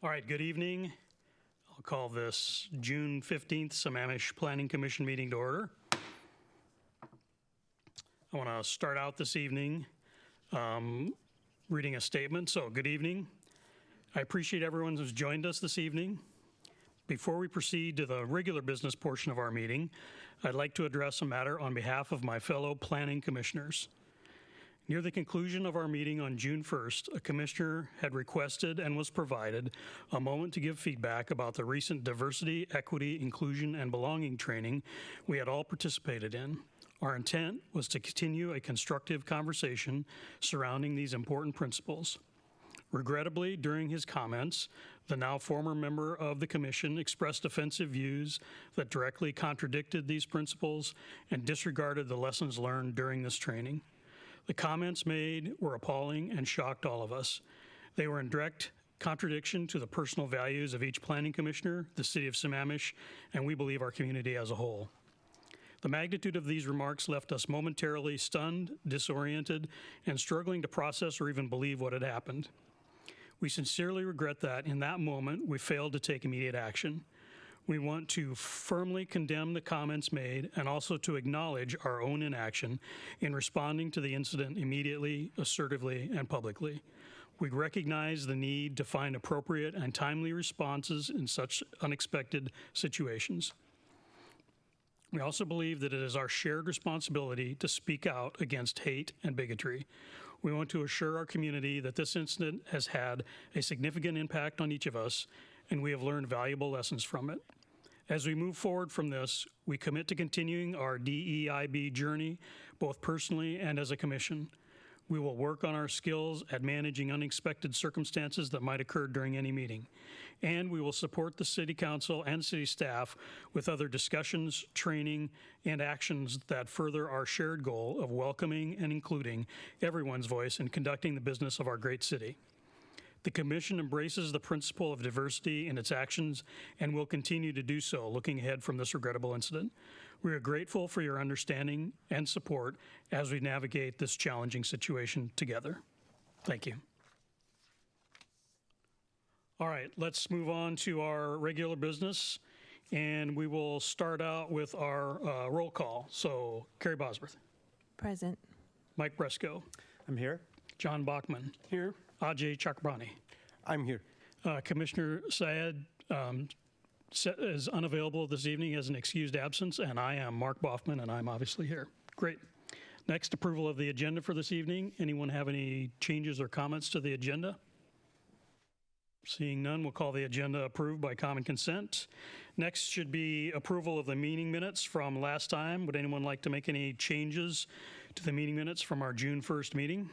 All right, good evening. I'll call this June 15th Sammamish Planning Commission meeting to order. I want to start out this evening reading a statement. So, good evening. I appreciate everyone who's joined us this evening. Before we proceed to the regular business portion of our meeting, I'd like to address a matter on behalf of my fellow planning commissioners. Near the conclusion of our meeting on June 1st, a commissioner had requested and was provided a moment to give feedback about the recent diversity, equity, inclusion, and belonging training we had all participated in. Our intent was to continue a constructive conversation surrounding these important principles. Regrettably, during his comments, the now former member of the commission expressed offensive views that directly contradicted these principles and disregarded the lessons learned during this training. The comments made were appalling and shocked all of us. They were in direct contradiction to the personal values of each planning commissioner, the city of Sammamish, and we believe our community as a whole. The magnitude of these remarks left us momentarily stunned, disoriented, and struggling to process or even believe what had happened. We sincerely regret that in that moment we failed to take immediate action. We want to firmly condemn the comments made and also to acknowledge our own inaction in responding to the incident immediately, assertively, and publicly. We recognize the need to find appropriate and timely responses in such unexpected situations. We also believe that it is our shared responsibility to speak out against hate and bigotry. We want to assure our community that this incident has had a significant impact on each of us, and we have learned valuable lessons from it. As we move forward from this, we commit to continuing our DEIB journey, both personally and as a commission. We will work on our skills at managing unexpected circumstances that might occur during any meeting. And we will support the City Council and City staff with other discussions, training, and actions that further our shared goal of welcoming and including everyone's voice in conducting the business of our great city. The Commission embraces the principle of diversity in its actions and will continue to do so looking ahead from this regrettable incident. We are grateful for your understanding and support as we navigate this challenging situation together. Thank you. All right, let's move on to our regular business, and we will start out with our roll call. So, Carrie Bosworth. Present. Mike Bresco. I'm here. John Bachman. Here. Ajay Chakrabarti. I'm here. Commissioner Syed is unavailable this evening as an excused absence, and I am Mark Boffman, and I'm obviously here. Great. Next, approval of the agenda for this evening. Anyone have any changes or comments to the agenda? Seeing none, we'll call the agenda approved by common consent. Next should be approval of the meeting minutes from last time. Would anyone like to make any changes to the meeting minutes from our June 1st meeting?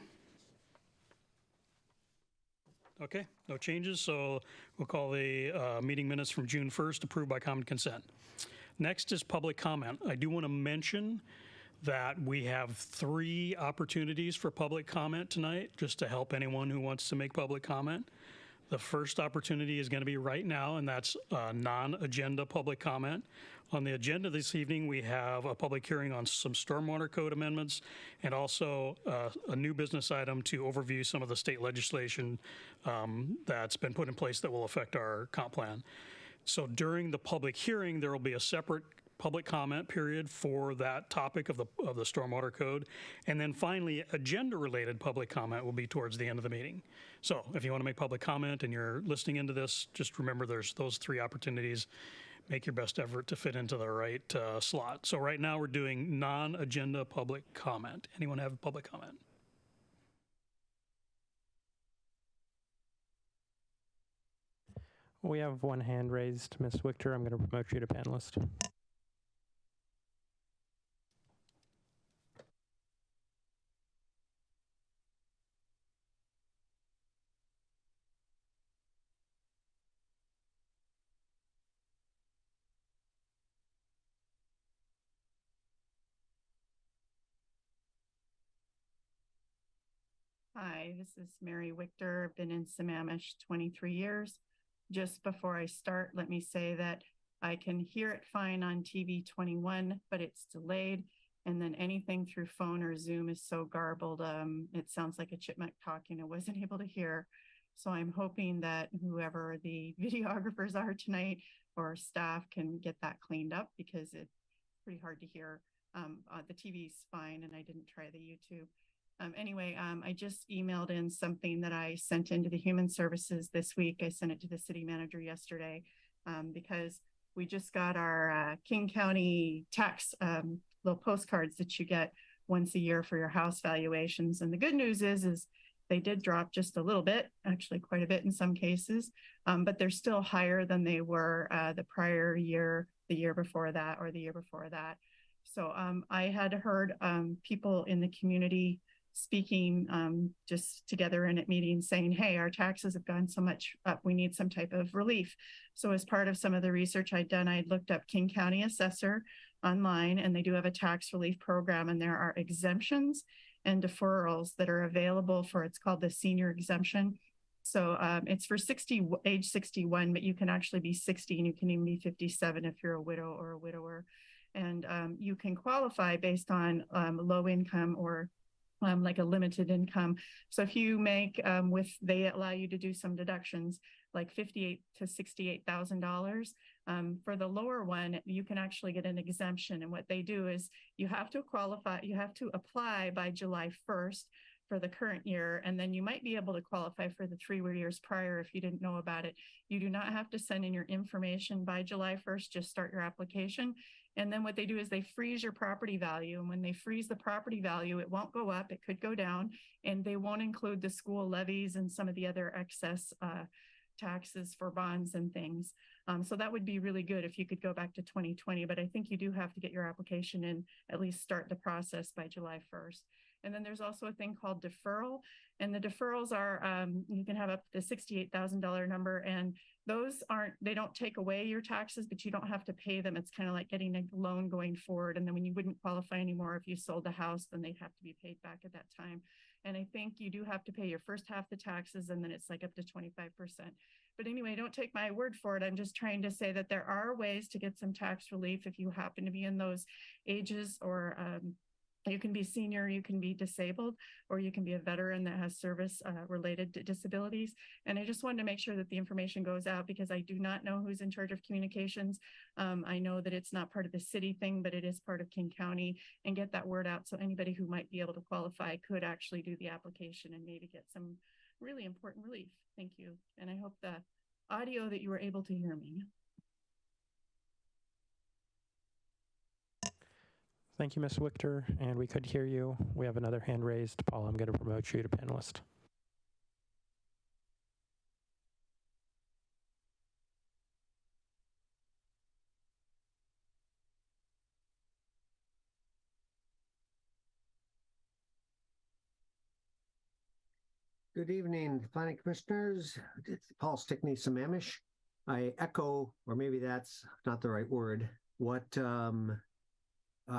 Okay, no changes, so we'll call the meeting minutes from June 1st approved by common consent. Next is public comment. I do want to mention that we have 3 opportunities for public comment tonight, just to help anyone who wants to make public comment. The first opportunity is going to be right now, and that's non-agenda public comment. On the agenda this evening, we have a public hearing on some stormwater code amendments and also a new business item to overview some of the state legislation that's been put in place that will affect our comp plan. So during the public hearing, there will be a separate public comment period for that topic of the stormwater code. And then finally, agenda-related public comment will be towards the end of the meeting. So if you want to make public comment and you're listening into this, just remember there's those 3 opportunities. Make your best effort to fit into the right slot. So right now we're doing non-agenda public comment. Anyone have a public comment? We have one hand raised. Ms. Wichter, I'm going to promote you to panelist. Hi, this is Mary Wichter. I've been in Sammamish 23 years. Just before I start, let me say that I can hear it fine on TV 21, but it's delayed. And then anything through phone or Zoom is so garbled. It sounds like a chipmunk talking. I wasn't able to hear. So I'm hoping that whoever the videographers are tonight or staff can get that cleaned up, because it's pretty hard to hear. The TV's fine, and I didn't try the YouTube. Anyway, I just emailed in something that I sent into the Human Services this week. I sent it to the city manager yesterday, because we just got our King County tax little postcards that you get once a year for your house valuations. And the good news is they did drop just a little bit, actually quite a bit in some cases, but they're still higher than they were the prior year, the year before that, or the year before that. So I had heard people in the community speaking just together in a meeting saying, hey, our taxes have gone so much up, we need some type of relief. So as part of some of the research I'd done, I looked up King County Assessor online, and they do have a tax relief program, and there are exemptions and deferrals that are available for, it's called the senior exemption. So it's for age 61, but you can actually be 60, and you can even be 57 if you're a widow or a widower. And you can qualify based on low income or like a limited income. So if you make they allow you to do some deductions like $58,000 to $68,000. For the lower one, you can actually get an exemption. And what they do is you have to qualify, you have to apply by July 1st for the current year, and then you might be able to qualify for the 3 years prior if you didn't know about it. You do not have to send in your information by July 1st, just start your application. And then what they do is they freeze your property value. And when they freeze the property value, it won't go up, it could go down, and they won't include the school levies and some of the other excess taxes for bonds and things. So that would be really good if you could go back to 2020, but I think you do have to get your application in, at least start the process by July 1st. And then there's also a thing called deferral, and the deferrals are, you can have up to $68,000 number, and those they don't take away your taxes, but you don't have to pay them. It's kind of like getting a loan going forward. And then when you wouldn't qualify anymore, if you sold the house, then they'd have to be paid back at that time. And I think you do have to pay your first half the taxes, and then it's like up to 25%. But anyway, don't take my word for it. I'm just trying to say that there are ways to get some tax relief if you happen to be in those ages, or you can be senior, you can be disabled, or you can be a veteran that has service related disabilities. And I just wanted to make sure that the information goes out, because I do not know who's in charge of communications. I know that it's not part of the city thing, but it is part of King County, and get that word out so anybody who might be able to qualify could actually do the application and maybe get some really important relief. Thank you. And I hope the audio that you were able to hear me. Thank you, Ms. Wichter, and we could hear you. We have another hand raised. Paul, I'm going to promote you to panelist. Good evening, planning commissioners. It's Paul Stickney, Sammamish. I echo, or maybe that's not the right word, what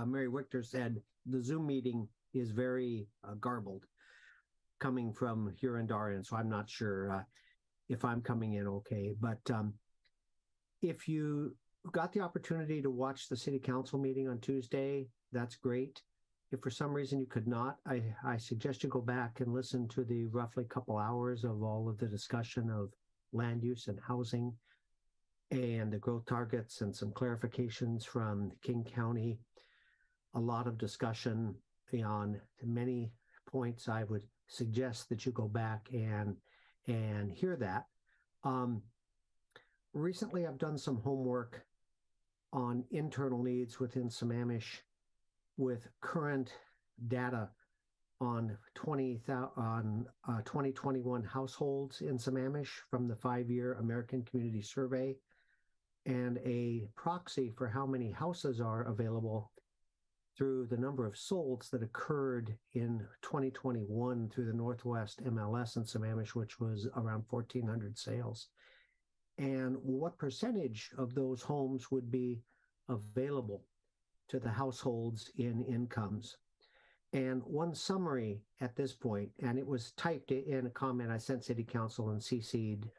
Mary Wichter said. The Zoom meeting is very garbled coming from Huron-Darien, so I'm not sure if I'm coming in okay. But if you got the opportunity to watch the city council meeting on Tuesday, that's great. If for some reason you could not, I suggest you go back and listen to the roughly couple hours of all of the discussion of land use and housing and the growth targets and some clarifications from King County. A lot of discussion on many points. I would suggest that you go back and hear that. Recently, I've done some homework on internal needs within Sammamish with current data on 2021 households in Sammamish from the 5-year American Community Survey, and a proxy for how many houses are available through the number of solds that occurred in 2021 through the Northwest MLS in Sammamish, which was around 1,400 sales. And what percentage of those homes would be available to the households in incomes. And one summary at this point, and it was typed in a comment I sent City Council and CC'd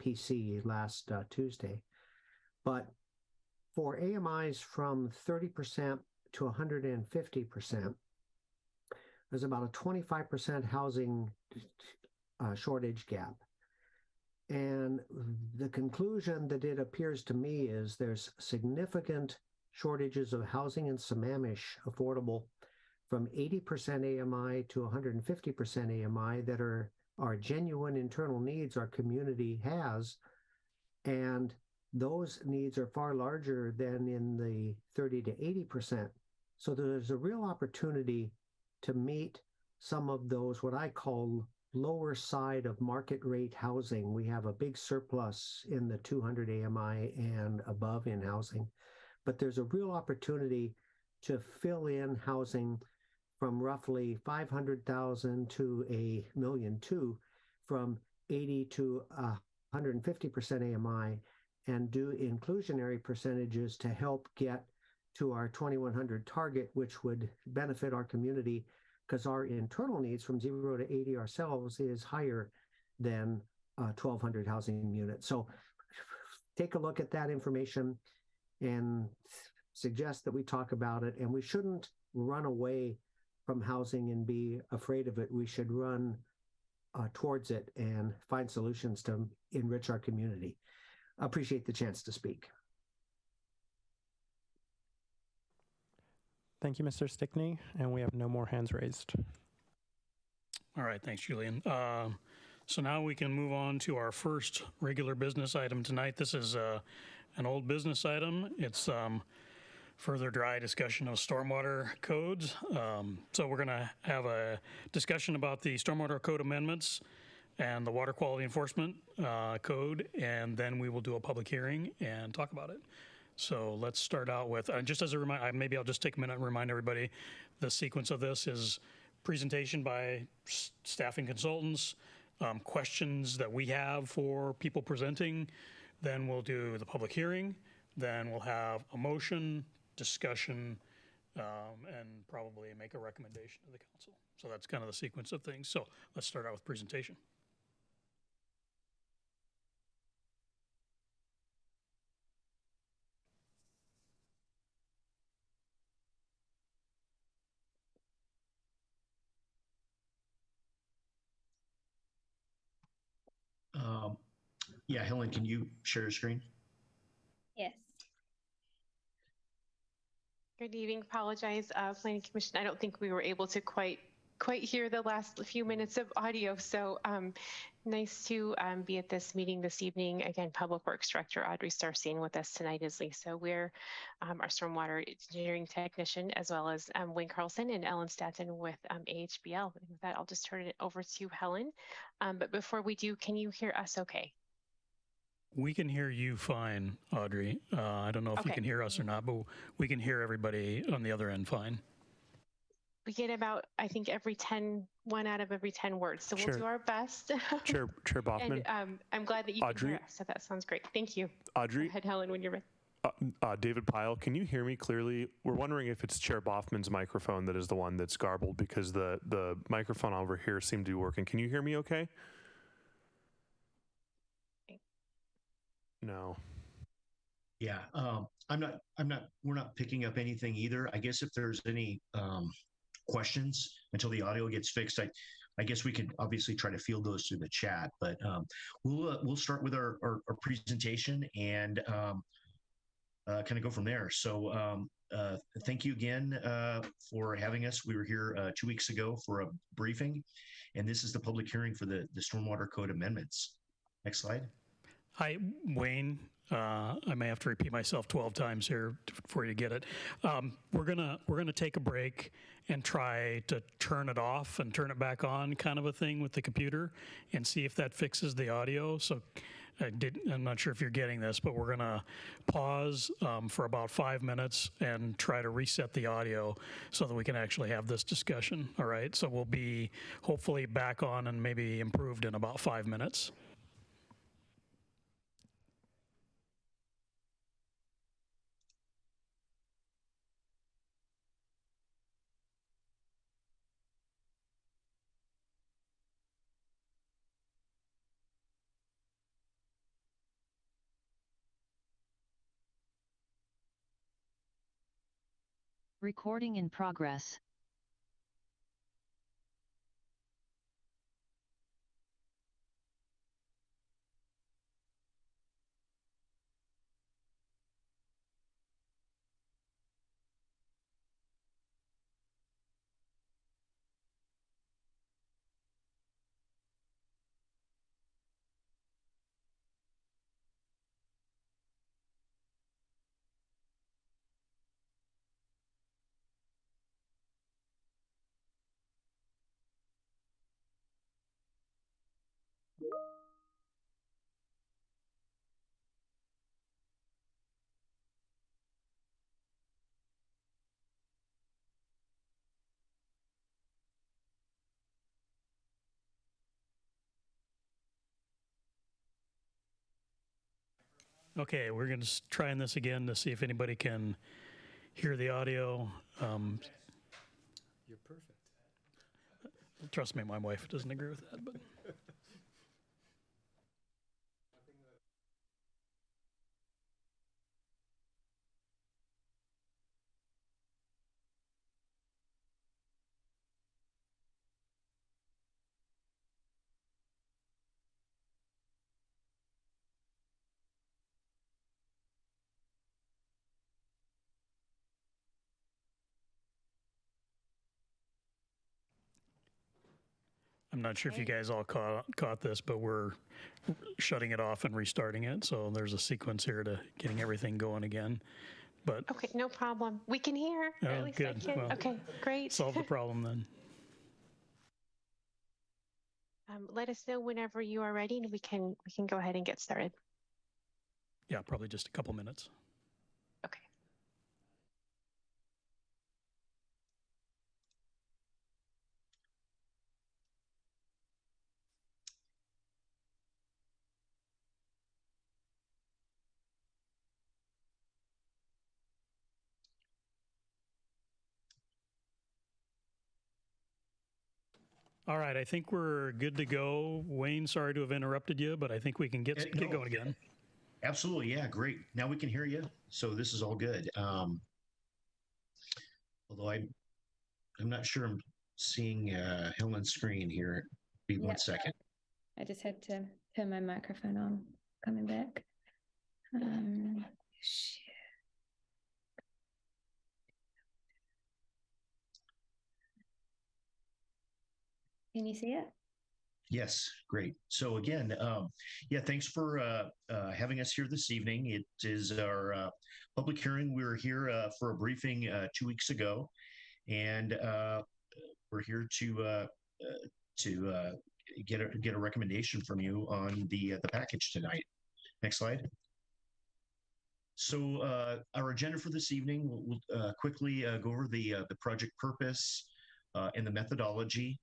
PC last Tuesday. But for AMIs from 30% to 150%, there's about a 25% housing shortage gap. And the conclusion that it appears to me is there's significant shortages of housing in Sammamish, affordable, from 80% AMI to 150% AMI, that are genuine internal needs our community has. And those needs are far larger than in the 30 to 80%. So there's a real opportunity to meet some of those, what I call lower side of market rate housing. We have a big surplus in the 200 AMI and above in housing, but there's a real opportunity to fill in housing from roughly 500,000 to a million two, from 80 to 150% AMI, and do inclusionary percentages to help get to our 2100 target, which would benefit our community, because our internal needs from 0 to 80 ourselves is higher than 1,200 housing units. So take a look at that information and suggest that we talk about it. And we shouldn't run away from housing and be afraid of it. We should run towards it and find solutions to enrich our community. I appreciate the chance to speak. Thank you, Mr. Stickney, and we have no more hands raised. All right, thanks, Julian. So now we can move on to our first regular business item tonight. This is an old business item. It's further dry discussion of stormwater codes. So we're going to have a discussion about the stormwater code amendments and the water quality enforcement code, and then we will do a public hearing and talk about it. So let's start out with, just as a reminder, maybe I'll just take a minute and remind everybody, the sequence of this is presentation by staff and consultants, questions that we have for people presenting, then we'll do the public hearing, then we'll have a motion, discussion, and probably make a recommendation to the council. So that's kind of the sequence of things. So let's start out with presentation. Yeah, Helen, can you share your screen? Yes. Good evening. Apologize, Planning Commission. I don't think we were able to quite hear the last few minutes of audio. So nice to be at this meeting this evening. Again, Public Works Director Audrey Starcine with us tonight is Lisa. We're our stormwater engineering technician, as well as Wayne Carlson and Ellen Stanton with AHBL. And with that, I'll just turn it over to Helen. But before we do, can you hear us okay? We can hear you fine, Audrey. I don't know if you can hear us or not, but we can hear everybody on the other end fine. We get about, I think, one out of every 10 words. So we'll do our best. Chair Boffman. And I'm glad that you can hear us. So that sounds great. Thank you. Audrey. Go ahead, Helen, when you're ready. David Pyle, can you hear me clearly? We're wondering if it's Chair Boffman's microphone that is the one that's garbled, because the microphone over here seemed to be working. Can you hear me okay? No. Yeah, we're not picking up anything either. I guess if there's any questions until the audio gets fixed, I guess we could obviously try to field those through the chat, but we'll start with our presentation and kind of go from there. So thank you again for having us. We were here 2 weeks ago for a briefing, and this is the public hearing for the Stormwater Code amendments. Next slide. Hi, Wayne. I may have to repeat myself 12 times here for you to get it. We're gonna take a break and try to turn it off and turn it back on, kind of a thing with the computer, and see if that fixes the audio. So I'm not sure if you're getting this, but we're gonna pause for about 5 minutes and try to reset the audio so that we can actually have this discussion. All right. So we'll be hopefully back on and maybe improved in about 5 minutes. Recording in progress. Okay, we're going to trying this again to see if anybody can hear the audio. You're perfect. Trust me, my wife doesn't agree with that, but. I'm not sure if you guys all caught this, but we're shutting it off and restarting it. So there's a sequence here to getting everything going again. But Okay, no problem. We can hear. Or Oh, at least good. I can. Well, Okay, great. solve the problem then. Let us know whenever you are ready, and we can go ahead and get started. Yeah, probably just a couple minutes. Okay. All right, I think we're good to go. Wayne, sorry to have interrupted you, but I think we can get No. going again. Absolutely. Yeah, great. Now we can hear you. So this is all good. Although I'm not sure I'm seeing Helen's screen here. Be one Yep. second. I just had to turn my microphone on. Coming back. Shit. Can you see it? Yes, great. So again, yeah, thanks for having us here this evening. It is our public hearing. We were here for a briefing 2 weeks ago, and we're here to get a recommendation from you on the package tonight. Next slide. So our agenda for this evening, we'll quickly go over the project purpose and the methodology.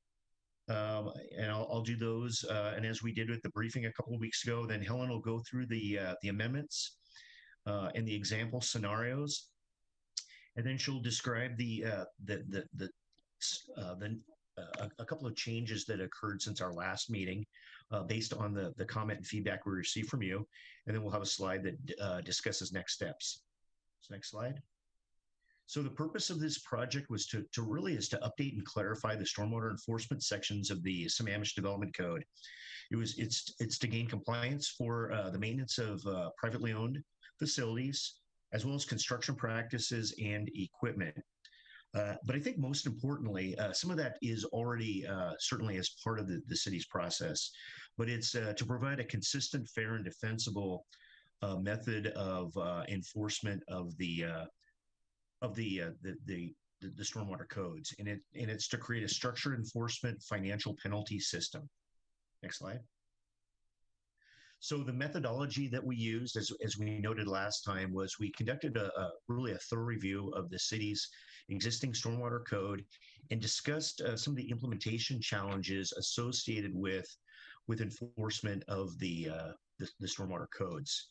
And I'll do those. And as we did with the briefing a couple of weeks ago, then Helen will go through the amendments and the example scenarios, and then she'll describe a couple of changes that occurred since our last meeting, based on the comment and feedback we received from you, and then we'll have a slide that discusses next steps. So next slide. So the purpose of this project was to update and clarify the stormwater enforcement sections of the Sammamish Development Code. It's to gain compliance for the maintenance of privately owned facilities, as well as construction practices and equipment. But I think most importantly, some of that is already certainly as part of the city's process, but it's to provide a consistent, fair, and defensible method of enforcement of the stormwater codes, and it's to create a structured enforcement financial penalty system. Next slide. So the methodology that we used, as we noted last time, was we conducted really a thorough review of the city's existing stormwater code and discussed some of the implementation challenges associated with enforcement of the stormwater codes.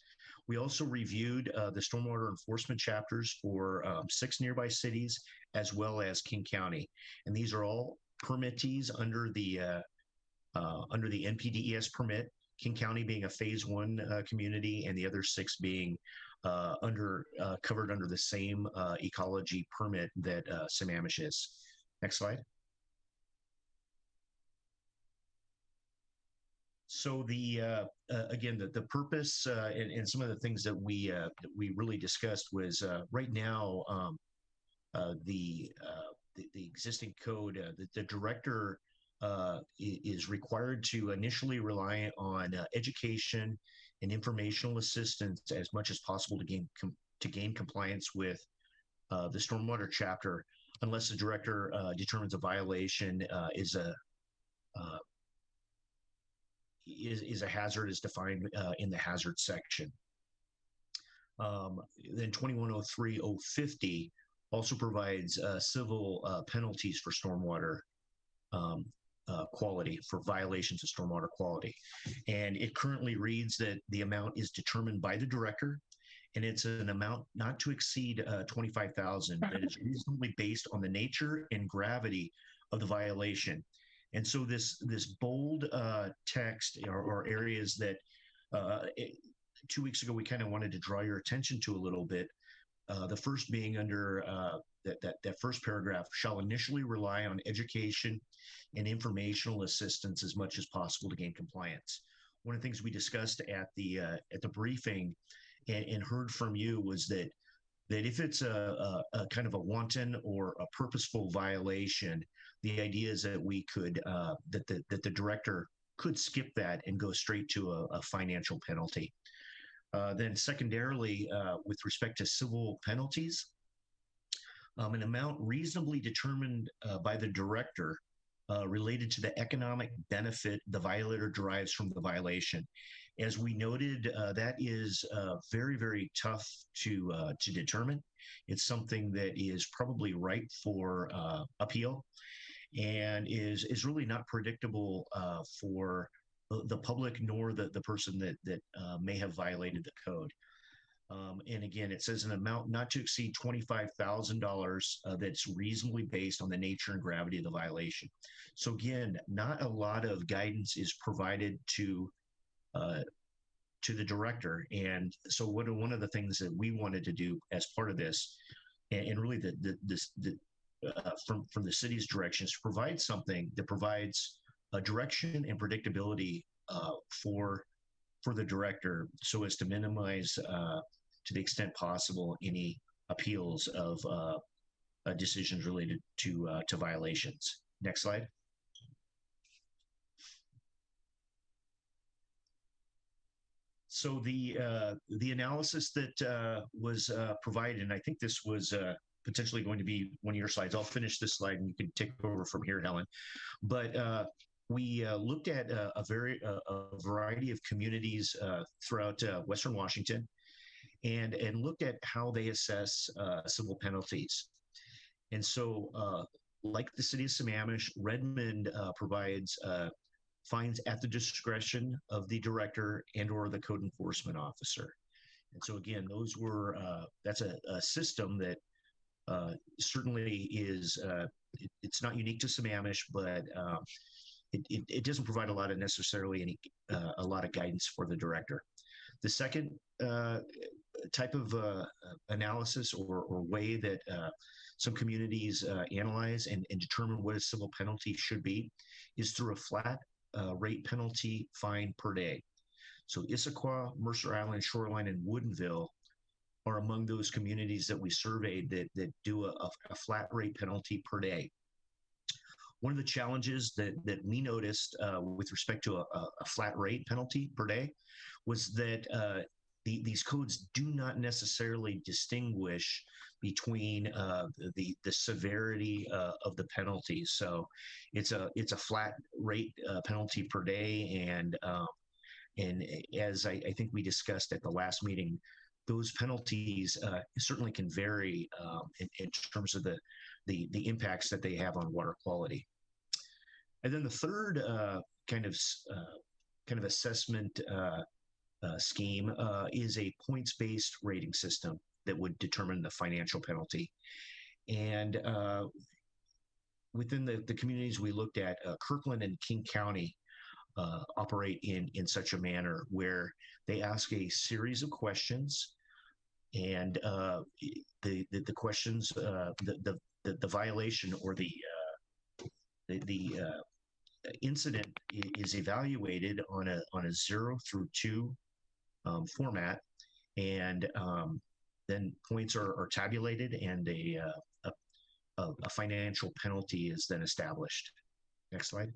We also reviewed the stormwater enforcement chapters for 6 nearby cities, as well as King County. And these are all permittees under the NPDES permit, King County being a phase 1 community, and the other 6 being covered under the same ecology permit that Sammamish is. Next slide. So again, the purpose and some of the things that we really discussed was right now the existing code, the director is required to initially rely on education and informational assistance as much as possible to gain compliance with the stormwater chapter, unless the director determines a violation is a hazard as defined in the hazard section. Then 2103-050 also provides civil penalties for stormwater quality for violations of stormwater quality. And it currently reads that the amount is determined by the director, and it's an amount not to exceed 25,000 that is reasonably based on the nature and gravity of the violation. And so this bold text or areas that 2 weeks ago we kind of wanted to draw your attention to a little bit. The first being under that first paragraph, shall initially rely on education and informational assistance as much as possible to gain compliance. One of the things we discussed at the briefing and heard from you was that if it's a kind of a wanton or a purposeful violation, the idea is that we could that the director could skip that and go straight to a financial penalty. Then secondarily, with respect to civil penalties, an amount reasonably determined by the director related to the economic benefit the violator derives from the violation. As we noted, that is very, very tough to determine. It's something that is probably ripe for appeal and is really not predictable for the public nor the person that may have violated the code. And again, it says an amount not to exceed $25,000 that's reasonably based on the nature and gravity of the violation. So again, not a lot of guidance is provided to the director. And so one of the things that we wanted to do as part of this, and really from the city's direction, is to provide something that provides a direction and predictability for the director, so as to minimize, to the extent possible, any appeals of decisions related to violations. Next slide. So the analysis that was provided, and I think this was potentially going to be one of your slides. I'll finish this slide and you can take over from here, Helen. But we looked at a variety of communities throughout Western Washington, and looked at how they assess civil penalties. And so, like the city of Sammamish, Redmond provides fines at the discretion of the director and/or the code enforcement officer. And so, again, those were that's a system that certainly is it's not unique to Sammamish, but it doesn't provide a lot of necessarily a lot of guidance for the director. The second type of analysis or way that some communities analyze and determine what a civil penalty should be is through a flat rate penalty fine per day. So Issaquah, Mercer Island, Shoreline, and Woodinville are among those communities that we surveyed that do a flat rate penalty per day. One of the challenges that we noticed with respect to a flat rate penalty per day was that these codes do not necessarily distinguish between the severity of the penalties. So it's a flat rate penalty per day, and as I think we discussed at the last meeting, those penalties certainly can vary in terms of the impacts that they have on water quality. And then the third kind of assessment scheme is a points-based rating system that would determine the financial penalty. And within the communities we looked at, Kirkland and King County operate in such a manner where they ask a series of questions, and the questions, the violation or the incident is evaluated on a 0 through 2 format, and then points are tabulated, and a financial penalty is then established. Next slide.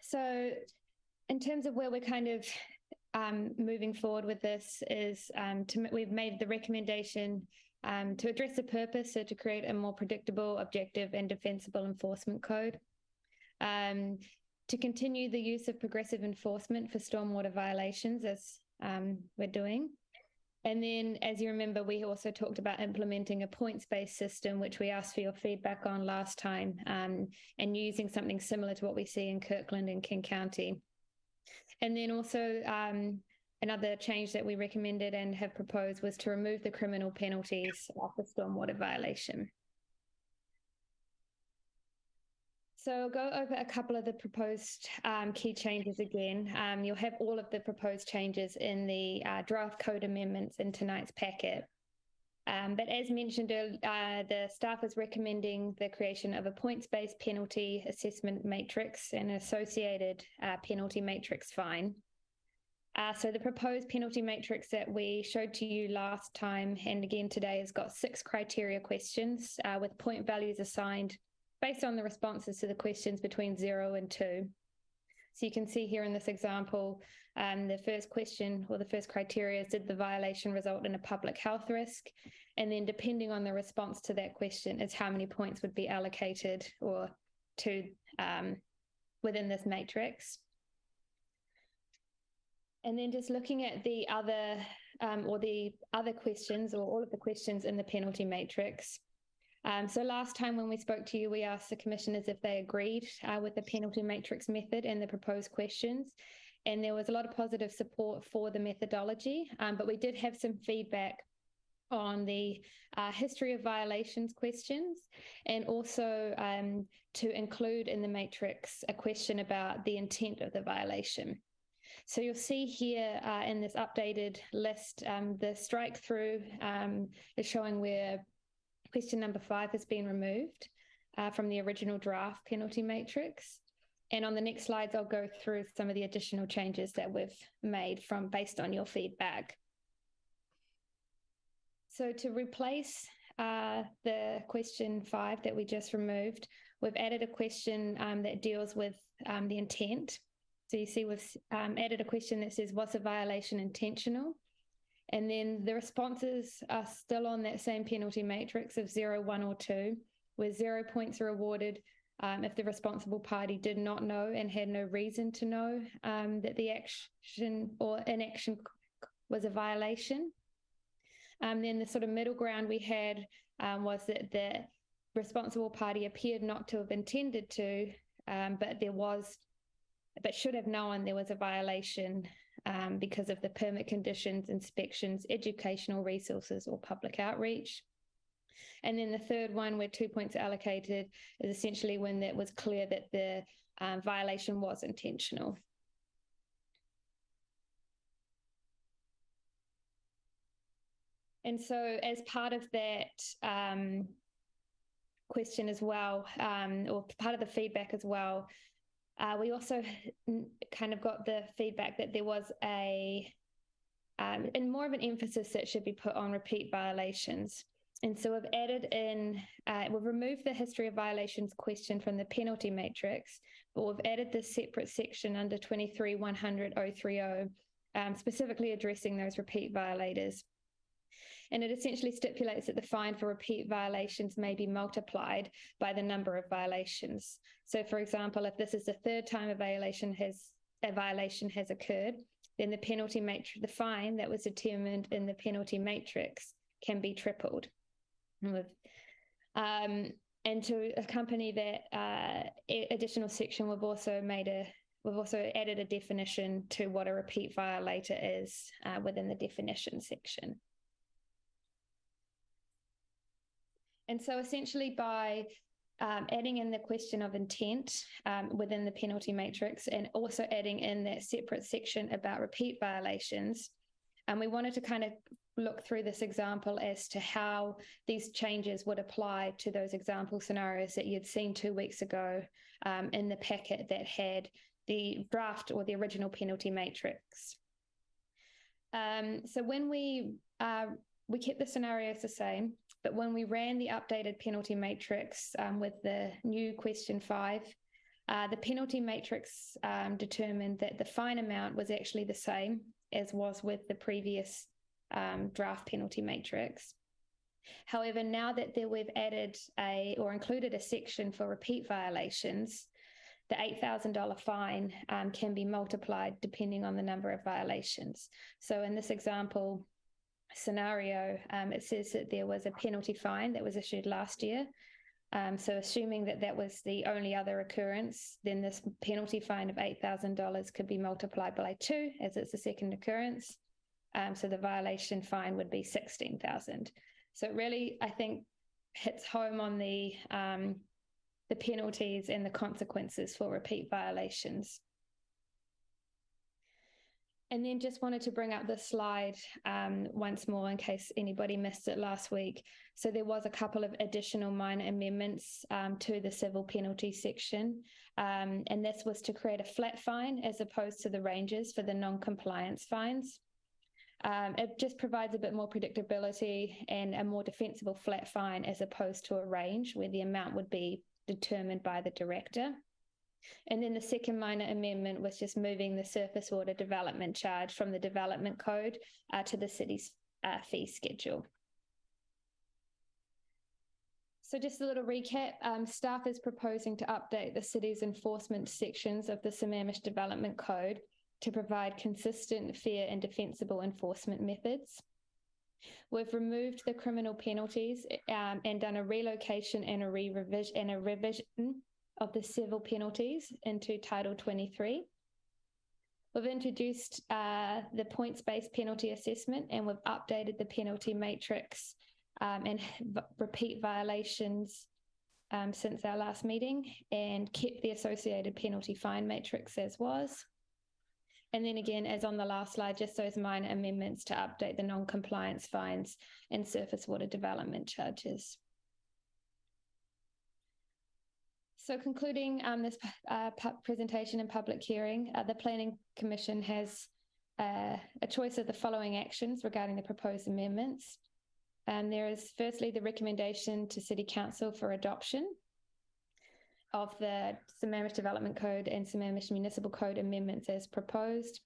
So in terms of where we're kind of moving forward with this is we've made the recommendation to address the purpose, so to create a more predictable, objective, and defensible enforcement code, to continue the use of progressive enforcement for stormwater violations as we're doing, And then, as you remember, we also talked about implementing a points-based system, which we asked for your feedback on last time, and using something similar to what we see in Kirkland and King County. And then also another change that we recommended and have proposed was to remove the criminal penalties of the stormwater violation. So I'll go over a couple of the proposed key changes again. You'll have all of the proposed changes in the draft code amendments in tonight's packet. But as mentioned earlier, the staff is recommending the creation of a points-based penalty assessment matrix and an associated penalty matrix fine. So the proposed penalty matrix that we showed to you last time and again today has got 6 criteria questions with point values assigned based on the responses to the questions between 0 and 2. So you can see here in this example, the first question or the first criteria is, did the violation result in a public health risk? And then depending on the response to that question is how many points would be allocated or to within this matrix. And then just looking at the other questions or all of the questions in the penalty matrix. So last time when we spoke to you, we asked the commissioners if they agreed with the penalty matrix method and the proposed questions. And there was a lot of positive support for the methodology, but we did have some feedback on the history of violations questions, and also to include in the matrix a question about the intent of the violation. So you'll see here in this updated list, the strike through is showing where question number 5 has been removed from the original draft penalty matrix. And on the next slides, I'll go through some of the additional changes that we've made based on your feedback. So to replace the question 5 that we just removed, we've added a question that deals with the intent. So you see we've added a question that says, was a violation intentional? And then the responses are still on that same penalty matrix of 0, 1, or 2, where 0 points are awarded if the responsible party did not know and had no reason to know that the action or inaction was a violation. Then the sort of middle ground we had was that the responsible party appeared not to have intended to, but should have known there was a violation because of the permit conditions, inspections, educational resources, or public outreach. And then the third one, where 2 points are allocated, is essentially when it was clear that the violation was intentional. And so as part of that question as well, or part of the feedback as well, we also kind of got the feedback that there was and more of an emphasis that should be put on repeat violations. And so we've added in, we've removed the history of violations question from the penalty matrix, but we've added this separate section under 23-100-030, specifically addressing those repeat violators. And it essentially stipulates that the fine for repeat violations may be multiplied by the number of violations. So for example, if this is the third time a violation has occurred, then the penalty matrix, the fine that was determined in the penalty matrix can be tripled. And to accompany that additional section, we've also added a definition to what a repeat violator is within the definition section. And so essentially by adding in the question of intent within the penalty matrix and also adding in that separate section about repeat violations, we wanted to kind of look through this example as to how these changes would apply to those example scenarios that you'd seen 2 weeks ago in the packet that had the draft or the original penalty matrix. So when we kept the scenarios the same, but when we ran the updated penalty matrix with the new question 5, the penalty matrix determined that the fine amount was actually the same as was with the previous draft penalty matrix. However, now that we've added or included a section for repeat violations, the $8,000 fine can be multiplied depending on the number of violations. So in this example, scenario, it says that there was a penalty fine that was issued last year. So assuming that that was the only other occurrence, then this penalty fine of $8,000 could be multiplied by 2 as it's a second occurrence. So the violation fine would be $16,000. So it really, I think, hits home on the penalties and the consequences for repeat violations. And then just wanted to bring up this slide once more in case anybody missed it last week. So there was a couple of additional minor amendments to the civil penalty section. And this was to create a flat fine as opposed to the ranges for the non-compliance fines. It just provides a bit more predictability and a more defensible flat fine as opposed to a range where the amount would be determined by the director. And then the second minor amendment was just moving the surface water development charge from the development code to the city's fee schedule. So just a little recap, staff is proposing to update the city's enforcement sections of the Sammamish Development Code to provide consistent, fair and defensible enforcement methods. We've removed the criminal penalties and done a relocation and a revision of the civil penalties into Title 23. We've introduced the points-based penalty assessment, and we've updated the penalty matrix and repeat violations since our last meeting, and kept the associated penalty fine matrix as was. And then again, as on the last slide, just those minor amendments to update the non-compliance fines and surface water development charges. So concluding this presentation and public hearing, the Planning Commission has a choice of the following actions regarding the proposed amendments. There is firstly the recommendation to City Council for adoption of the Sammamish Development Code and Sammamish Municipal Code amendments as proposed.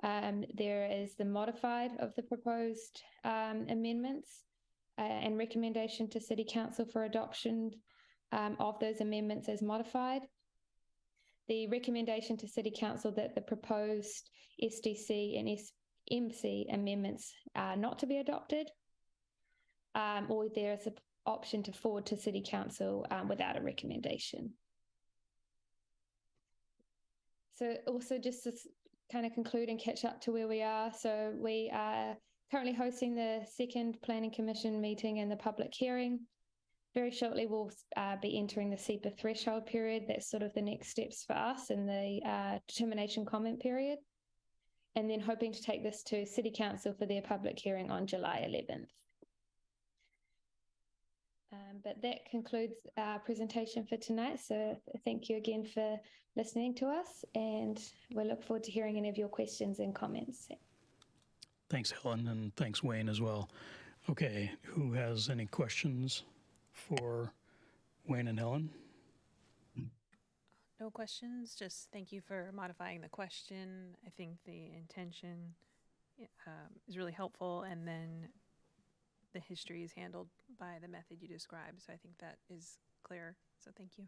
There is the modified of the proposed amendments and recommendation to City Council for adoption of those amendments as modified. The recommendation to City Council that the proposed SDC and SMC amendments are not to be adopted, or there is an option to forward to City Council without a recommendation. So also just to kind of conclude and catch up to where we are. So we are currently hosting the second Planning Commission meeting and the public hearing. Very shortly, we'll be entering the SEPA threshold period. That's sort of the next steps for us in the determination comment period. And then hoping to take this to City Council for their public hearing on July 11th. But that concludes our presentation for tonight. So thank you again for listening to us, and we look forward to hearing any of your questions and comments. Thanks, Helen, and thanks, Wayne, as well. Okay, who has any questions for Wayne and Helen? No questions, just thank you for modifying the question. I think the intention is really helpful, and then the history is handled by the method you described. So I think that is clear. So thank you.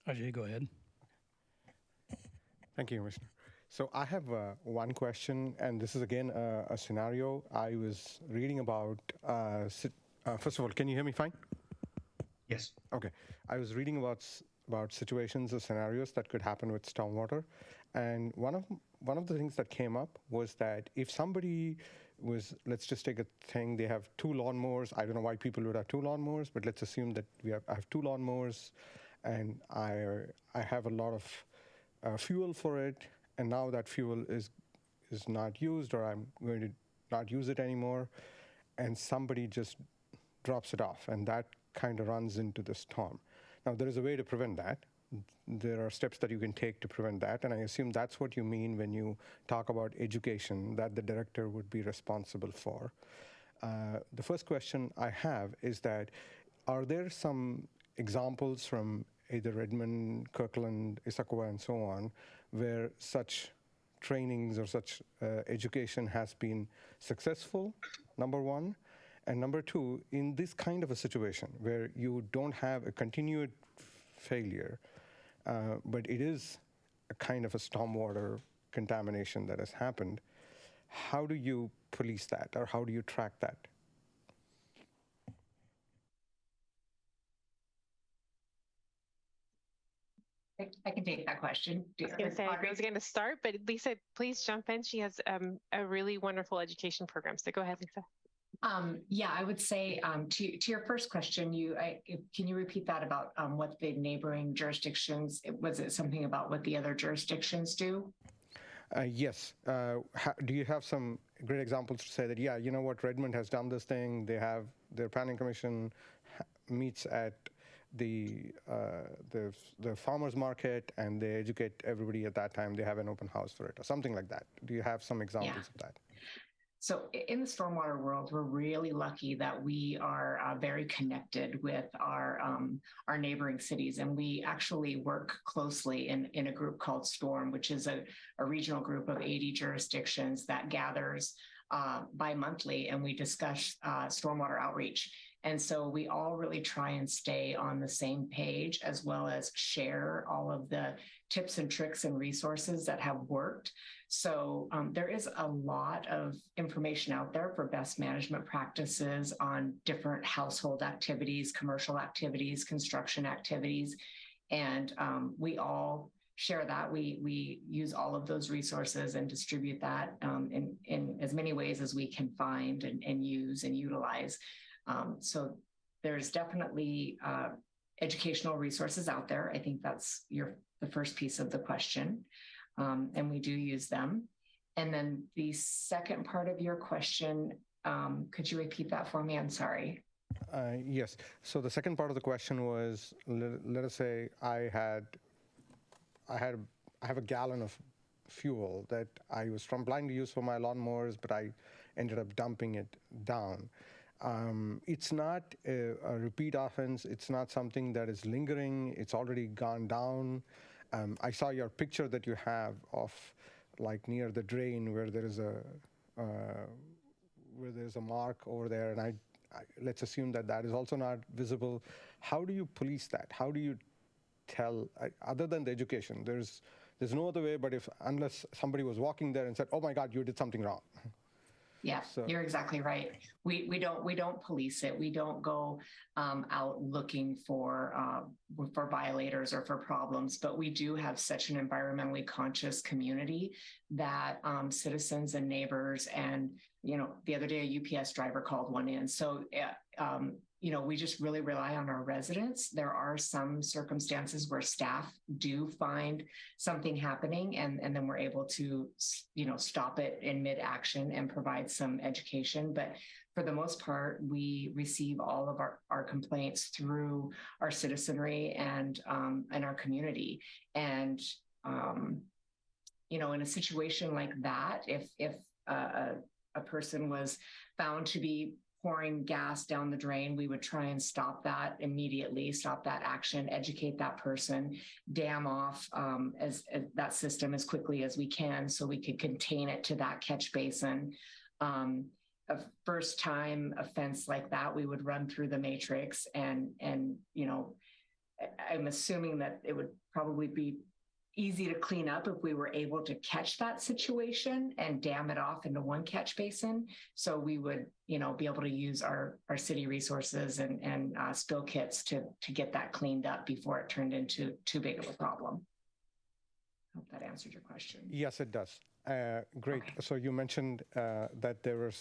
Ajay, go ahead. Thank you, Commissioner. So I have one question, and this is again a scenario. I was reading about, first of all, can you hear me fine? Yes. Okay. I was reading about situations or scenarios that could happen with stormwater. And one of the things that came up was that if somebody was, let's just take a thing, they have 2 lawnmowers. I don't know why people would have 2 lawnmowers, but let's assume that I have 2 lawnmowers, and I have a lot of fuel for it, and now that fuel is not used, or I'm going to not use it anymore, and somebody just drops it off, and that kind of runs into the storm. Now, there is a way to prevent that. There are steps that you can take to prevent that, and I assume that's what you mean when you talk about education that the director would be responsible for. The first question I have is that, are there some examples from either Redmond, Kirkland, Issaquah, and so on, where such trainings or such education has been successful, number one? And number two, in this kind of a situation where you don't have a continued failure, but it is a kind of a stormwater contamination that has happened, how do you police that, or how do you track that? I can take that question. I was going to say, I was going to start, but Lisa, please jump in. She has a really wonderful education program. So go ahead, Lisa. Yeah, I would say to your first question, can you repeat that about what the neighboring jurisdictions, was it something about what the other jurisdictions do? Yes. Do you have some great examples to say that, yeah, you know what, Redmond has done this thing, they have, their planning commission meets at the farmers market and they educate everybody at that time, they have an open house for it or something like that. Do you have some examples of that? So in the stormwater world, we're really lucky that we are very connected with our neighboring cities, and we actually work closely in a group called STORM, which is a regional group of 80 jurisdictions that gathers bi-monthly, and we discuss stormwater outreach. And so we all really try and stay on the same page, as well as share all of the tips and tricks and resources that have worked. So there is a lot of information out there for best management practices on different household activities, commercial activities, construction activities. And we all share that. We use all of those resources and distribute that in as many ways as we can find and use and utilize. So there's definitely educational resources out there. I think that's the first piece of the question. And we do use them. And then the second part of your question, could you repeat that for me? I'm sorry. Yes. So the second part of the question was, let us say I have a gallon of fuel that I was planning to use for my lawnmowers, but I ended up dumping it down. It's not a repeat offense. It's not something that is lingering. It's already gone down. I saw your picture that you have of like near the drain where there is a mark over there, and let's assume that is also not visible. How do you police that? How do you tell, other than the education? There's no other way, but unless somebody was walking there and said, "Oh my God, you did something wrong." Yeah, so you're exactly right. We don't police it. We don't go out looking for violators or for problems, but we do have such an environmentally conscious community that citizens and neighbors, and the other day a UPS driver called one in. So we just really rely on our residents. There are some circumstances where staff do find something happening, and then we're able to, stop it in mid-action and provide some education. But for the most part, we receive all of our complaints through our citizenry and our community. And, in a situation like that, if a person was found to be pouring gas down the drain, we would try and stop that immediately, stop that action, educate that person, dam off as that system as quickly as we can so we could contain it to that catch basin. A first time offense like that, we would run through the matrix and I'm assuming that it would probably be easy to clean up if we were able to catch that situation and dam it off into one catch basin. So we would, be able to use our city resources and spill kits to get that cleaned up before it turned into too big of a problem. I hope that answered your question. Yes, it does. Great. Okay. So you mentioned that there were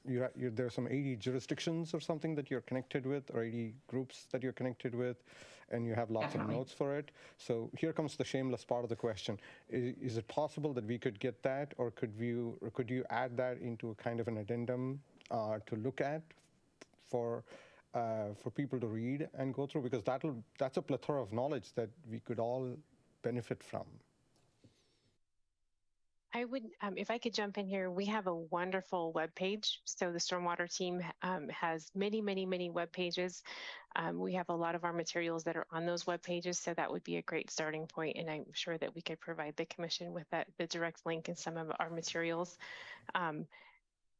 there are some 80 jurisdictions or something that you're connected with, or 80 groups that you're connected with, and you have lots of notes for it. So here comes the shameless part of the question. Is it possible that we could get that, or could you add that into a kind of an addendum to look at for people to read and go through? Because that's a plethora of knowledge that we could all benefit from. I would, if I could jump in here, we have a wonderful webpage. So the Stormwater team has many, many, many web pages. We have a lot of our materials that are on those web pages, so that would be a great starting point. And I'm sure that we could provide the commission with the direct link in some of our materials.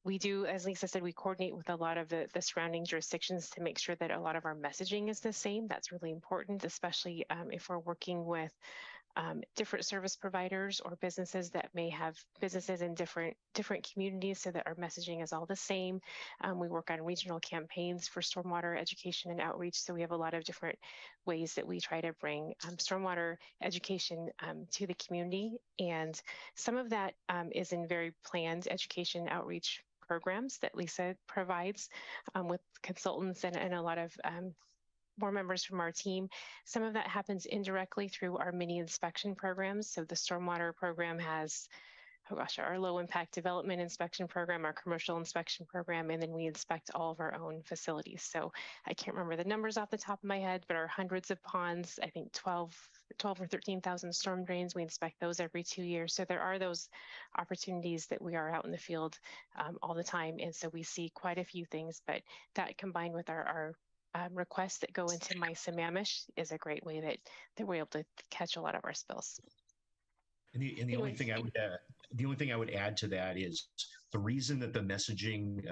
We do, as Lisa said, we coordinate with a lot of the surrounding jurisdictions to make sure that a lot of our messaging is the same. That's really important, especially if we're working with different service providers or businesses that may have businesses in different communities, so that our messaging is all the same. We work on regional campaigns for stormwater education and outreach, so we have a lot of different ways that we try to bring stormwater education to the community. And some of that is in very planned education outreach programs that Lisa provides with consultants and a lot of more members from our team. Some of that happens indirectly through our mini inspection programs. So the stormwater program has, our low impact development inspection program, our commercial inspection program, and then we inspect all of our own facilities. So I can't remember the numbers off the top of my head, but our hundreds of ponds, I think 12 or 13,000 storm drains, we inspect those every 2 years. So there are those opportunities that we are out in the field all the time. And so we see quite a few things, but that combined with our requests that go into MySammamish is a great way that we're able to catch a lot of our spills. And the only thing I would add to that is the reason that the messaging,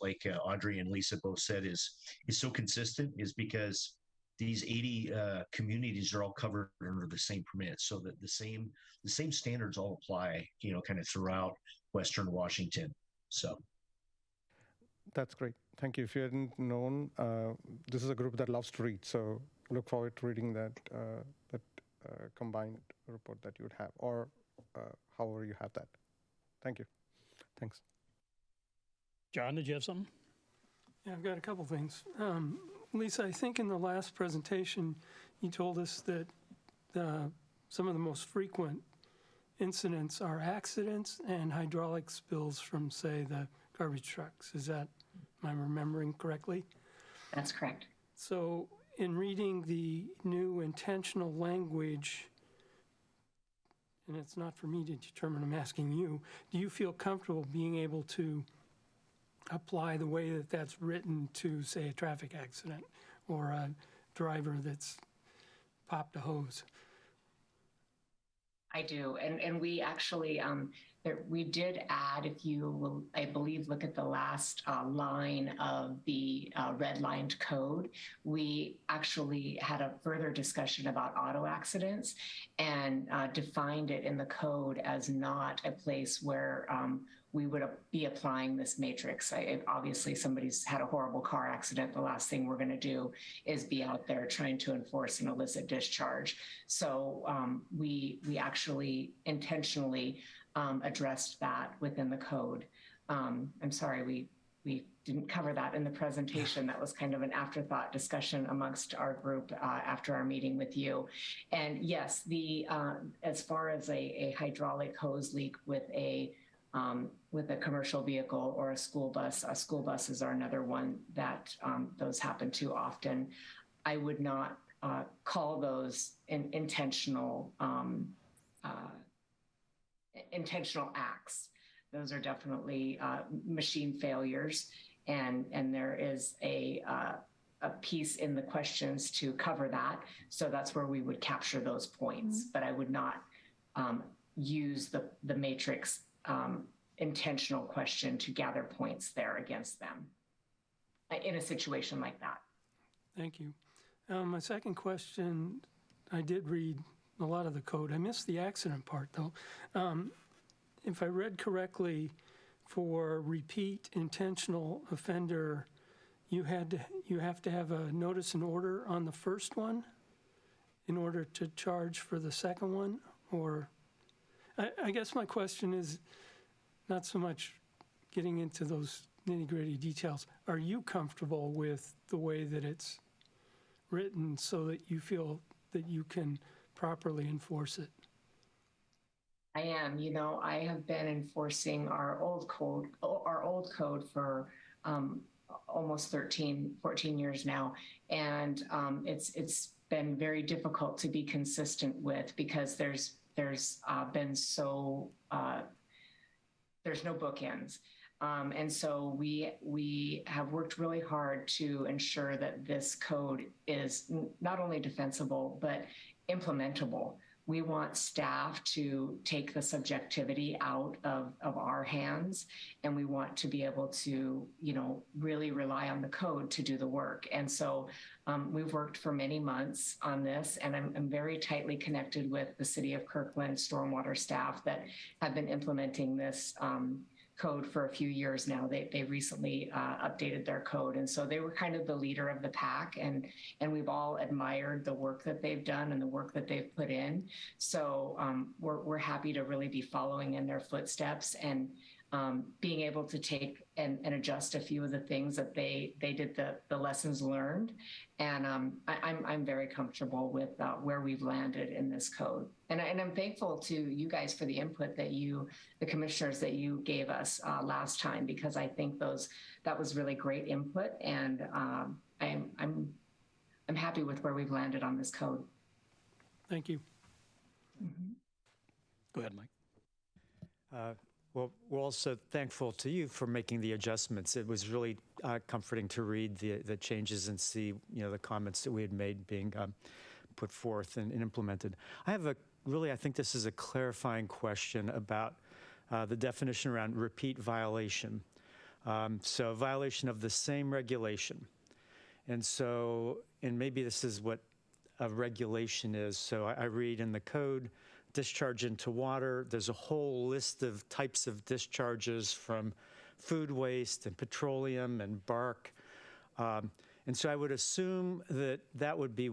like Audrey and Lisa both said, is so consistent is because these 80 communities are all covered under the same permits, so that the same standards all apply, kind of throughout Western Washington. So. That's great. Thank you. If you hadn't known, this is a group that loves to read, so look forward to reading that combined report that you would have, or however you have that. Thank you. Thanks. John, did you have something? Yeah, I've got a couple things. Lisa, I think in the last presentation, you told us that some of the most frequent incidents are accidents and hydraulic spills from, say, the garbage trucks. Am I remembering correctly? That's correct. So in reading the new intentional language, and it's not for me to determine, I'm asking you, do you feel comfortable being able to apply the way that that's written to, say, a traffic accident or a driver that's popped a hose? I do. And we actually, we did add, if you will, I believe, look at the last line of the redlined code, we actually had a further discussion about auto accidents and defined it in the code as not a place where we would be applying this matrix. Obviously, somebody's had a horrible car accident. The last thing we're going to do is be out there trying to enforce an illicit discharge. So we actually intentionally addressed that within the code. I'm sorry, we didn't cover that in the presentation. That was kind of an afterthought discussion amongst our group after our meeting with you. And yes, as far as a hydraulic hose leak with a commercial vehicle or a school buses are another one that those happen too often. I would not call those intentional acts. Those are definitely machine failures, and there is a piece in the questions to cover that. So that's where we would capture those points, but I would not use the matrix intentional question to gather points there against them in a situation like that. Thank you. My second question, I did read a lot of the code. I missed the accident part though. If I read correctly, for repeat intentional offender, you have to have a notice and order on the first one in order to charge for the second one? Or I guess my question is not so much getting into those nitty-gritty details. Are you comfortable with the way that it's written so that you feel that you can properly enforce it? I am. I have been enforcing our old code for almost 14 years now. And it's been very difficult to be consistent with, because there's been there's no bookends. And so we have worked really hard to ensure that this code is not only defensible, but implementable we want staff to take the subjectivity out of our hands, and we want to be able to, really rely on the code to do the work. And so we've worked for many months on this, and I'm very tightly connected with the City of Kirkland stormwater staff that have been implementing this code for a few years now. They recently updated their code, and so they were kind of the leader of the pack, and we've all admired the work that they've done and the work that they've put in. So we're happy to really be following in their footsteps and being able to take and adjust a few of the things that they did, the lessons learned. And I'm very comfortable with where we've landed in this code. And I'm thankful to you guys for the input that the commissioners that you gave us last time, because I think that was really great input. And I'm happy with where we've landed on this code. Thank you. Mm-hmm. Go ahead, Mike. Well, we're also thankful to you for making the adjustments. It was really comforting to read the changes and see, the comments that we had made being put forth and implemented. I think this is a clarifying question about the definition around repeat violation. So violation of the same regulation. And maybe this is what a regulation is. So I read in the code, discharge into water. There's a whole list of types of discharges, from food waste and petroleum and bark. And so I would assume that would be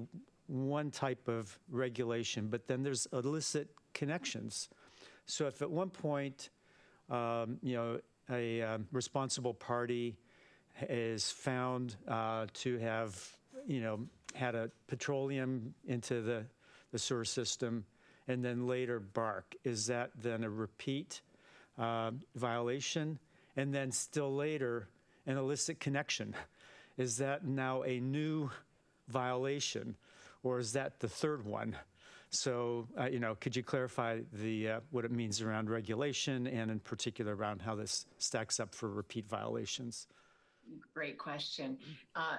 one type of regulation, but then there's illicit connections. So if at one point, a responsible party is found to have, had a petroleum into the sewer system, and then later bark, is that then a repeat violation? And then still later, an illicit connection. Is that now a new violation, or is that the third one? So, could you clarify what it means around regulation, and in particular around how this stacks up for repeat violations? Great question.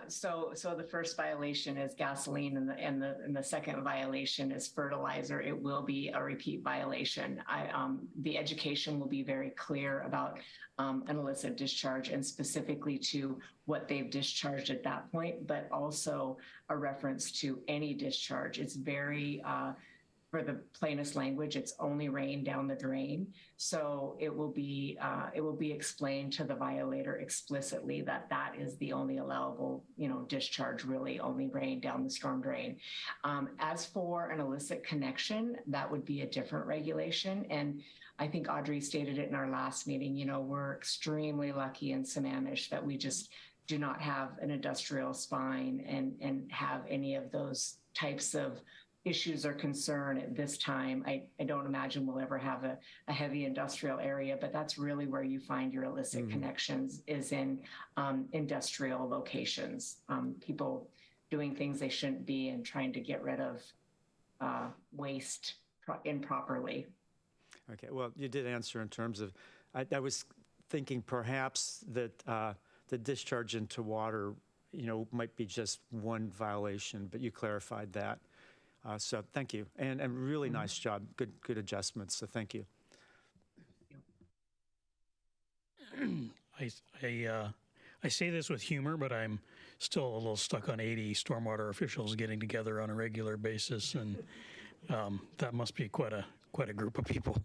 So the first violation is gasoline, and the second violation is fertilizer. It will be a repeat violation. The education will be very clear about an illicit discharge, and specifically to what they've discharged at that point, but also a reference to any discharge. It's very for the plainest language, it's only rain down the drain. So it will be explained to the violator explicitly that is the only allowable, discharge, really only rain down the storm drain. As for an illicit connection, that would be a different regulation. And I think Audrey stated it in our last meeting, we're extremely lucky in Sammamish that we just do not have an industrial spine and have any of those types of issues or concern at this time. I don't imagine we'll ever have a heavy industrial area, but that's really where you find your illicit connections, is in industrial locations. People doing things they shouldn't be and trying to get rid of waste improperly. Okay, well, you did answer in terms of, I was thinking perhaps that the discharge into water, might be just one violation, but you clarified that. So thank you, and really nice job. Good adjustments. So thank you. I say this with humor, but I'm still a little stuck on 80 stormwater officials getting together on a regular basis, and that must be quite a group of people.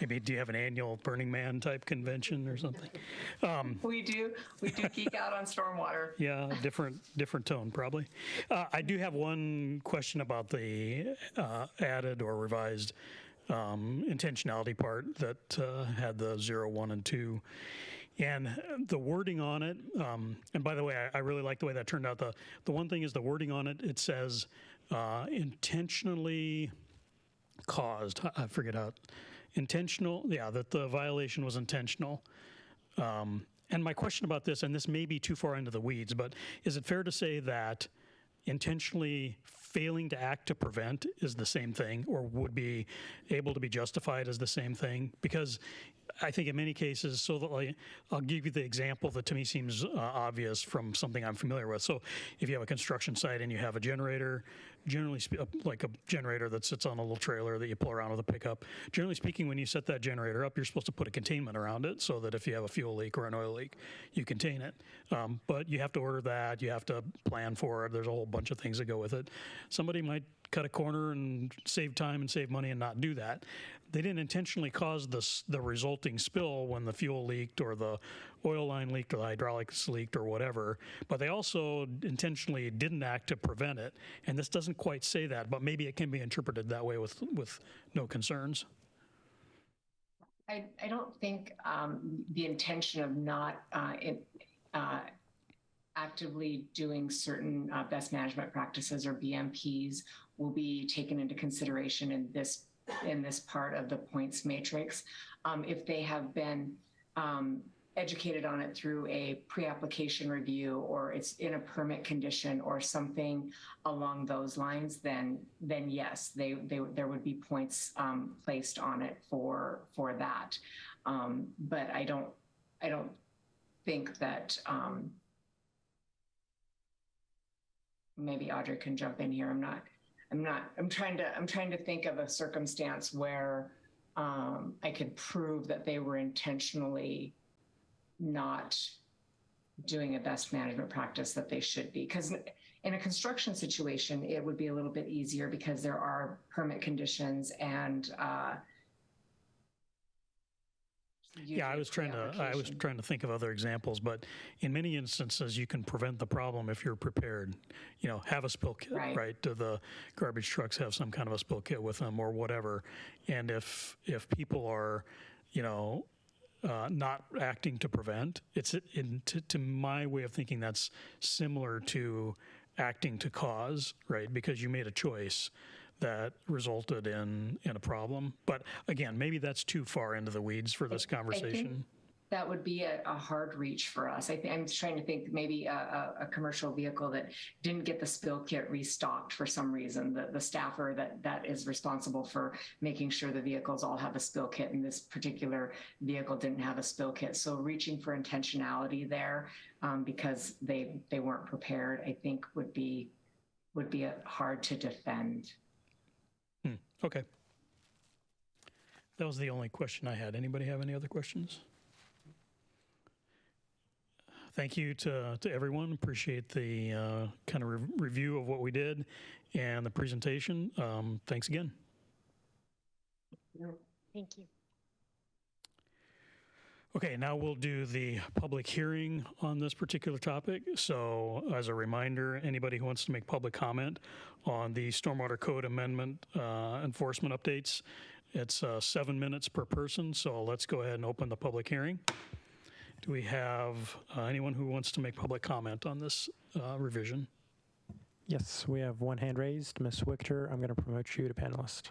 Maybe do you have an annual Burning Man type convention or something? We do geek out on stormwater. Yeah, different tone probably. I do have one question about the added or revised intentionality part that had the 0, 1, and 2. And the wording on it, and by the way, I really like the way that turned out. The one thing is the wording on it, it says intentionally caused. I forget how intentional. Yeah, that the violation was intentional. And my question about this, and this may be too far into the weeds, but is it fair to say that intentionally failing to act to prevent is the same thing, or would be able to be justified as the same thing, because I think in many cases, so that, like, I'll give you the example that to me seems obvious from something I'm familiar with. So if you have a construction site and you have a generator, generally like a generator that sits on a little trailer that you pull around with a pickup, generally speaking, when you set that generator up, you're supposed to put a containment around it so that if you have a fuel leak or an oil leak, you contain it. But you have to order that, you have to plan for it. There's a whole bunch of things that go with it. Somebody might cut a corner and save time and save money and not do that. They didn't intentionally cause the resulting spill when the fuel leaked or the oil line leaked or the hydraulics leaked or whatever, but they also intentionally didn't act to prevent it. And this doesn't quite say that, but maybe it can be interpreted that way with no concerns. I don't think the intention of not actively doing certain best management practices or BMPs will be taken into consideration in this part of the points matrix. If they have been educated on it through a pre-application review, or it's in a permit condition or something along those lines, then yes, there would be points placed on it for that. But I don't think that maybe Audrey can jump in here. I'm trying to think of a circumstance where I could prove that they were intentionally not doing a best management practice that they should be. Because in a construction situation, it would be a little bit easier because there are permit conditions and yeah, I was trying to think of other examples, but in many instances, you can prevent the problem if you're prepared. You know, have a spill kit, right? Do the garbage trucks have some kind of a spill kit with them or whatever? And if people are, you know, not acting to prevent, to my way of thinking, that's similar to acting to cause, right? Because you made a choice that resulted in a problem. But again, maybe that's too far into the weeds for this conversation. I think that would be a hard reach for us. I'm trying to think maybe a commercial vehicle that didn't get the spill kit restocked for some reason. The staffer that is responsible for making sure the vehicles all have a spill kit, and this particular vehicle didn't have a spill kit. So reaching for intentionality there because they weren't prepared, I think would be hard to defend. Okay. That was the only question I had. Anybody have any other questions? Thank you to everyone. Appreciate the kind of review of what we did and the presentation. Thanks again. Thank you. Okay, now we'll do the public hearing on this particular topic. So as a reminder, anybody who wants to make public comment on the Stormwater Code Amendment enforcement updates, it's 7 minutes per person. So let's go ahead and open the public hearing. Do we have anyone who wants to make public comment on this revision? Yes, we have one hand raised. Ms. Wichter, I'm going to promote you to panelist.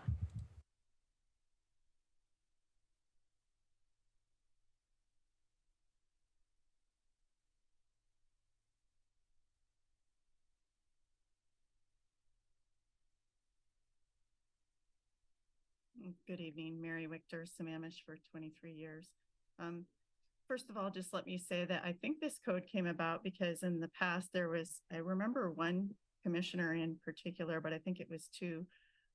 Good evening, Mary Wichter, Sammamish for 23 years. First of all, just let me say that I think this code came about because in the past I remember one commissioner in particular, but I think it was two,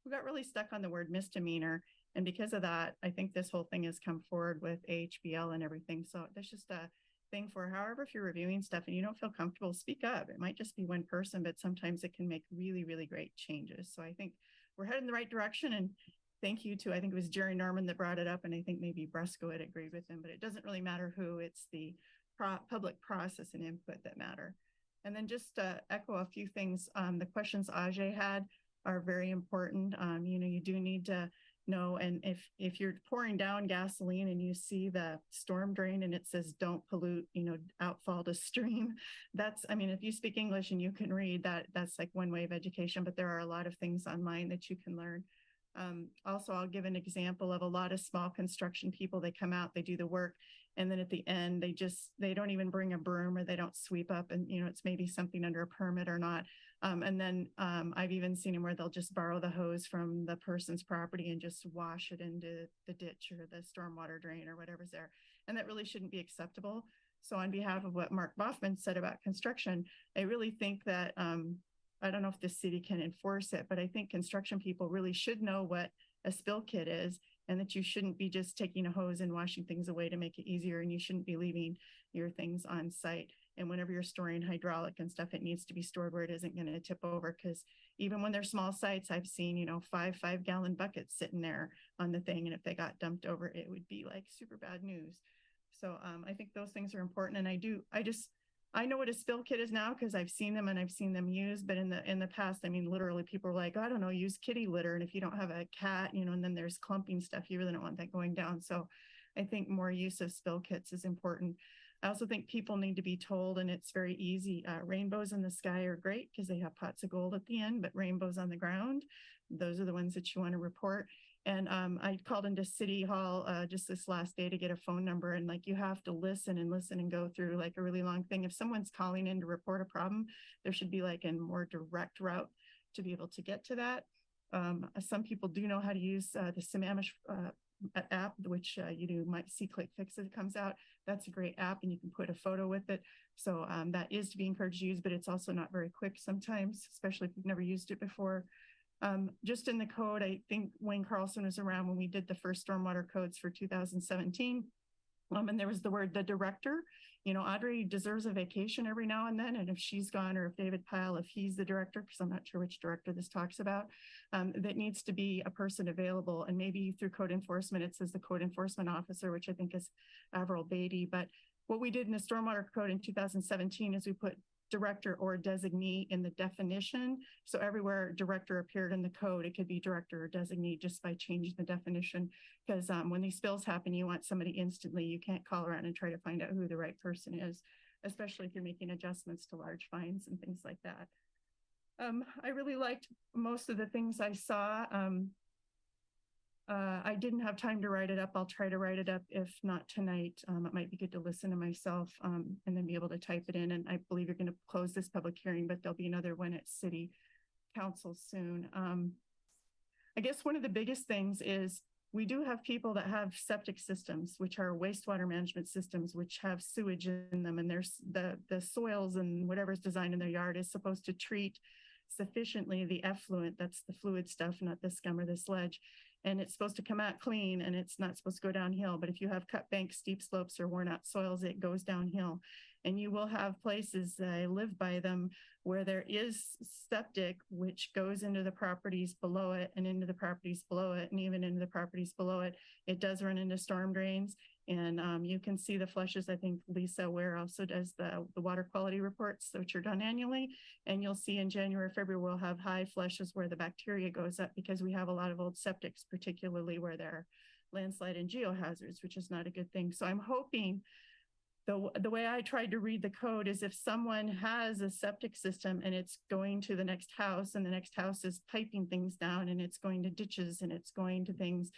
who got really stuck on the word misdemeanor. And because of that, I think this whole thing has come forward with AHBL and everything. So that's just a thing for, however, if you're reviewing stuff and you don't feel comfortable, speak up. It might just be one person, but sometimes it can make really, really great changes. So I think we're heading in the right direction, and thank you to, I think it was Jerry Norman that brought it up, and I think maybe Brusco had agreed with him, but it doesn't really matter who, it's the public process and input that matter. And then just to echo a few things, the questions Ajay had are very important. You know, you do need to know, and if you're pouring down gasoline and you see the storm drain and it says don't pollute, you know, outfall to stream, that's, I mean, if you speak English and you can read that, that's like one way of education, but there are a lot of things online that you can learn. Also, I'll give an example of a lot of small construction people. They come out, they do the work, And then at the end, they don't even bring a broom, or they don't sweep up, and, it's maybe something under a permit or not. And then I've even seen them where they'll just borrow the hose from the person's property and just wash it into the ditch or the stormwater drain or whatever's there. And that really shouldn't be acceptable. So on behalf of what Mark Boffman said about construction, I really think that, I don't know if the city can enforce it, but I think construction people really should know what a spill kit is, and that you shouldn't be just taking a hose and washing things away to make it easier, and you shouldn't be leaving your things on site. And whenever you're storing hydraulic and stuff, it needs to be stored where it isn't going to tip over, because even when they're small sites, I've seen, 5-gallon buckets sitting there on the thing, and if they got dumped over, it would be like super bad news. So I think those things are important. And I know what a spill kit is now because I've seen them and I've seen them used, but in the past, I mean, literally people are like, I don't know, use kitty litter. And if you don't have a cat, and then there's clumping stuff, you really don't want that going down. So I think more use of spill kits is important. I also think people need to be told, and it's very easy. Rainbows in the sky are great because they have pots of gold at the end, but rainbows on the ground, those are the ones that you want to report. And I called into City Hall just this last day to get a phone number, and you have to listen and go through a really long thing. If someone's calling in to report a problem, there should be a more direct route to be able to get to that. Some people do know how to use the Sammamish app, which you might see Click Fix as it comes out. That's a great app, and you can put a photo with it. So that is to be encouraged to use, but it's also not very quick sometimes, especially if you've never used it before. Just in the code, I think Wayne Carlson was around when we did the first stormwater codes for 2017. And there was the word the director. Audrey deserves a vacation every now and then. And if she's gone, or if David Pyle, if he's the director, because I'm not sure which director this talks about, that needs to be a person available. And maybe through code enforcement, it says the code enforcement officer, which I think is Avril Beatty. But what we did in the stormwater code in 2017 is we put director or designee in the definition. So everywhere director appeared in the code, it could be director or designee just by changing the definition. Because when these spills happen, you want somebody instantly. You can't call around and try to find out who the right person is, especially if you're making adjustments to large fines and things like that. I really liked most of the things I saw. I didn't have time to write it up. I'll try to write it up. If not tonight, it might be good to listen to myself and then be able to type it in. And I believe you're going to close this public hearing, but there'll be another one at City Council soon. I guess one of the biggest things is we do have people that have septic systems, which are wastewater management systems, which have sewage in them. And there's the soils and whatever's designed in their yard is supposed to treat sufficiently the effluent, that's the fluid stuff, not the scum or the sludge. And it's supposed to come out clean, and it's not supposed to go downhill. But if you have cut banks, steep slopes, or worn out soils, it goes downhill. And you will have places, I live by them, where there is septic, which goes into the properties below it and into the properties below it, and even into the properties below it. It does run into storm drains. And you can see the flushes. I think Lisa Ware also does the water quality reports, which are done annually. And you'll see in January, February, we'll have high flushes where the bacteria goes up because we have a lot of old septics, particularly where there are landslide and geohazards, which is not a good thing. So I'm hoping the way I tried to read the code is if someone has a septic system and it's going to the next house, and the next house is piping things down, and it's going to ditches, and it's going to things,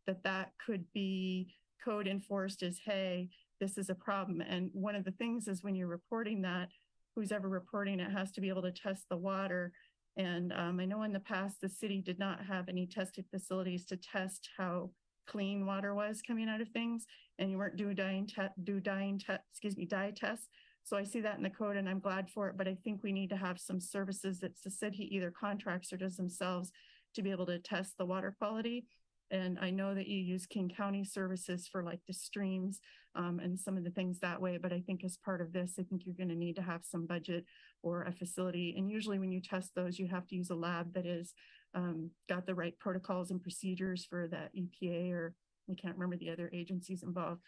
that could be code enforced as, hey, this is a problem. And one of the things is when you're reporting that, who's ever reporting it has to be able to test the water. And I know in the past, the city did not have any testing facilities to test how clean water was coming out of things, and you weren't dye tests. So I see that in the code, and I'm glad for it, but I think we need to have some services that the city either contracts or does themselves to be able to test the water quality. And I know that you use King County services for the streams and some of the things that way. But I think as part of this, I think you're going to need to have some budget or a facility. And usually when you test those, you have to use a lab that is got the right protocols and procedures for the EPA, or I can't remember the other agencies involved.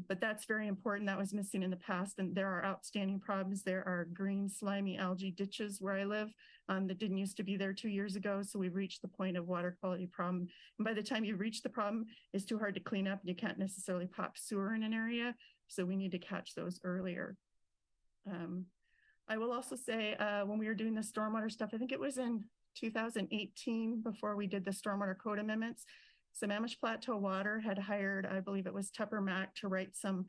But that's very important. That was missing in the past. And there are outstanding problems. There are green, slimy algae ditches where I live that didn't used to be there 2 years ago. So we've reached the point of water quality problem. And by the time you reach the problem, it's too hard to clean up. You can't necessarily pop sewer in an area. So we need to catch those earlier. I will also say when we were doing the stormwater stuff, I think it was in 2018 before we did the stormwater code amendments, Sammamish Plateau Water had hired, I believe it was Tupper Mac, to write some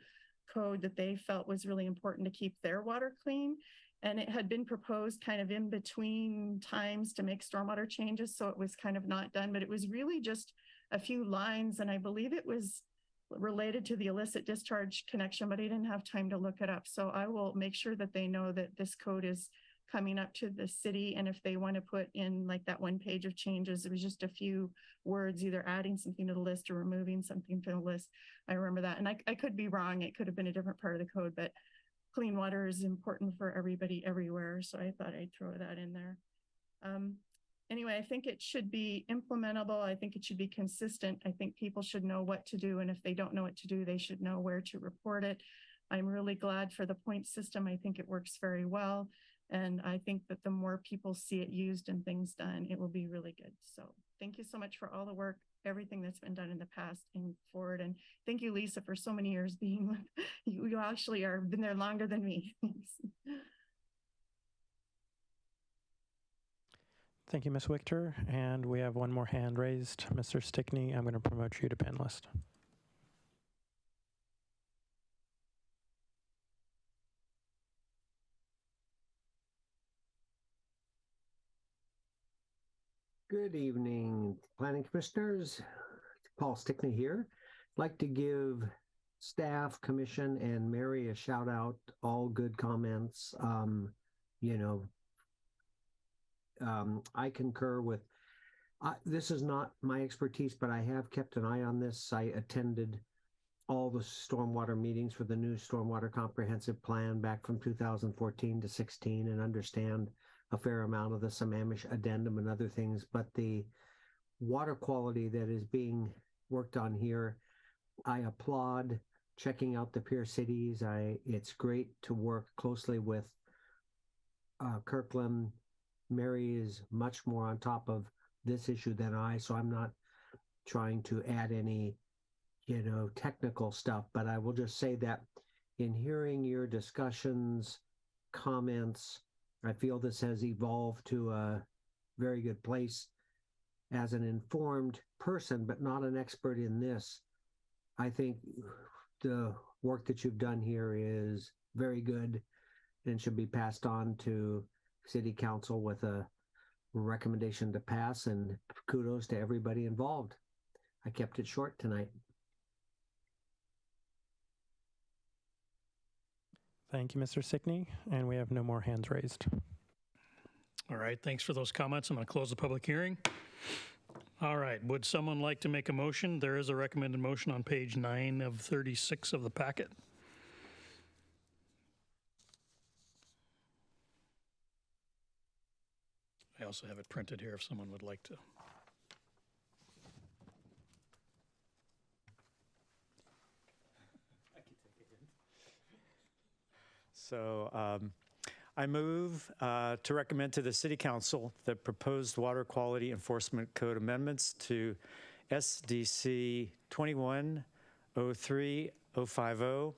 code that they felt was really important to keep their water clean. And it had been proposed kind of in between times to make stormwater changes. So it was kind of not done, but it was really just a few lines. And I believe it was related to the illicit discharge connection, but I didn't have time to look it up. So I will make sure that they know that this code is coming up to the city. And if they want to put in like that one page of changes, it was just a few words, either adding something to the list or removing something from the list. I remember that. And I could be wrong. It could have been a different part of the code, but clean water is important for everybody everywhere. So I thought I'd throw that in there. Anyway, I think it should be implementable. I think it should be consistent. I think people should know what to do. And if they don't know what to do, they should know where to report it. I'm really glad for the point system. I think it works very well. And I think that the more people see it used and things done, it will be really good. So thank you so much for all the work, everything that's been done in the past and forward. And thank you, Lisa, for so many years being with, you actually are been there longer than me. Thank you, Ms. Wichter. And we have one more hand raised. Mr. Stickney, I'm going to promote you to panelist. Good evening, Planning Commissioners. Paul Stickney here. I'd like to give staff, commission, and Mary a shout out. All good comments. I concur with, this is not my expertise, but I have kept an eye on this. I attended all the stormwater meetings for the new Stormwater Comprehensive Plan back from 2014 to 16 and understand a fair amount of the Sammamish addendum and other things, but the water quality that is being worked on here, I applaud checking out the peer cities. It's great to work closely with Kirkland. Mary is much more on top of this issue than I, so I'm not trying to add any, technical stuff, but I will just say that in hearing your discussions, comments, I feel this has evolved to a very good place. As an informed person, but not an expert in this, I think the work that you've done here is very good and should be passed on to City Council with a recommendation to pass, and kudos to everybody involved. I kept it short tonight. Thank you, Mr. Stickney. And we have no more hands raised. All right, thanks for those comments. I'm going to close the public hearing. All right, would someone like to make a motion? There is a recommended motion on page 9 of 36 of the packet. I also have it printed here if someone would like to. So I move to recommend to the City Council the proposed Water Quality Enforcement Code amendments to SDC 2103050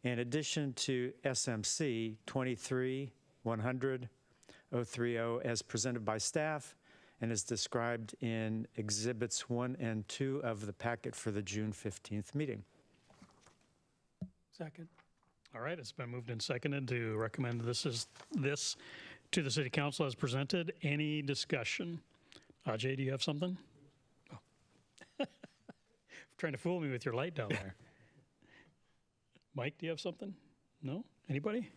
in addition to SMC 23100-030 as presented by staff and is described in Exhibits 1 and 2 of the packet for the June 15th meeting. Second. All right, it's been moved and seconded to recommend this to the City Council as presented. Any discussion? Ajay, do you have something? Oh. Trying to fool me with your light down there. Mike, do you have something? No? Anybody?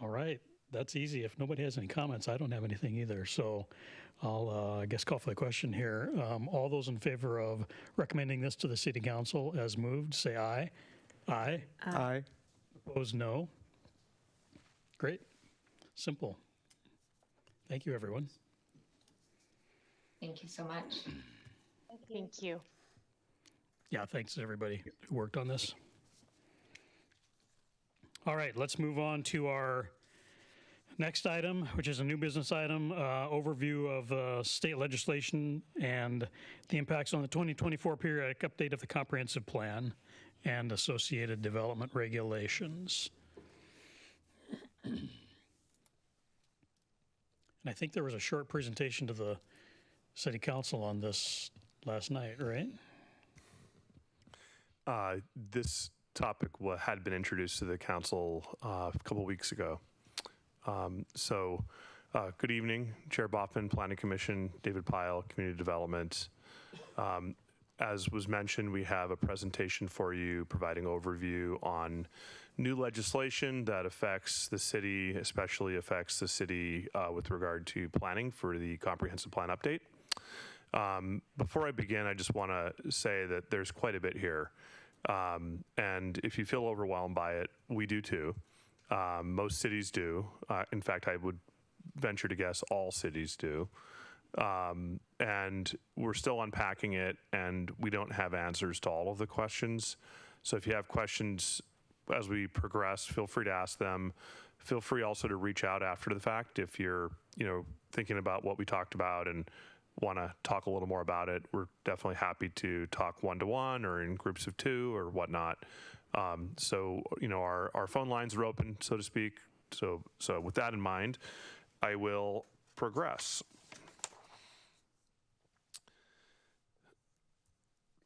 All right, that's easy. If nobody has any comments, I don't have anything either. So I'll, I guess, call for the question here. All those in favor of recommending this to the City Council as moved, say aye. Aye. Aye. Opposed, no. Great. Simple. Thank you, everyone. Thank you so much. Thank you. Yeah, thanks to everybody who worked on this. All right, let's move on to our next item, which is a new business item, overview of state legislation and the impacts on the 2024 periodic update of the comprehensive plan and associated development regulations. And I think there was a short presentation to the city council on this last night, right? This topic had been introduced to the council a couple weeks ago. Good evening, Chair Boffman, Planning Commission, David Pyle, Community Development. As was mentioned, we have a presentation for you providing overview on new legislation that affects the city, especially affects the city with regard to planning for the comprehensive plan update. Before I begin, I just want to say that there's quite a bit here. And if you feel overwhelmed by it, we do too. Most cities do. In fact, I would venture to guess all cities do. And we're still unpacking it, and we don't have answers to all of the questions. So if you have questions as we progress, feel free to ask them. Feel free also to reach out after the fact if you're, thinking about what we talked about and want to talk a little more about it. We're definitely happy to talk one-to-one or in groups of two or whatnot. Our phone lines are open, so to speak. So with that in mind, I will progress.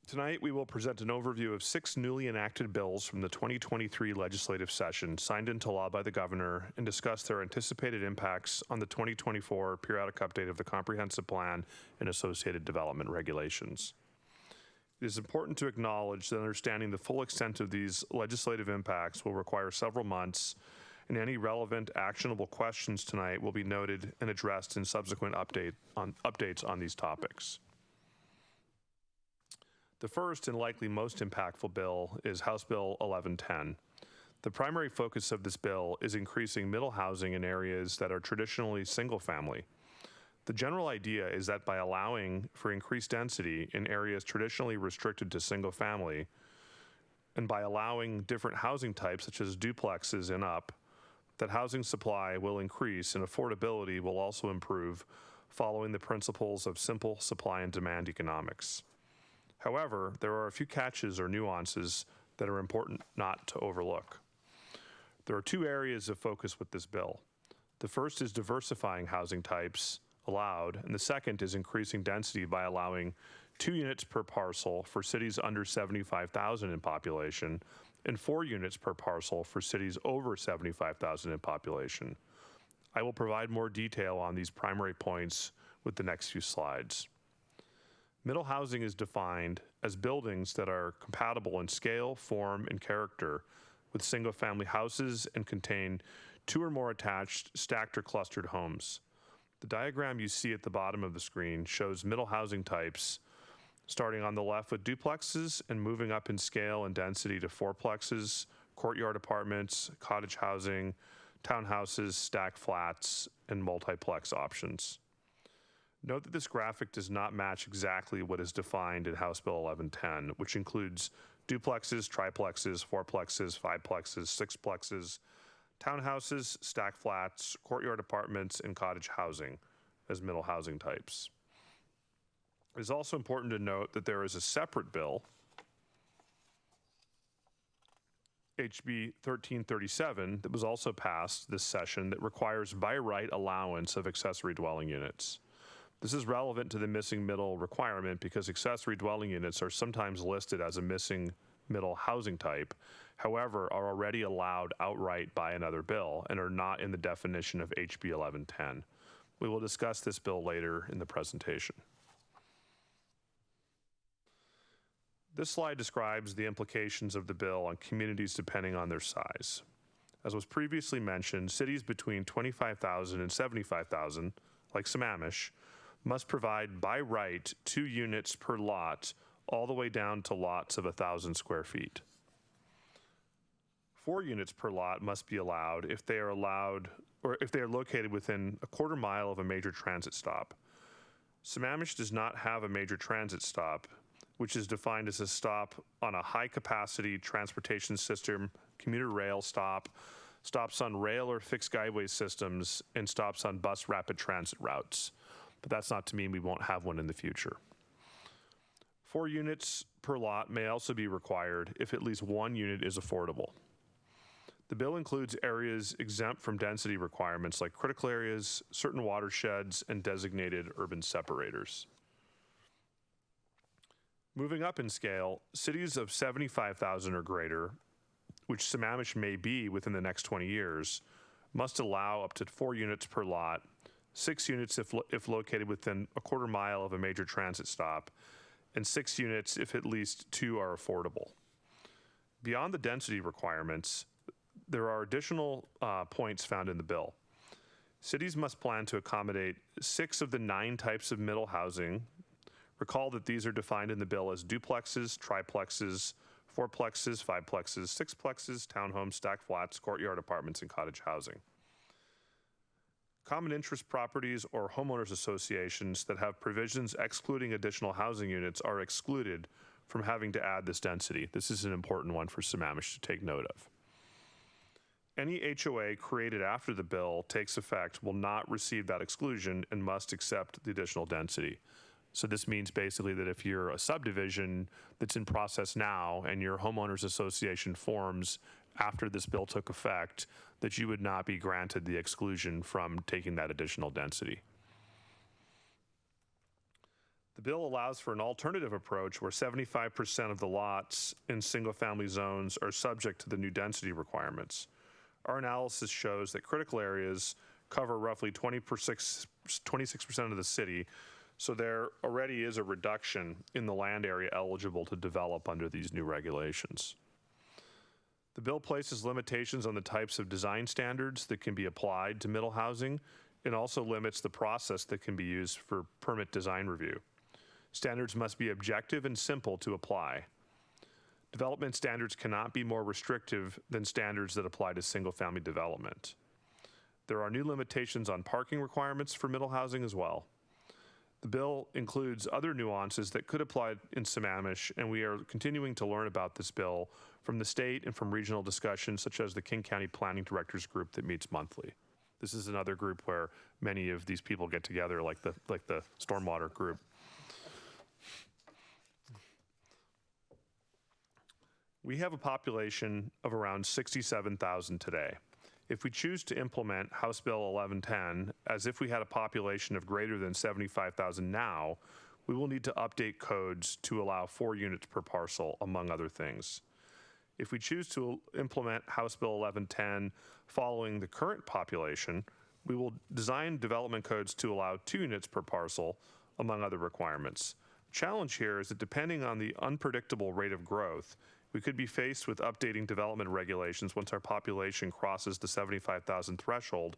Tonight, we will present an overview of 6 newly enacted bills from the 2023 legislative session signed into law by the governor and discuss their anticipated impacts on the 2024 periodic update of the comprehensive plan and associated development regulations. It is important to acknowledge that understanding the full extent of these legislative impacts will require several months, and any relevant actionable questions tonight will be noted and addressed in subsequent updates on these topics. The first and likely most impactful bill is House Bill 1110. The primary focus of this bill is increasing middle housing in areas that are traditionally single family. The general idea is that by allowing for increased density in areas traditionally restricted to single family, and by allowing different housing types such as duplexes and up, that housing supply will increase and affordability will also improve following the principles of simple supply and demand economics. However, there are a few catches or nuances that are important not to overlook. There are 2 areas of focus with this bill. The first is diversifying housing types allowed, and the second is increasing density by allowing 2 units per parcel for cities under 75,000 in population and 4 units per parcel for cities over 75,000 in population. I will provide more detail on these primary points with the next few slides. Middle housing is defined as buildings that are compatible in scale, form, and character with single-family houses and contain 2 or more attached, stacked, or clustered homes. The diagram you see at the bottom of the screen shows middle housing types, starting on the left with duplexes and moving up in scale and density to fourplexes, courtyard apartments, cottage housing, townhouses, stacked flats, and multiplex options. Note that this graphic does not match exactly what is defined in House Bill 1110, which includes duplexes, triplexes, fourplexes, fiveplexes, sixplexes, townhouses, stacked flats, courtyard apartments, and cottage housing as middle housing types. It is also important to note that there is a separate bill, HB 1337, that was also passed this session that requires by right allowance of accessory dwelling units. This is relevant to the missing middle requirement because accessory dwelling units are sometimes listed as a missing middle housing type, however, are already allowed outright by another bill and are not in the definition of HB 1110. We will discuss this bill later in the presentation. This slide describes the implications of the bill on communities depending on their size. As was previously mentioned, cities between 25,000 and 75,000, like Sammamish, must provide by right 2 units per lot all the way down to lots of 1,000 square feet. 4 units per lot must be allowed if they are located within a quarter mile of a major transit stop. Sammamish does not have a major transit stop, which is defined as a stop on a high-capacity transportation system, commuter rail stop, stops on rail or fixed guideway systems, and stops on bus rapid transit routes. But that's not to mean we won't have one in the future. 4 units per lot may also be required if at least 1 unit is affordable. The bill includes areas exempt from density requirements like critical areas, certain watersheds, and designated urban separators. Moving up in scale, cities of 75,000 or greater, which Sammamish may be within the next 20 years, must allow up to 4 units per lot, 6 units if located within a quarter mile of a major transit stop, and 6 units if at least 2 are affordable. Beyond the density requirements, there are additional points found in the bill. Cities must plan to accommodate 6 of the 9 types of middle housing. Recall that these are defined in the bill as duplexes, triplexes, fourplexes, fiveplexes, sixplexes, townhomes, stacked flats, courtyard apartments, and cottage housing. Common interest properties or homeowners associations that have provisions excluding additional housing units are excluded from having to add this density. This is an important one for Sammamish to take note of. Any HOA created after the bill takes effect will not receive that exclusion and must accept the additional density. So this means basically that if you're a subdivision that's in process now and your homeowners association forms after this bill took effect, that you would not be granted the exclusion from taking that additional density. The bill allows for an alternative approach where 75% of the lots in single-family zones are subject to the new density requirements. Our analysis shows that critical areas cover roughly 26% of the city, so there already is a reduction in the land area eligible to develop under these new regulations. The bill places limitations on the types of design standards that can be applied to middle housing and also limits the process that can be used for permit design review. Standards must be objective and simple to apply. Development standards cannot be more restrictive than standards that apply to single-family development. There are new limitations on parking requirements for middle housing as well. The bill includes other nuances that could apply in Sammamish, and we are continuing to learn about this bill from the state and from regional discussions such as the King County Planning Directors Group that meets monthly. This is another group where many of these people get together, like the stormwater group. We have a population of around 67,000 today. If we choose to implement House Bill 1110 as if we had a population of greater than 75,000 now, we will need to update codes to allow 4 units per parcel, among other things. If we choose to implement House Bill 1110 following the current population, we will design development codes to allow 2 units per parcel, among other requirements. The challenge here is that depending on the unpredictable rate of growth, we could be faced with updating development regulations once our population crosses the 75,000 threshold,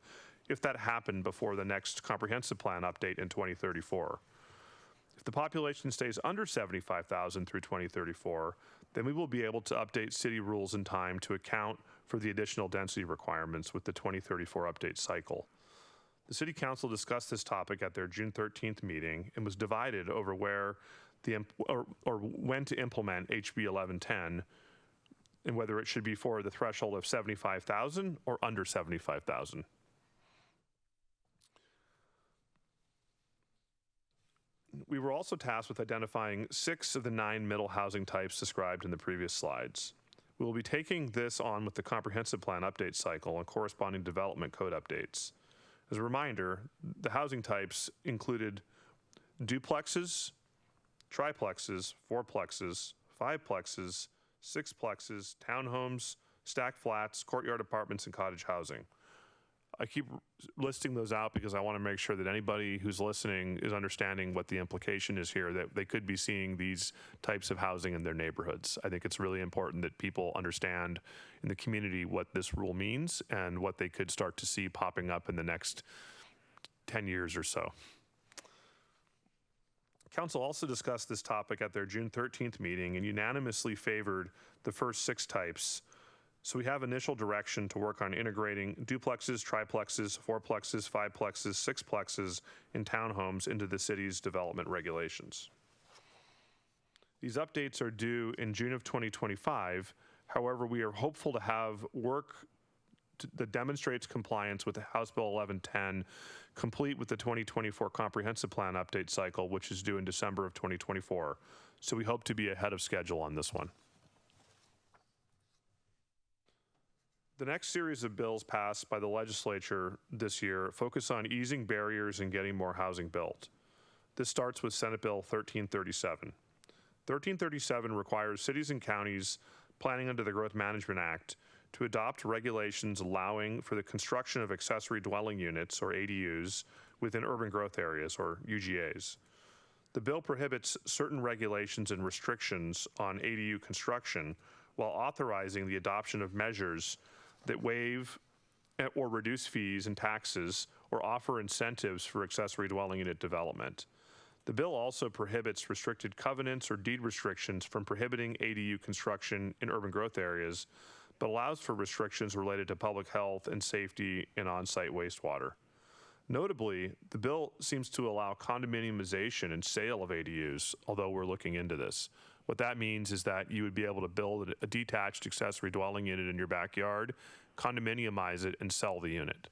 if that happened before the next comprehensive plan update in 2034. If the population stays under 75,000 through 2034, then we will be able to update city rules in time to account for the additional density requirements with the 2034 update cycle. The City Council discussed this topic at their June 13th meeting and was divided over where or when to implement HB 1110 and whether it should be for the threshold of 75,000 or under 75,000. We were also tasked with identifying 6 of the 9 middle housing types described in the previous slides. We will be taking this on with the comprehensive plan update cycle and corresponding development code updates. As a reminder, the housing types included duplexes, triplexes, fourplexes, fiveplexes, sixplexes, townhomes, stacked flats, courtyard apartments, and cottage housing. I keep listing those out because I want to make sure that anybody who's listening is understanding what the implication is here, that they could be seeing these types of housing in their neighborhoods. I think it's really important that people understand in the community what this rule means and what they could start to see popping up in the next 10 years or so. Council also discussed this topic at their June 13th meeting and unanimously favored the first 6 types. So we have initial direction to work on integrating duplexes, triplexes, fourplexes, fiveplexes, sixplexes, and townhomes into the city's development regulations. These updates are due in June of 2025. However, we are hopeful to have work that demonstrates compliance with the House Bill 1110 complete with the 2024 comprehensive plan update cycle, which is due in December of 2024. So we hope to be ahead of schedule on this one. The next series of bills passed by the legislature this year focus on easing barriers and getting more housing built. This starts with Senate Bill 1337. 1337 requires cities and counties planning under the Growth Management Act to adopt regulations allowing for the construction of accessory dwelling units, or ADUs, within urban growth areas, or UGAs. The bill prohibits certain regulations and restrictions on ADU construction while authorizing the adoption of measures that waive or reduce fees and taxes or offer incentives for accessory dwelling unit development. The bill also prohibits restricted covenants or deed restrictions from prohibiting ADU construction in urban growth areas, but allows for restrictions related to public health and safety and on-site wastewater. Notably, the bill seems to allow condominiumization and sale of ADUs, although we're looking into this. What that means is that you would be able to build a detached accessory dwelling unit in your backyard, condominiumize it, and sell the unit.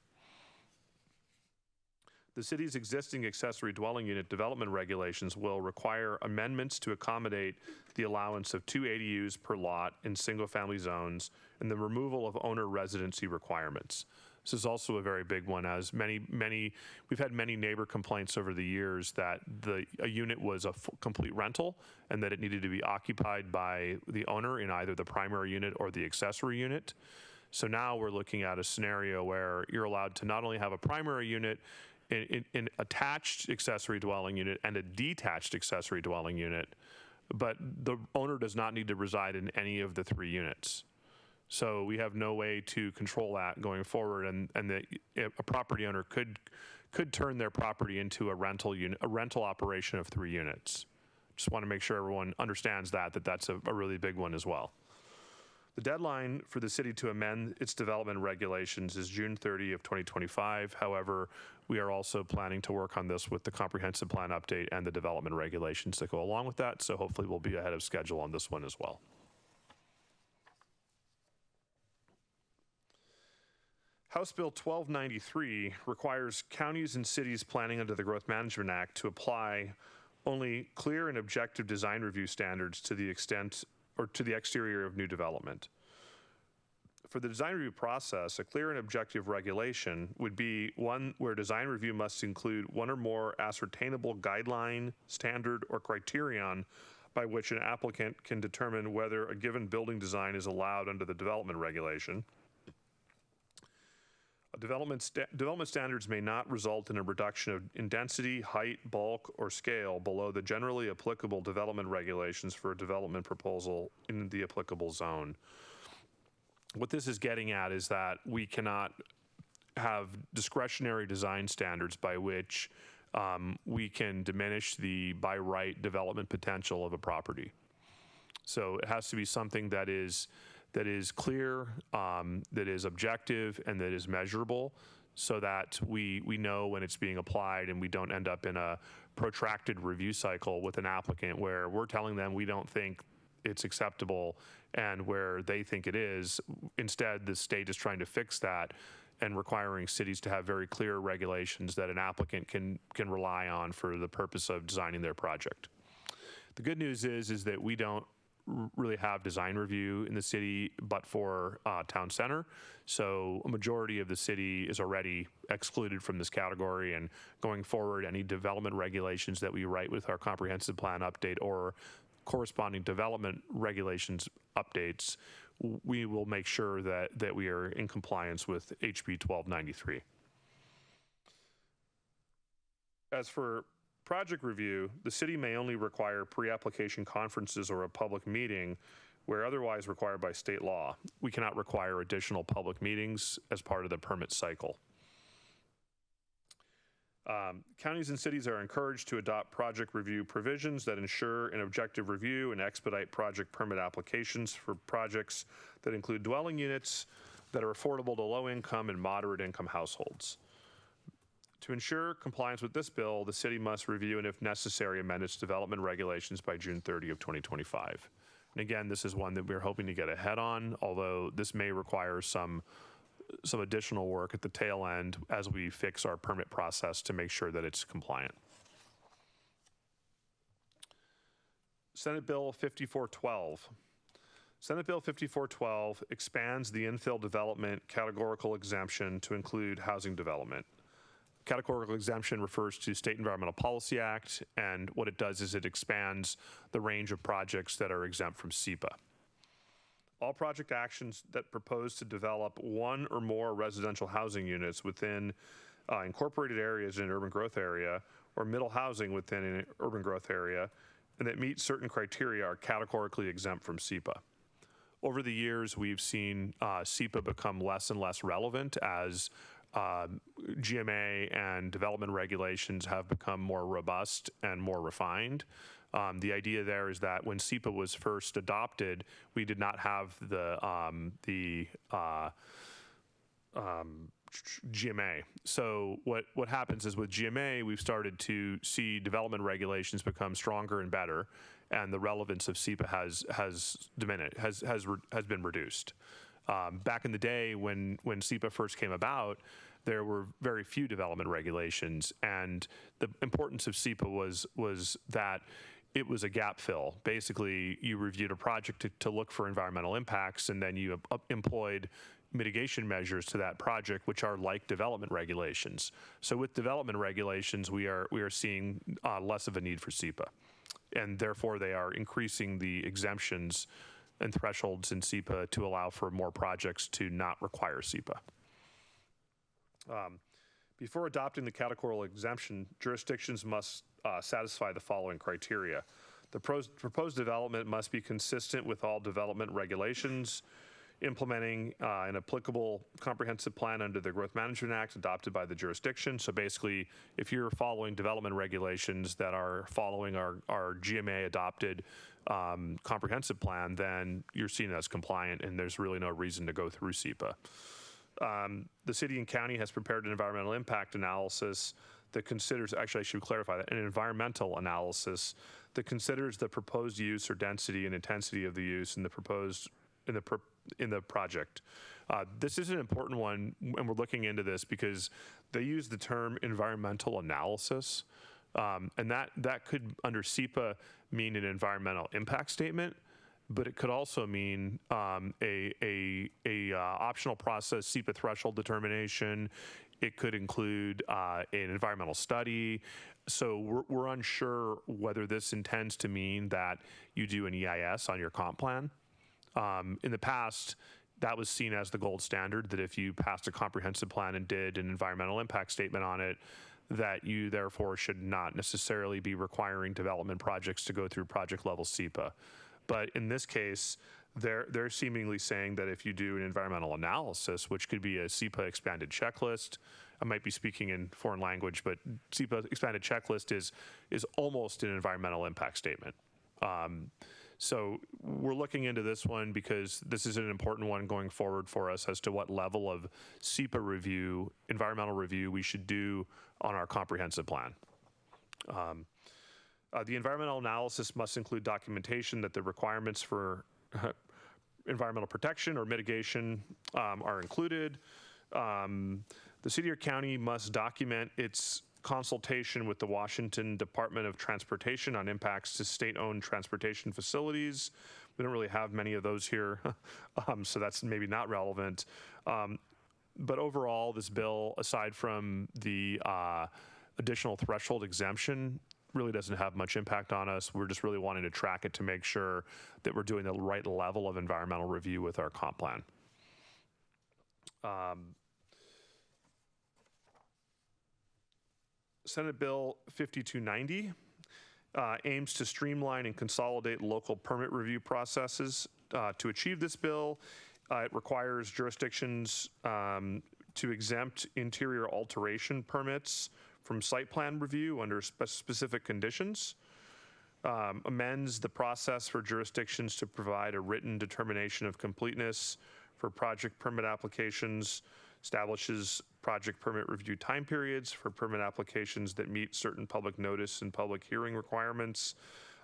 The city's existing accessory dwelling unit development regulations will require amendments to accommodate the allowance of 2 ADUs per lot in single-family zones and the removal of owner residency requirements. This is also a very big one, as we've had many neighbor complaints over the years that a unit was a complete rental and that it needed to be occupied by the owner in either the primary unit or the accessory unit. So now we're looking at a scenario where you're allowed to not only have a primary unit, an attached accessory dwelling unit and a detached accessory dwelling unit, but the owner does not need to reside in any of the 3 units. So we have no way to control that going forward, and a property owner could turn their property into a rental unit, a rental operation of 3 units. Just want to make sure everyone understands that's a really big one as well. The deadline for the city to amend its development regulations is June 30 of 2025. However, we are also planning to work on this with the comprehensive plan update and the development regulations that go along with that. So hopefully we'll be ahead of schedule on this one as well. House Bill 1293 requires counties and cities planning under the Growth Management Act to apply only clear and objective design review standards to the extent or to the exterior of new development. For the design review process, a clear and objective regulation would be one where design review must include one or more ascertainable guideline, standard, or criterion by which an applicant can determine whether a given building design is allowed under the development regulation. Development standards may not result in a reduction in density, height, bulk, or scale below the generally applicable development regulations for a development proposal in the applicable zone. What this is getting at is that we cannot have discretionary design standards by which we can diminish the by right development potential of a property. So it has to be something that is clear, that is objective, and that is measurable, so that we know when it's being applied and we don't end up in a protracted review cycle with an applicant where we're telling them we don't think it's acceptable and where they think it is. Instead, the state is trying to fix that and requiring cities to have very clear regulations that an applicant can rely on for the purpose of designing their project. The good news is that we don't really have design review in the city but for town center. So a majority of the city is already excluded from this category, and going forward, any development regulations that we write with our comprehensive plan update or corresponding development regulations updates, we will make sure that we are in compliance with HB 1293. As for project review, the city may only require pre-application conferences or a public meeting where otherwise required by state law. We cannot require additional public meetings as part of the permit cycle. Counties and cities are encouraged to adopt project review provisions that ensure an objective review and expedite project permit applications for projects that include dwelling units that are affordable to low-income and moderate-income households. To ensure compliance with this bill, the city must review and, if necessary, amend its development regulations by June 30 of 2025. And again, this is one that we're hoping to get ahead on, although this may require some additional work at the tail end as we fix our permit process to make sure that it's compliant. Senate Bill 5412. Senate Bill 5412 expands the infill development categorical exemption to include housing development. Categorical exemption refers to State Environmental Policy Act, and what it does is it expands the range of projects that are exempt from SEPA. All project actions that propose to develop one or more residential housing units within incorporated areas in an urban growth area or middle housing within an urban growth area and that meet certain criteria are categorically exempt from SEPA. Over the years, we've seen SEPA become less and less relevant as GMA and development regulations have become more robust and more refined. The idea there is that when SEPA was first adopted, we did not have the GMA. So what happens is with GMA, we've started to see development regulations become stronger and better, and the relevance of SEPA has diminished, has been reduced. Back in the day when SEPA first came about, there were very few development regulations, and the importance of SEPA was that it was a gap fill. Basically, you reviewed a project to look for environmental impacts, and then you employed mitigation measures to that project, which are like development regulations. So with development regulations, we are seeing less of a need for SEPA, and therefore they are increasing the exemptions and thresholds in SEPA to allow for more projects to not require SEPA. Before adopting the categorical exemption, jurisdictions must satisfy the following criteria. The proposed development must be consistent with all development regulations, implementing an applicable comprehensive plan under the Growth Management Act adopted by the jurisdiction. So basically, if you're following development regulations that are following our GMA adopted comprehensive plan, then you're seen as compliant and there's really no reason to go through SEPA. The city and county has prepared an environmental impact analysis that considers, actually I should clarify that, an environmental analysis that considers the proposed use or density and intensity of the use in the proposed, in the project. This is an important one, and we're looking into this because they use the term environmental analysis, and that could, under SEPA, mean an environmental impact statement, but it could also mean a optional process, SEPA threshold determination. It could include an environmental study. So we're unsure whether this intends to mean that you do an EIS on your comp plan. In the past, that was seen as the gold standard, that if you passed a comprehensive plan and did an environmental impact statement on it, that you therefore should not necessarily be requiring development projects to go through project level SEPA. But in this case, they're seemingly saying that if you do an environmental analysis, which could be a SEPA expanded checklist, I might be speaking in foreign language, but SEPA expanded checklist is almost an environmental impact statement. So we're looking into this one because this is an important one going forward for us as to what level of SEPA review, environmental review, we should do on our comprehensive plan. The environmental analysis must include documentation that the requirements for environmental protection or mitigation are included. The city or county must document its consultation with the Washington Department of Transportation on impacts to state-owned transportation facilities. We don't really have many of those here, so that's maybe not relevant. But overall, this bill, aside from the additional threshold exemption, really doesn't have much impact on us. We're just really wanting to track it to make sure that we're doing the right level of environmental review with our comp plan. Senate Bill 5290 aims to streamline and consolidate local permit review processes. To achieve this bill, it requires jurisdictions to exempt interior alteration permits from site plan review under specific conditions, amends the process for jurisdictions to provide a written determination of completeness for project permit applications, establishes project permit review time periods for permit applications that meet certain public notice and public hearing requirements,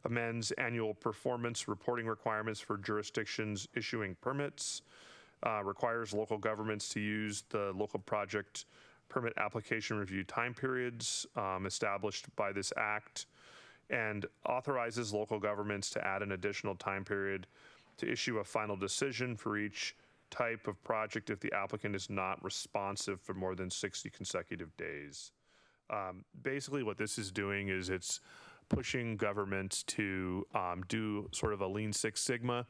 amends annual performance reporting requirements for jurisdictions issuing permits, requires local governments to use the local project permit application review time periods established by this act, and authorizes local governments to add an additional time period to issue a final decision for each type of project if the applicant is not responsive for more than 60 consecutive days. Basically, what this is doing is it's pushing governments to do sort of a Lean Six Sigma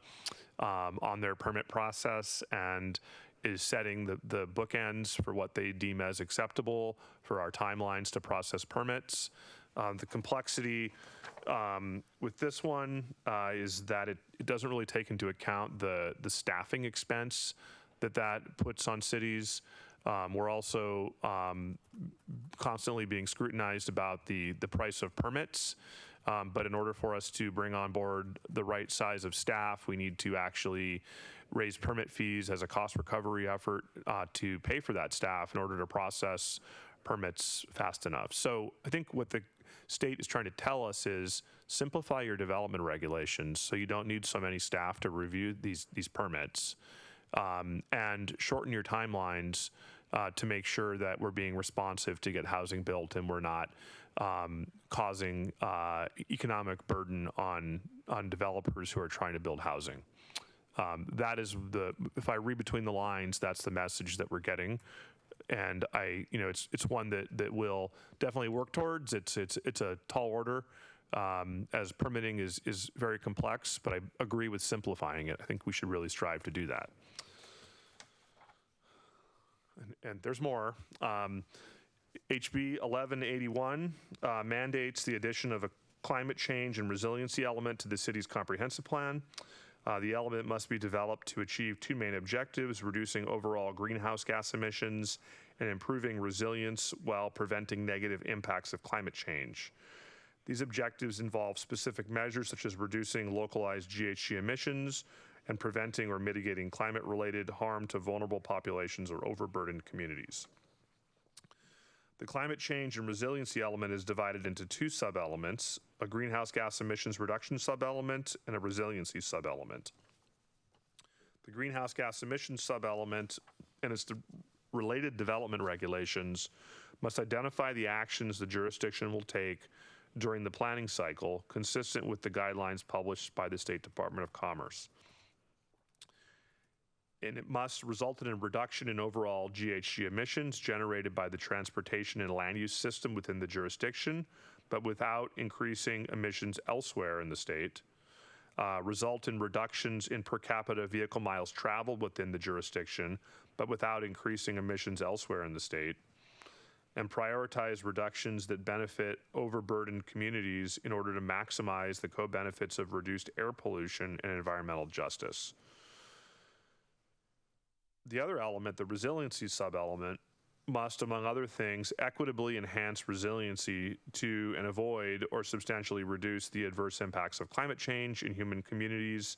on their permit process, and is setting the bookends for what they deem as acceptable for our timelines to process permits. The complexity with this one is that it doesn't really take into account the staffing expense that puts on cities. We're also constantly being scrutinized about the price of permits. But in order for us to bring on board the right size of staff, we need to actually raise permit fees as a cost recovery effort to pay for that staff in order to process permits fast enough. So I think what the state is trying to tell us is simplify your development regulations so you don't need so many staff to review these permits, and shorten your timelines to make sure that we're being responsive to get housing built and we're not causing economic burden on developers who are trying to build housing. That is if I read between the lines, that's the message that we're getting. And it's one that we'll definitely work towards. It's a tall order, as permitting is very complex, but I agree with simplifying it. I think we should really strive to do that. And there's more. HB 1181 mandates the addition of a climate change and resiliency element to the city's comprehensive plan. The element must be developed to achieve two main objectives: reducing overall greenhouse gas emissions and improving resilience while preventing negative impacts of climate change. These objectives involve specific measures such as reducing localized GHG emissions and preventing or mitigating climate-related harm to vulnerable populations or overburdened communities. The climate change and resiliency element is divided into two sub-elements: a greenhouse gas emissions reduction sub-element and a resiliency sub-element. The greenhouse gas emissions sub-element and its related development regulations must identify the actions the jurisdiction will take during the planning cycle, consistent with the guidelines published by the State Department of Commerce. And it must result in a reduction in overall GHG emissions generated by the transportation and land use system within the jurisdiction, but without increasing emissions elsewhere in the state. Result in reductions in per capita vehicle miles traveled within the jurisdiction, but without increasing emissions elsewhere in the state. And prioritize reductions that benefit overburdened communities in order to maximize the co-benefits of reduced air pollution and environmental justice. The other element, the resiliency sub-element, must, among other things, equitably enhance resiliency to and avoid or substantially reduce the adverse impacts of climate change in human communities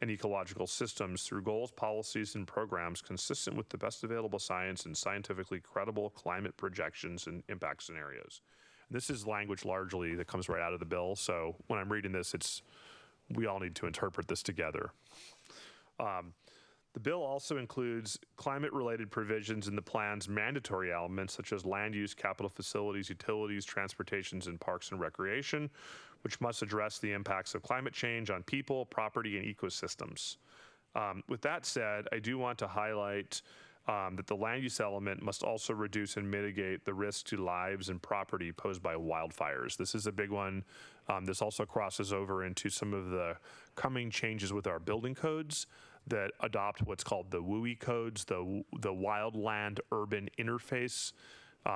and ecological systems through goals, policies, and programs consistent with the best available science and scientifically credible climate projections and impact scenarios. And this is language largely that comes right out of the bill, so when I'm reading this, we all need to interpret this together. The bill also includes climate-related provisions in the plan's mandatory elements, such as land use, capital facilities, utilities, transportations, and parks and recreation, which must address the impacts of climate change on people, property, and ecosystems. With that said, I do want to highlight that the land use element must also reduce and mitigate the risk to lives and property posed by wildfires. This is a big one. This also crosses over into some of the coming changes with our building codes that adopt what's called the WUI codes, the Wildland Urban Interface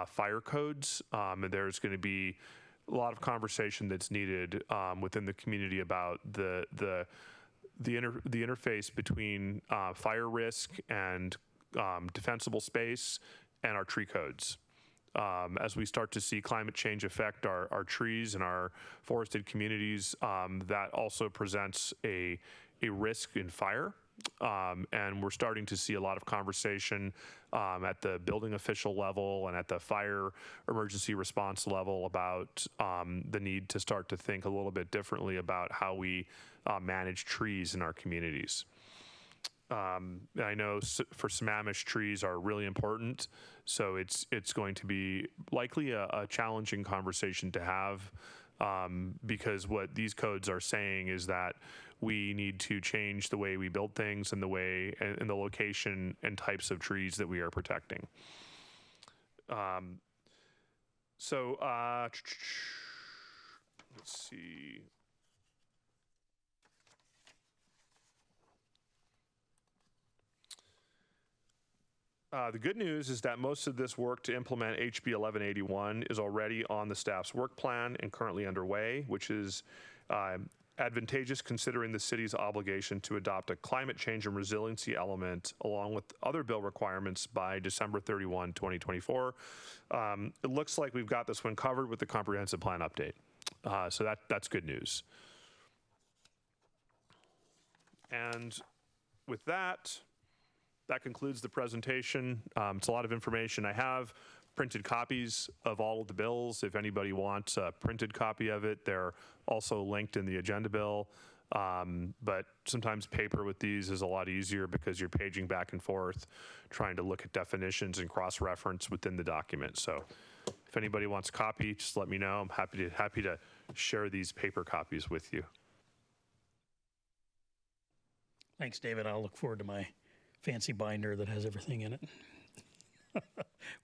fire codes. And there's going to be a lot of conversation that's needed within the community about the interface between fire risk and defensible space and our tree codes. As we start to see climate change affect our trees and our forested communities, that also presents a risk in fire. And we're starting to see a lot of conversation at the building official level and at the fire emergency response level about the need to start to think a little bit differently about how we manage trees in our communities. I know for Sammamish, trees are really important, so it's going to be likely a challenging conversation to have because what these codes are saying is that we need to change the way we build things and the way and the location and types of trees that we are protecting. Let's see. The good news is that most of this work to implement HB 1181 is already on the staff's work plan and currently underway, which is advantageous considering the city's obligation to adopt a climate change and resiliency element along with other bill requirements by December 31, 2024. It looks like we've got this one covered with the comprehensive plan update. So that's good news. And with that, that concludes the presentation. It's a lot of information. I have printed copies of all of the bills. If anybody wants a printed copy of it, they're also linked in the agenda bill. But sometimes paper with these is a lot easier because you're paging back and forth, trying to look at definitions and cross-reference within the document. So if anybody wants a copy, just let me know. I'm happy to share these paper copies with you. Thanks, David. I'll look forward to my fancy binder that has everything in it.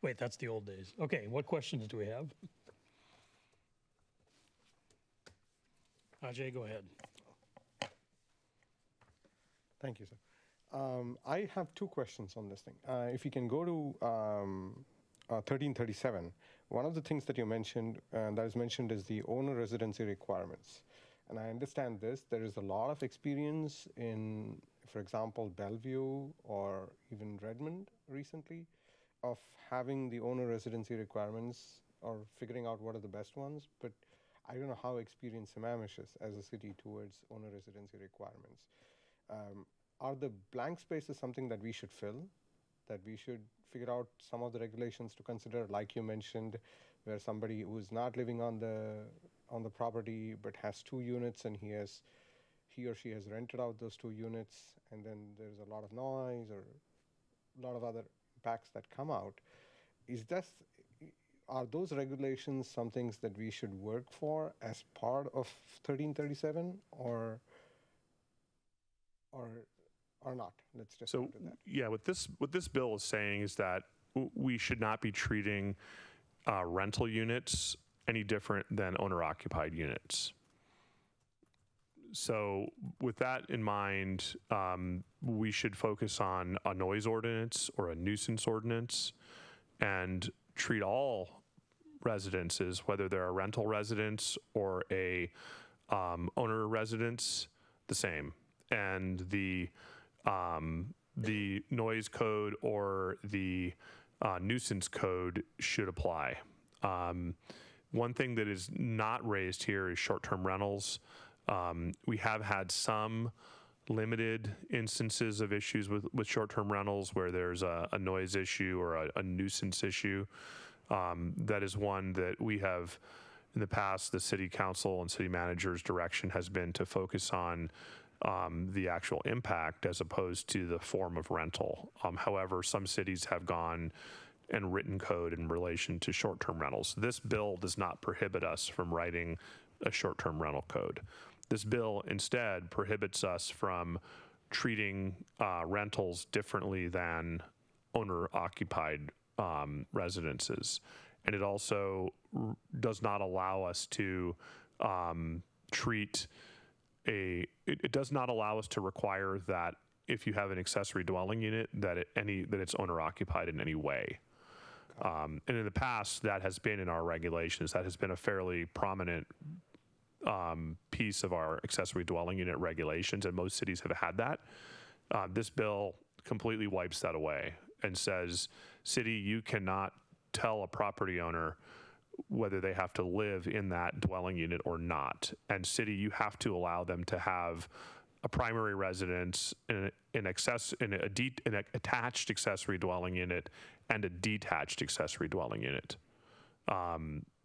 Wait, that's the old days. Okay, what questions do we have? Ajay, go ahead. Thank you, sir. I have two questions on this thing. If you can go to 1337, one of the things that you mentioned, that is mentioned, is the owner residency requirements. And I understand this. There is a lot of experience in, for example, Bellevue or even Redmond recently, of having the owner residency requirements or figuring out what are the best ones. But I don't know how experienced Sammamish is as a city towards owner residency requirements. Are the blank spaces something that we should fill, that we should figure out some of the regulations to consider, like you mentioned, where somebody who is not living on the property but has 2 units and he or she has rented out those 2 units, and then there's a lot of noise or a lot of other impacts that come out. Are those regulations some things that we should work for as part of 1337 or not? Let's just So go to that. yeah, what this bill is saying is that we should not be treating rental units any different than owner-occupied units. So with that in mind, we should focus on a noise ordinance or a nuisance ordinance and treat all residences, whether they're a rental residence or a owner residence, the same. And the noise code or the nuisance code should apply. One thing that is not raised here is short-term rentals. We have had some limited instances of issues with short-term rentals where there's a noise issue or a nuisance issue. That is one that we have, in the past, the city council and city manager's direction has been to focus on the actual impact as opposed to the form of rental. However, some cities have gone and written code in relation to short-term rentals. This bill does not prohibit us from writing a short-term rental code. This bill instead prohibits us from treating rentals differently than owner-occupied residences. And it also does not allow us to it does not allow us to require that if you have an accessory dwelling unit that it's owner-occupied in any way. And in the past, that has been in our regulations. That has been a fairly prominent piece of our accessory dwelling unit regulations, and most cities have had that. This bill completely wipes that away and says, city, you cannot tell a property owner whether they have to live in that dwelling unit or not. And city, you have to allow them to have a primary residence, an attached accessory dwelling unit, and a detached accessory dwelling unit.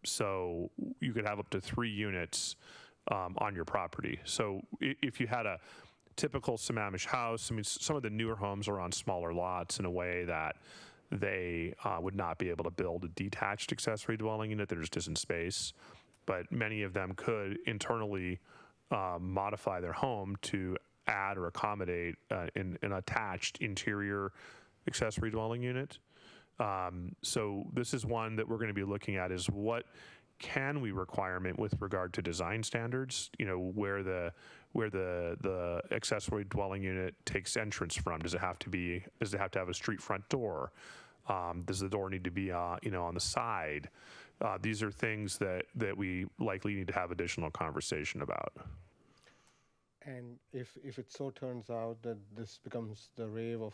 So you could have up to 3 units on your property. So if you had a typical Sammamish house, I mean, some of the newer homes are on smaller lots in a way that they would not be able to build a detached accessory dwelling unit. There just isn't space. But many of them could internally modify their home to add or accommodate an attached interior accessory dwelling unit. So this is one that we're going to be looking at, is what can we requirement with regard to design standards, where the accessory dwelling unit takes entrance from. Does it have to have a street front door? Does the door need to be on the side? These are things that we likely need to have additional conversation about. And if it so turns out that this becomes the rave of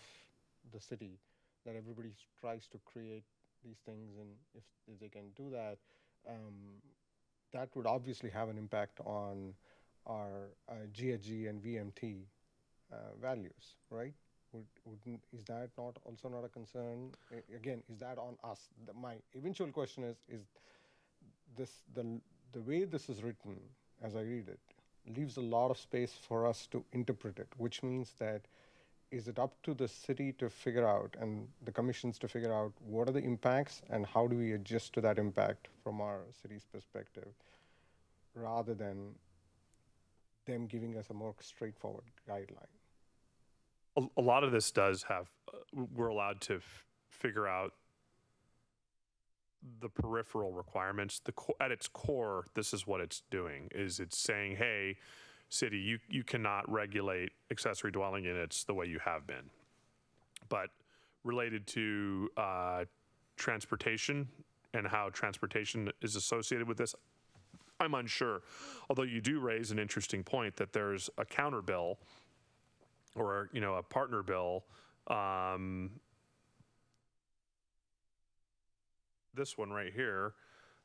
the city, that everybody tries to create these things, and if they can do that, that would obviously have an impact on our GHG and VMT values, right? Is that also not a concern? Again, is that on us? My eventual question is this the way this is written, as I read it, leaves a lot of space for us to interpret it, which means that is it up to the city to figure out and the commissions to figure out what are the impacts and how do we adjust to that impact from our city's perspective, rather than them giving us a more straightforward guideline? A lot of this does have, we're allowed to figure out the peripheral requirements. At its core, this is what it's doing, is it's saying, hey, city, you cannot regulate accessory dwelling units the way you have been. But related to transportation and how transportation is associated with this, I'm unsure. Although you do raise an interesting point that there's a counter bill or a partner bill, this one right here,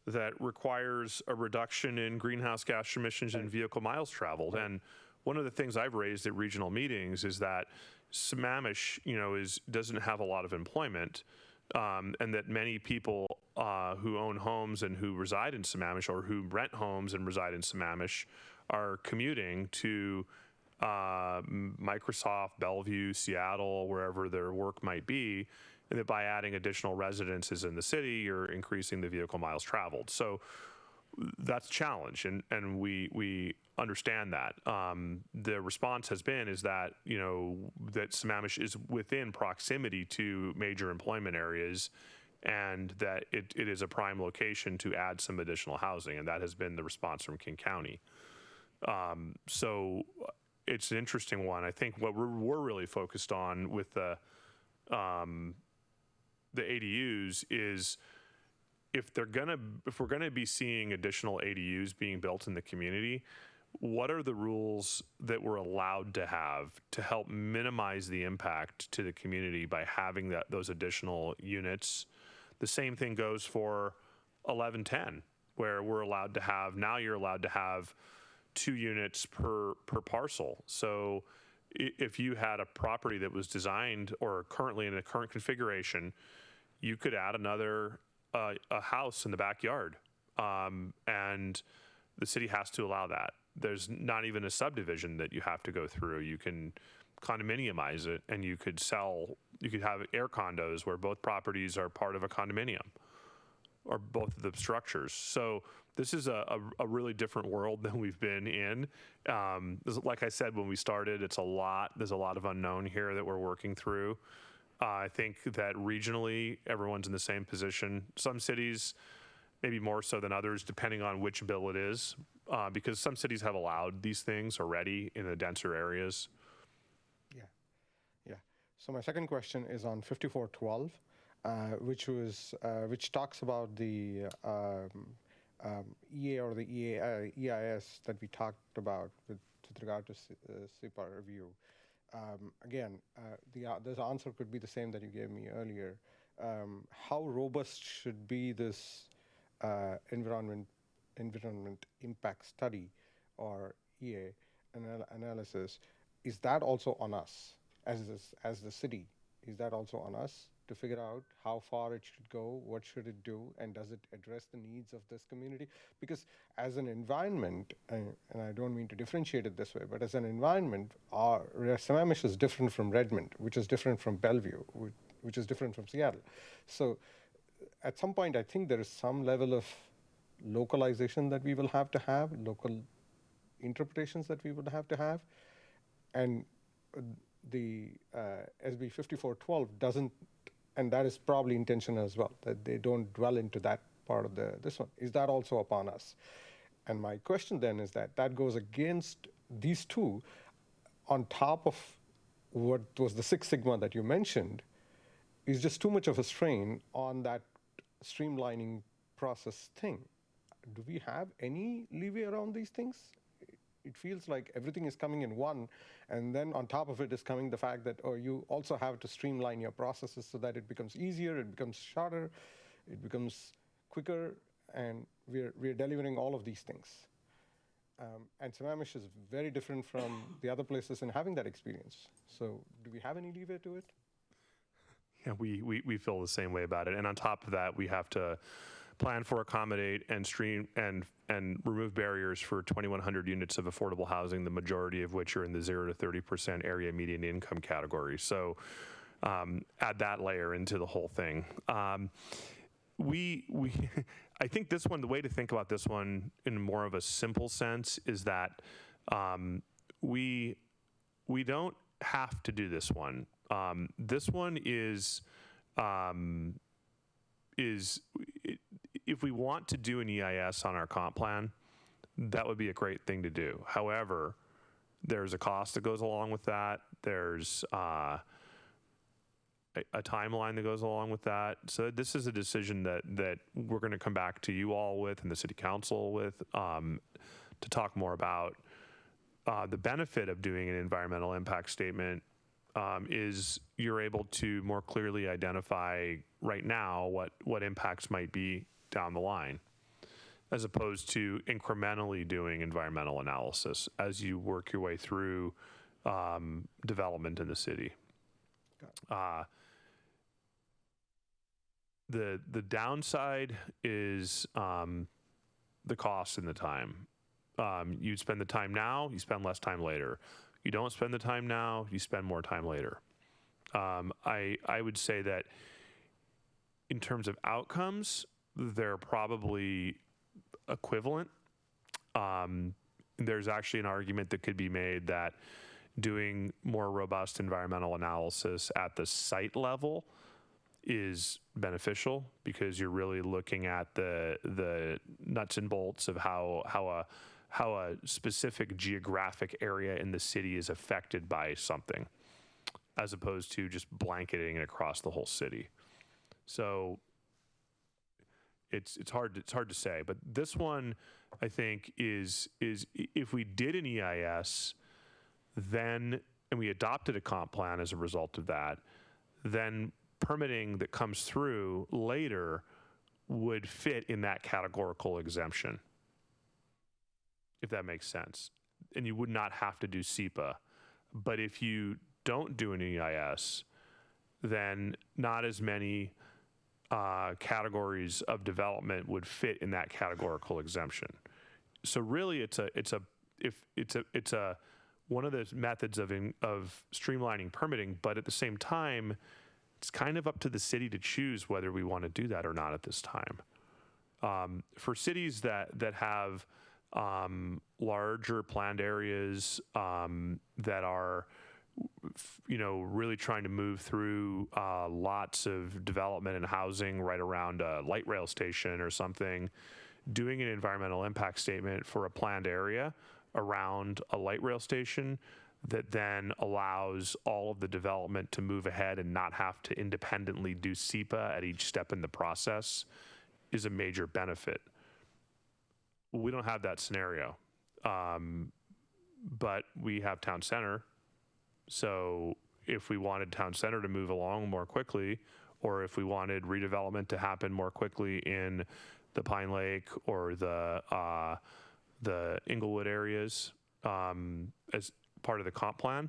that requires a reduction in greenhouse gas emissions and vehicle miles traveled. And one of the things I've raised at regional meetings is that Sammamish, doesn't have a lot of employment, and that many people who own homes and who reside in Sammamish, or who rent homes and reside in Sammamish, are commuting to Microsoft, Bellevue, Seattle, wherever their work might be, and that by adding additional residences in the city, you're increasing the vehicle miles traveled. So that's a challenge, and we understand that. The response has been that that Sammamish is within proximity to major employment areas, and that it is a prime location to add some additional housing, and that has been the response from King County. So it's an interesting one. I think what we're really focused on with the ADUs is if we're gonna be seeing additional ADUs being built in the community, what are the rules that we're allowed to have to help minimize the impact to the community by having those additional units? The same thing goes for 1110, where you're allowed to have 2 units per parcel. So if you had a property that was designed or currently in the current configuration, you could add another a house in the backyard, and the city has to allow that. There's not even a subdivision that you have to go through. You can condominiumize it, and you could have air condos where both properties are part of a condominium, or both of the structures. So this is a really different world than we've been in. Like I said, when we started, there's a lot of unknown here that we're working through. I think that regionally, everyone's in the same position. Some cities, maybe more so than others, depending on which bill it is, because some cities have allowed these things already in the denser areas. Yeah. So my second question is on 5412, which talks about the EA or the EIS that we talked about with regard to SEPA review. Again, the answer could be the same that you gave me earlier. How robust should be this environment impact study, or EA analysis? Is that also on us as the city? Is that also on us to figure out how far it should go, what should it do, and does it address the needs of this community? Because as an environment, and I don't mean to differentiate it this way, but as an environment, Sammamish is different from Redmond, which is different from Bellevue, which is different from Seattle. So at some point, I think there is some level of localization that we will have, local interpretations that we would have to have. And the SB 5412 doesn't, and that is probably intentional as well, that they don't dwell into that part of this one. Is that also upon us? And my question then is that goes against these two on top of what was the Six Sigma that you mentioned, is just too much of a strain on that streamlining process thing. Do we have any leeway around these things? It feels like everything is coming in one, and then on top of it is coming the fact that, you also have to streamline your processes so that it becomes easier, it becomes shorter, it becomes quicker, and we're delivering all of these things. And Sammamish is very different from the other places in having that experience. So do we have any leeway to it? Yeah, we feel the same way about it. And on top of that, we have to plan for, accommodate, and stream and remove barriers for 2,100 units of affordable housing, the majority of which are in the 0 to 30% area median income category. So add that layer into the whole thing. I think this one, the way to think about this one in more of a simple sense is that we don't have to do this one. This one is if we want to do an EIS on our comp plan, that would be a great thing to do. However, there's a cost that goes along with that. There's a timeline that goes along with that. So this is a decision that we're going to come back to you all with and the city council with to talk more about. The benefit of doing an environmental impact statement is you're able to more clearly identify right now what impacts might be down the line, as opposed to incrementally doing environmental analysis as you work your way through development in the city. The downside is the cost and the time. You spend the time now, you spend less time later. You don't spend the time now, you spend more time later. I would say that in terms of outcomes, they're probably equivalent. There's actually an argument that could be made that doing more robust environmental analysis at the site level is beneficial because you're really looking at the nuts and bolts of how a specific geographic area in the city is affected by something, as opposed to just blanketing it across the whole city. So it's hard to say, but this one I think is if we did an EIS, then and we adopted a comp plan as a result of that, then permitting that comes through later would fit in that categorical exemption, if that makes sense. And you would not have to do SEPA. But if you don't do an EIS, then not as many categories of development would fit in that categorical exemption. So really, it's one of the methods of streamlining permitting. But at the same time, it's kind of up to the city to choose whether we want to do that or not at this time. For cities that have larger planned areas that are, really trying to move through lots of development and housing right around a light rail station or something, doing an environmental impact statement for a planned area around a light rail station that then allows all of the development to move ahead and not have to independently do SEPA at each step in the process is a major benefit. We don't have that scenario, but we have town center. So if we wanted town center to move along more quickly, or if we wanted redevelopment to happen more quickly in the Pine Lake or the Inglewood areas as part of the comp plan,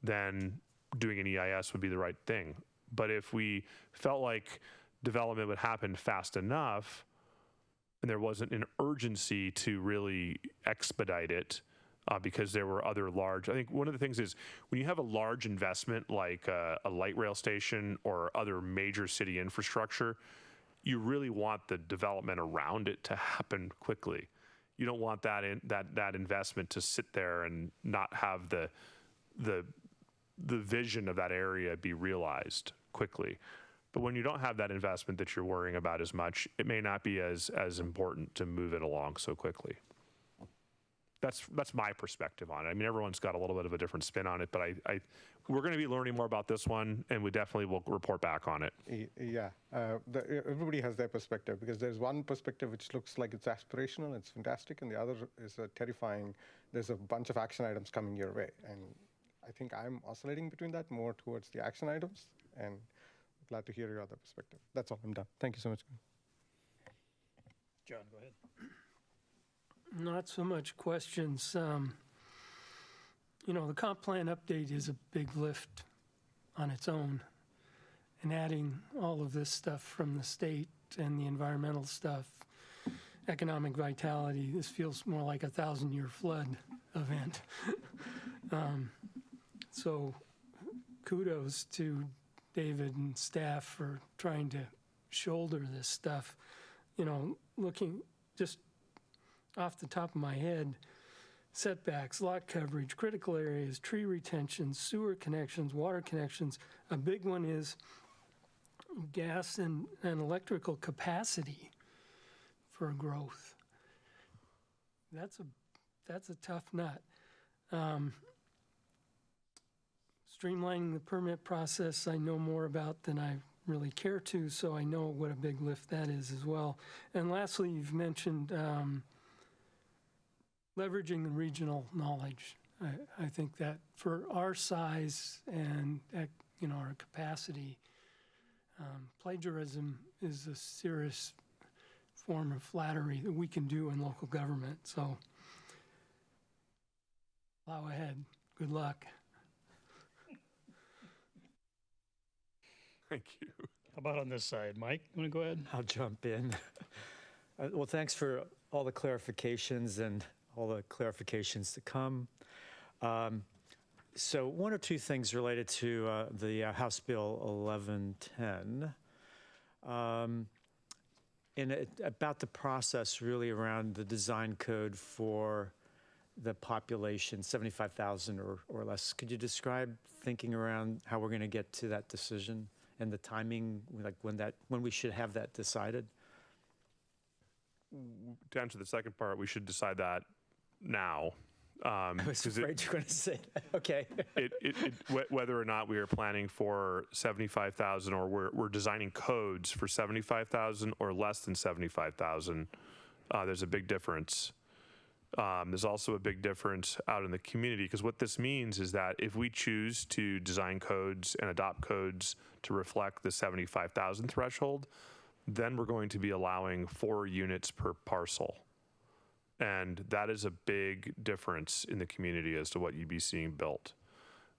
then doing an EIS would be the right thing. But if we felt like development would happen fast enough and there wasn't an urgency to really expedite it because there were other large, I think one of the things is when you have a large investment like a light rail station or other major city infrastructure, you really want the development around it to happen quickly. you don't want that investment to sit there and not have the vision of that area be realized quickly. But when you don't have that investment that you're worrying about as much, it may not be as important to move it along so quickly. That's my perspective on it. I mean, everyone's got a little bit of a different spin on it, but we're going to be learning more about this one, and we definitely will report back on it. Yeah, everybody has their perspective, because there's one perspective which looks like it's aspirational, it's fantastic, and the other is terrifying. There's a bunch of action items coming your way, and I think I'm oscillating between that, more towards the action items, and glad to hear your other perspective. That's all. I'm done. Thank you so much. John, go ahead. Not so much questions. The comp plan update is a big lift on its own. And adding all of this stuff from the state and the environmental stuff, economic vitality, this feels more like a 1,000-year flood event. So kudos to David and staff for trying to shoulder this stuff. Looking just off the top of my head, setbacks, lot coverage, critical areas, tree retention, sewer connections, water connections. A big one is gas and electrical capacity for growth. That's a tough nut. Streamlining the permit process, I know more about than I really care to, so I know what a big lift that is as well. And lastly, you've mentioned leveraging the regional knowledge. I think that for our size and our capacity, plagiarism is a serious form of flattery that we can do in local government. So plow ahead. Good luck. Thank you. How about on this side? Mike, you want to go ahead? I'll jump in. Well, thanks for all the clarifications and all the clarifications to come. So one or two things related to the House Bill 1110. About the process really around the design code for the population, 75,000 or less. Could you describe thinking around how we're going to get to that decision and the timing, like when we should have that decided? To answer the second part, we should decide that now. I was afraid you were going to say that. Okay. Whether or not we are planning for 75,000 or we're designing codes for 75,000 or less than 75,000, there's a big difference. There's also a big difference out in the community, because what this means is that if we choose to design codes and adopt codes to reflect the 75,000 threshold, then we're going to be allowing 4 units per parcel. And that is a big difference in the community as to what you'd be seeing built.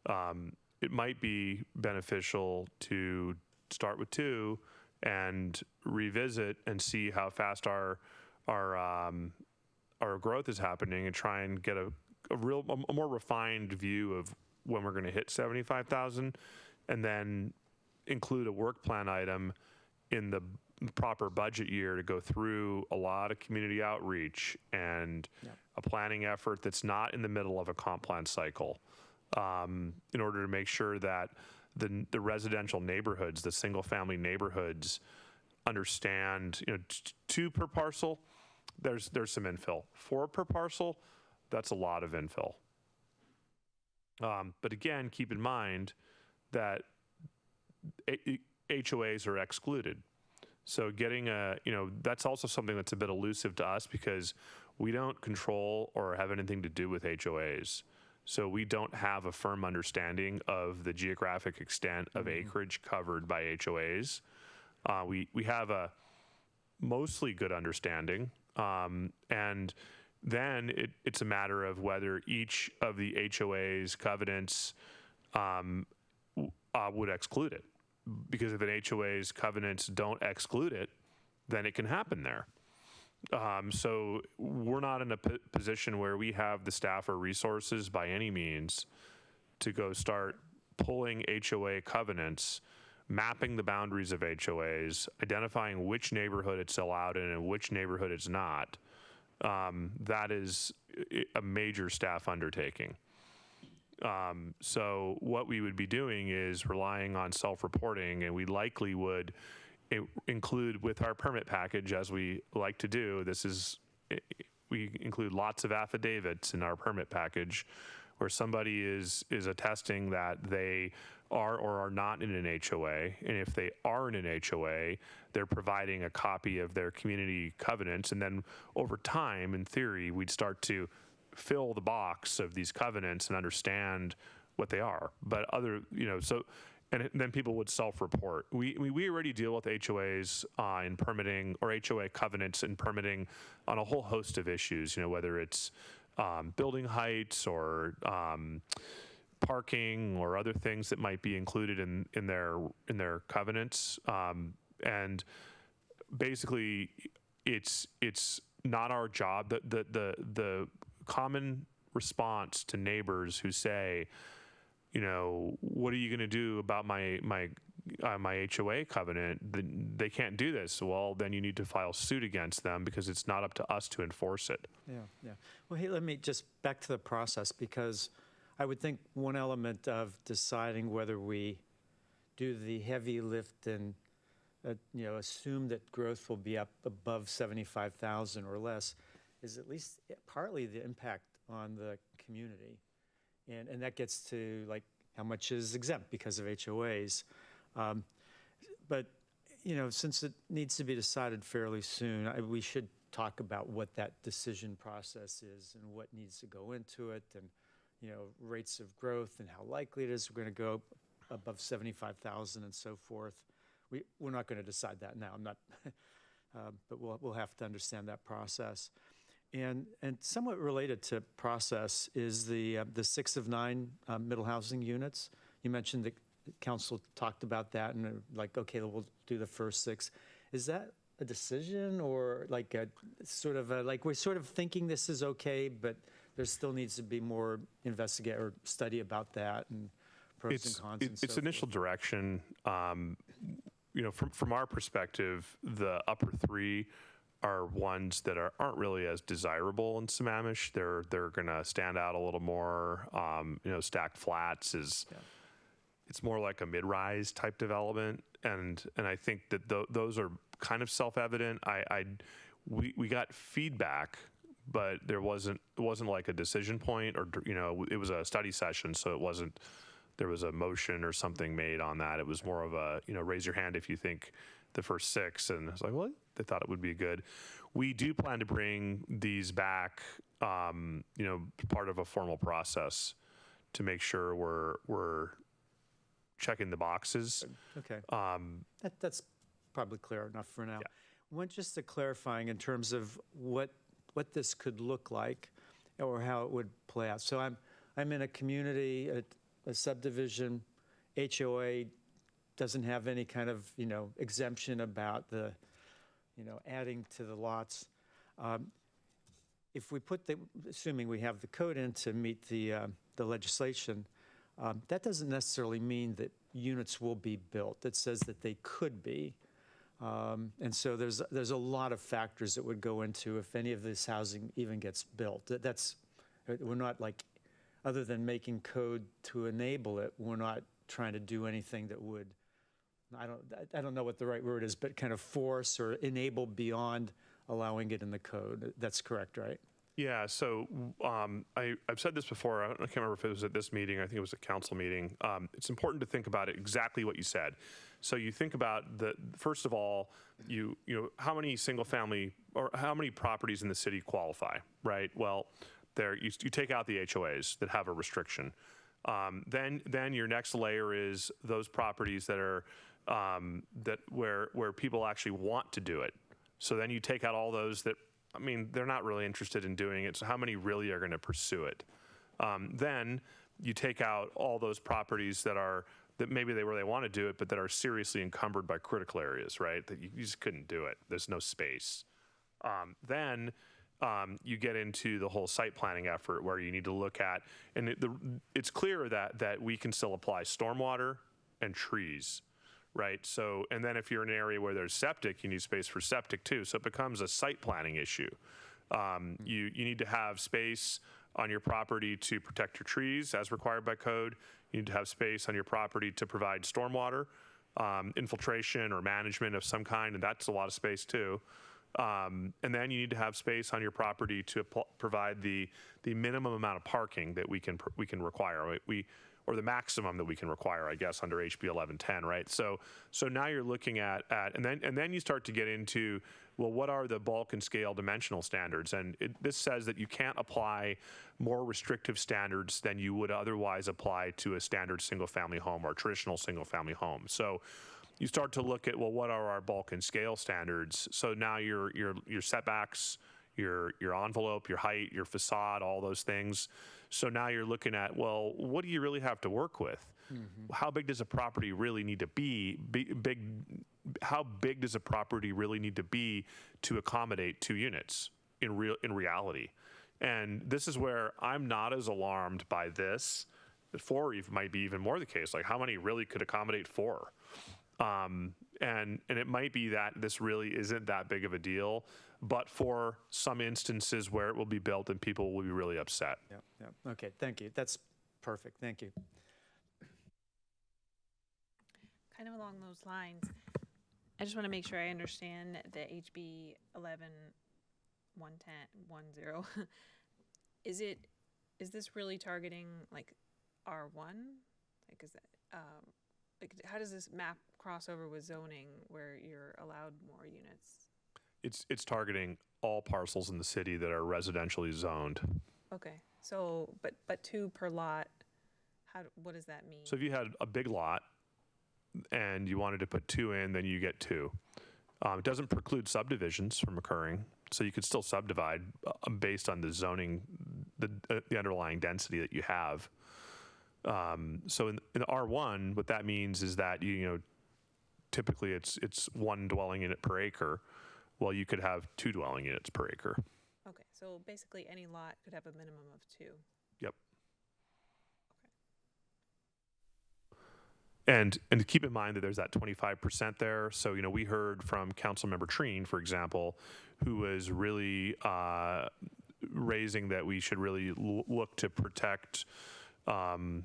It might be beneficial to start with 2 and revisit and see how fast our growth is happening, and try and get a more refined view of when we're going to hit 75,000, and then include a work plan item in the proper budget year to go through a lot of community outreach and a planning effort that's not in the middle of a comp plan cycle, in order to make sure that the residential neighborhoods, the single family neighborhoods, understand, 2 per parcel, there's some infill. 4 per parcel, that's a lot of infill. But again, keep in mind that HOAs are excluded. So getting that's also something that's a bit elusive to us, because we don't control or have anything to do with HOAs. So we don't have a firm understanding of the geographic extent of acreage covered by HOAs. We have a mostly good understanding. And then it's a matter of whether each of the HOA's covenants would exclude it. Because if an HOA's covenants don't exclude it, then it can happen there. So we're not in a position where we have the staff or resources by any means to go start pulling HOA covenants, mapping the boundaries of HOAs, identifying which neighborhood it's allowed in and which neighborhood it's not, that is a major staff undertaking. So what we would be doing is relying on self-reporting, and we likely would include with our permit package, as we like to do. We include lots of affidavits in our permit package where somebody is attesting that they are or are not in an HOA. And if they are in an HOA, they're providing a copy of their community covenants. And then over time, in theory, we'd start to fill the box of these covenants and understand what they are. But and then people would self-report. We already deal with HOAs in permitting, or HOA covenants in permitting, on a whole host of issues, whether it's building heights or parking or other things that might be included in their covenants. And basically, it's not our job. The common response to neighbors who say, what are you going to do about my HOA covenant? They can't do this. Well, then you need to file suit against them because it's not up to us to enforce it. Yeah. Well, hey, let me just back to the process, because I would think one element of deciding whether we do the heavy lift and assume that growth will be up above 75,000 or less is at least partly the impact on the community. And that gets to how much is exempt because of HOAs. But, since it needs to be decided fairly soon, we should talk about what that decision process is and what needs to go into it, and, rates of growth and how likely it is we're going to go above 75,000 and so forth. We're not going to decide that now. I'm not, but we'll have to understand that process. And somewhat related to process is the 6 of 9 middle housing units. You mentioned the council talked about that and okay, we'll do the first 6. Is that a decision, or we're sort of thinking this is okay, but there still needs to be more investigate or study about that and pros and cons? It's initial direction. From our perspective, the upper 3 are ones that aren't really as desirable in Sammamish. They're going to stand out a little more. Stacked flats it's more like a mid-rise type development, and I think that those are kind of self-evident. We got feedback, but it wasn't like a decision point, or it was a study session, so it wasn't. There was a motion or something made on that. It was more of a raise your hand if you think the first 6, and I was like, well, they thought it would be good. We do plan to bring these back, part of a formal process to make sure we're checking the boxes. Okay. That's probably clear enough for now. Yeah. Just a clarifying in terms of what this could look like or how it would play out. So I'm in a community, a subdivision, HOA doesn't have any kind of, exemption about the, adding to the lots. If we assuming we have the code in to meet the legislation, that doesn't necessarily mean that units will be built. It says that they could be. And so there's a lot of factors that would go into if any of this housing even gets built. We're not other than making code to enable it, we're not trying to do anything that would, I don't know what the right word is, but kind of force or enable beyond allowing it in the code. That's correct, right? Yeah, so I've said this before. I can't remember if it was at this meeting. I think it was a council meeting. It's important to think about it exactly what you said. So you think about first of all, how many single family or how many properties in the city qualify, right? Well, you take out the HOAs that have a restriction. Then your next layer is those properties that are where people actually want to do it. So then you take out all those that, they're not really interested in doing it. So how many really are going to pursue it? Then you take out all those properties that maybe they want to do it, but that are seriously encumbered by critical areas, right? That you just couldn't do it. There's no space. Then you get into the whole site planning effort where you need to look at, and it's clear that we can still apply stormwater and trees, right? So, and then if you're in an area where there's septic, you need space for septic too. So it becomes a site planning issue. You need to have space on your property to protect your trees as required by code. You need to have space on your property to provide stormwater, infiltration or management of some kind, and that's a lot of space too. And then you need to have space on your property to provide the minimum amount of parking that we can require. Right? Or the maximum that we can require, I guess, under HB 1110, right? So now you're looking at and then you start to get into, well, what are the bulk and scale dimensional standards? And this says that you can't apply more restrictive standards than you would otherwise apply to a standard single-family home or traditional single-family home. So you start to look at, well, what are our bulk and scale standards? So now your setbacks, your envelope, your height, your facade, all those things. So now you're looking at, well, what do you really have to work with? How big does a property really need to be? How big does a property really need to be to accommodate 2 units in reality? And this is where I'm not as alarmed by this. 4 might be even more the case. Like, how many really could accommodate 4? And it might be that this really isn't that big of a deal, but for some instances where it will be built and people will be really upset. Yeah. Okay, thank you. That's perfect. Thank you. Kind of along those lines, I just want to make sure I understand the HB 11-110. Is this really targeting like R1? Like, is that like, how does this map cross over with zoning where you're allowed more units? It's targeting all parcels in the city that are residentially zoned. Okay, so but 2 per lot. What does that mean? So if you had a big lot and you wanted to put 2 in, then you get 2. It doesn't preclude subdivisions from occurring, so you could still subdivide based on the zoning, the underlying density that you have. So in R1, what that means is that typically it's 1 dwelling unit per acre. Well, you could have 2 dwelling units per acre. Okay, so basically any lot could have a minimum of 2. Yep. And to keep in mind that there's that 25% there. So, we heard from Councilmember Treen, for example, who was really raising that we should really look to protect, I'm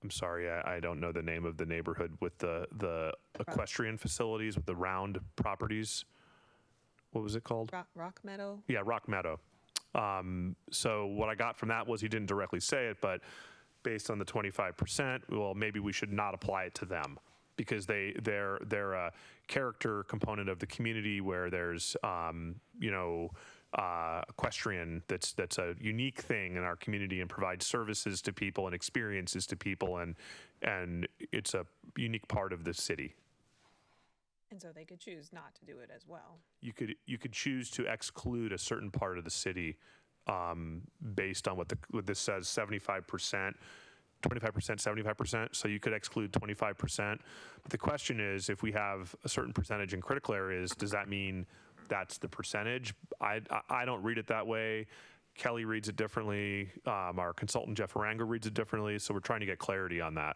sorry, I don't know the name of the neighborhood with the equestrian facilities with the round properties. What was it called? Rock Meadow? Yeah, Rock Meadow. So what I got from that was he didn't directly say it, but based on the 25%, well, maybe we should not apply it to them because they're a character component of the community where there's, equestrian that's a unique thing in our community and provides services to people and experiences to people, and it's a unique part of the city. And so they could choose not to do it as well. You could choose to exclude a certain part of the city based on what this says, 75%, 25%, 75%. So you could exclude 25%. But the question is, if we have a certain percentage in critical areas, does that mean that's the percentage? I don't read it that way. Kelly reads it differently. Our consultant, Jeff Arango, reads it differently. So we're trying to get clarity on that.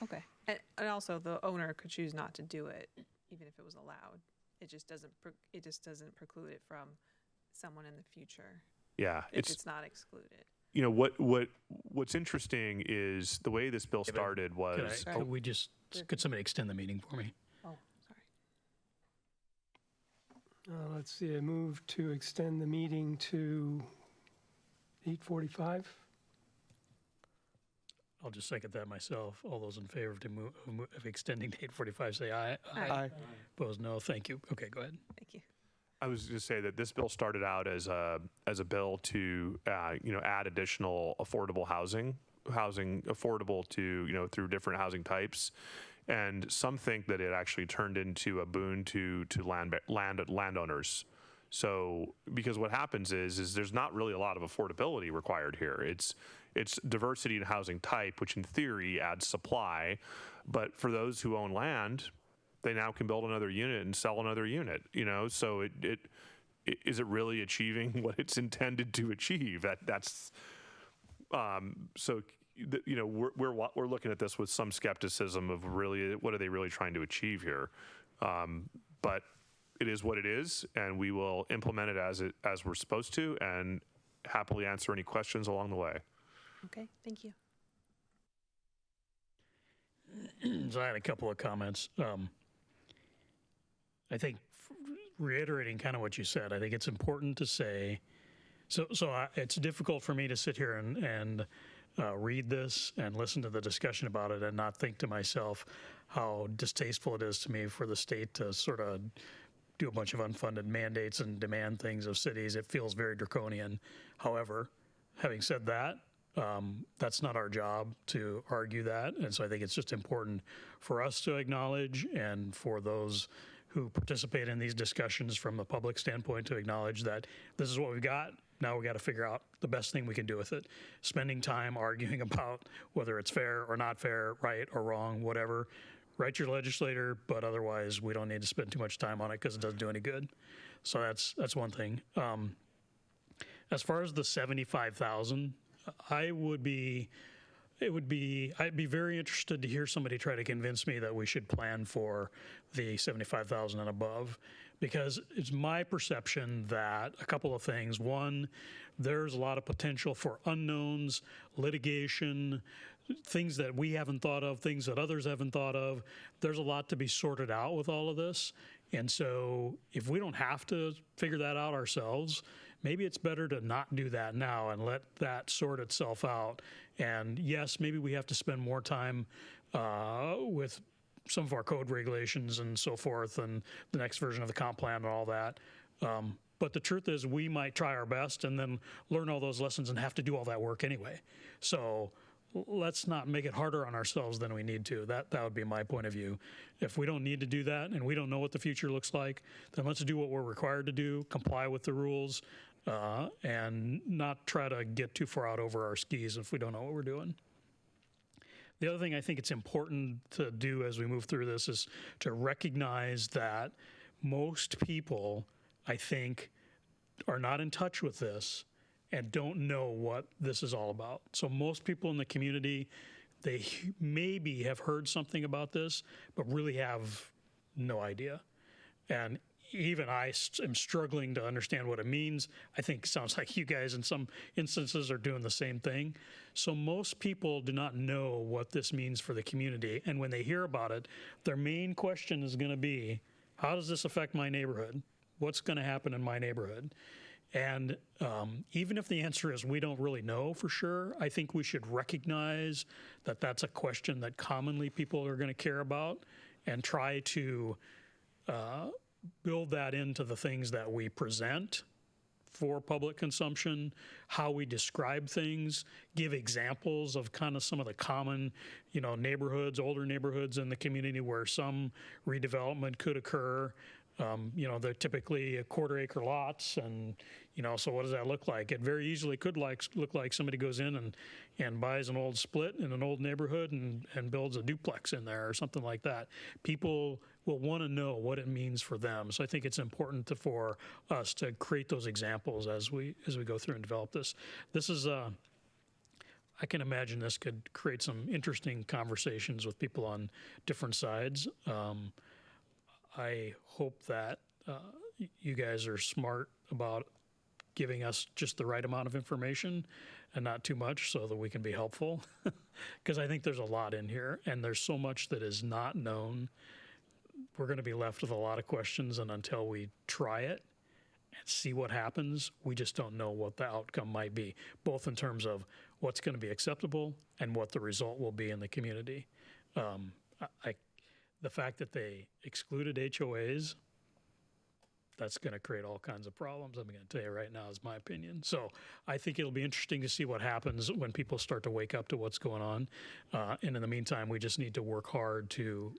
Okay. And also the owner could choose not to do it, even if it was allowed. It just doesn't preclude it from someone in the future. Yeah, if it's not excluded. What's interesting is the way this bill started was. Could somebody extend the meeting for me? Oh, sorry. Let's see. I move to extend the meeting to 8:45. I'll just second that myself. All those in favor of extending to 8:45 say aye. Aye. Opposed, no. Thank you. Okay, go ahead. Thank you. I was going to say that this bill started out as a bill to add additional affordable housing affordable to through different housing types, and some think that it actually turned into a boon to landowners. So because what happens is there's not really a lot of affordability required here. It's diversity in housing type, which in theory adds supply, but for those who own land, they now can build another unit and sell another unit, so is it really achieving what it's intended to achieve? That's we're looking at this with some skepticism of really what are they really trying to achieve here, but it is what it is, and we will implement it as we're supposed to, and happily answer any questions along the way. Okay, thank you. So I had a couple of comments. I think reiterating kind of what you said, I think it's important to say, it's difficult for me to sit here and read this and listen to the discussion about it and not think to myself how distasteful it is to me for the state to sort of do a bunch of unfunded mandates and demand things of cities. It feels very draconian. However, having said that, that's not our job to argue that. And so I think it's just important for us to acknowledge, and for those who participate in these discussions from the public standpoint to acknowledge that this is what we've got. Now we got to figure out the best thing we can do with it. Spending time arguing about whether it's fair or not fair, right or wrong, whatever, write your legislator, but otherwise we don't need to spend too much time on it because it doesn't do any good. So that's one thing. As far as the 75,000, I'd be very interested to hear somebody try to convince me that we should plan for the 75,000 and above, because it's my perception that a couple of things. One, there's a lot of potential for unknowns, litigation, things that we haven't thought of, things that others haven't thought of. There's a lot to be sorted out with all of this. And so if we don't have to figure that out ourselves, maybe it's better to not do that now and let that sort itself out. And yes, maybe we have to spend more time with some of our code regulations and so forth, and the next version of the comp plan and all that. But the truth is, we might try our best and then learn all those lessons and have to do all that work anyway. So let's not make it harder on ourselves than we need to. That would be my point of view. If we don't need to do that and we don't know what the future looks like, then let's do what we're required to do, comply with the rules, and not try to get too far out over our skis if we don't know what we're doing. The other thing I think it's important to do as we move through this is to recognize that most people, I think, are not in touch with this and don't know what this is all about. So most people in the community, they maybe have heard something about this, but really have no idea. And even I am struggling to understand what it means. I think it sounds like you guys in some instances are doing the same thing. So most people do not know what this means for the community. And when they hear about it, their main question is going to be, how does this affect my neighborhood? What's going to happen in my neighborhood? And even if the answer is we don't really know for sure, I think we should recognize that that's a question that commonly people are going to care about, and try to build that into the things that we present for public consumption, how we describe things, give examples of kind of some of the common, neighborhoods, older neighborhoods in the community where some redevelopment could occur. They're typically 1/4 acre lots, and so what does that look like? It very easily could look like somebody goes in and buys an old split in an old neighborhood and builds a duplex in there or something like that. People will want to know what it means for them. So I think it's important for us to create those examples as we go through and develop this. This is I can imagine this could create some interesting conversations with people on different sides. I hope that you guys are smart about giving us just the right amount of information and not too much, so that we can be helpful. Because I think there's a lot in here, and there's so much that is not known. We're going to be left with a lot of questions, and until we try it and see what happens, we just don't know what the outcome might be, both in terms of what's going to be acceptable and what the result will be in the community. The fact that they excluded HOAs, that's going to create all kinds of problems. I'm going to tell you right now, is my opinion. So I think it'll be interesting to see what happens when people start to wake up to what's going on. And in the meantime, we just need to work hard to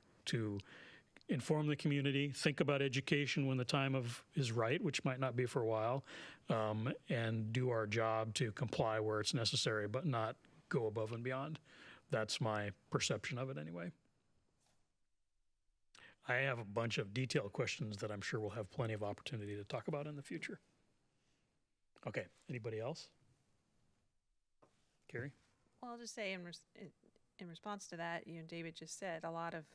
inform the community, think about education when the time is right, which might not be for a while, and do our job to comply where it's necessary, but not go above and beyond. That's my perception of it anyway. I have a bunch of detailed questions that I'm sure we'll have plenty of opportunity to talk about in the future. Okay, anybody else? Carrie? Well, I'll just say in response to that, David just said a lot of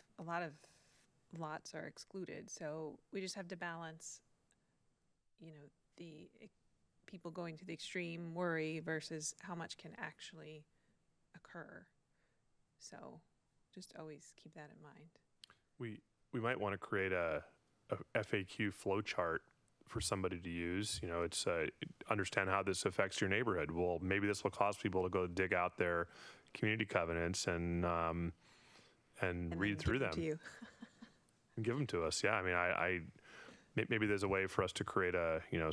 lots are excluded. So we just have to balance, the people going to the extreme worry versus how much can actually occur. So just always keep that in mind. We might want to create a FAQ flow chart for somebody to use. It's understand how this affects your neighborhood. Well, maybe this will cause people to go dig out their community covenants and read through them. To you. And give them to us. Yeah, I mean, maybe there's a way for us to create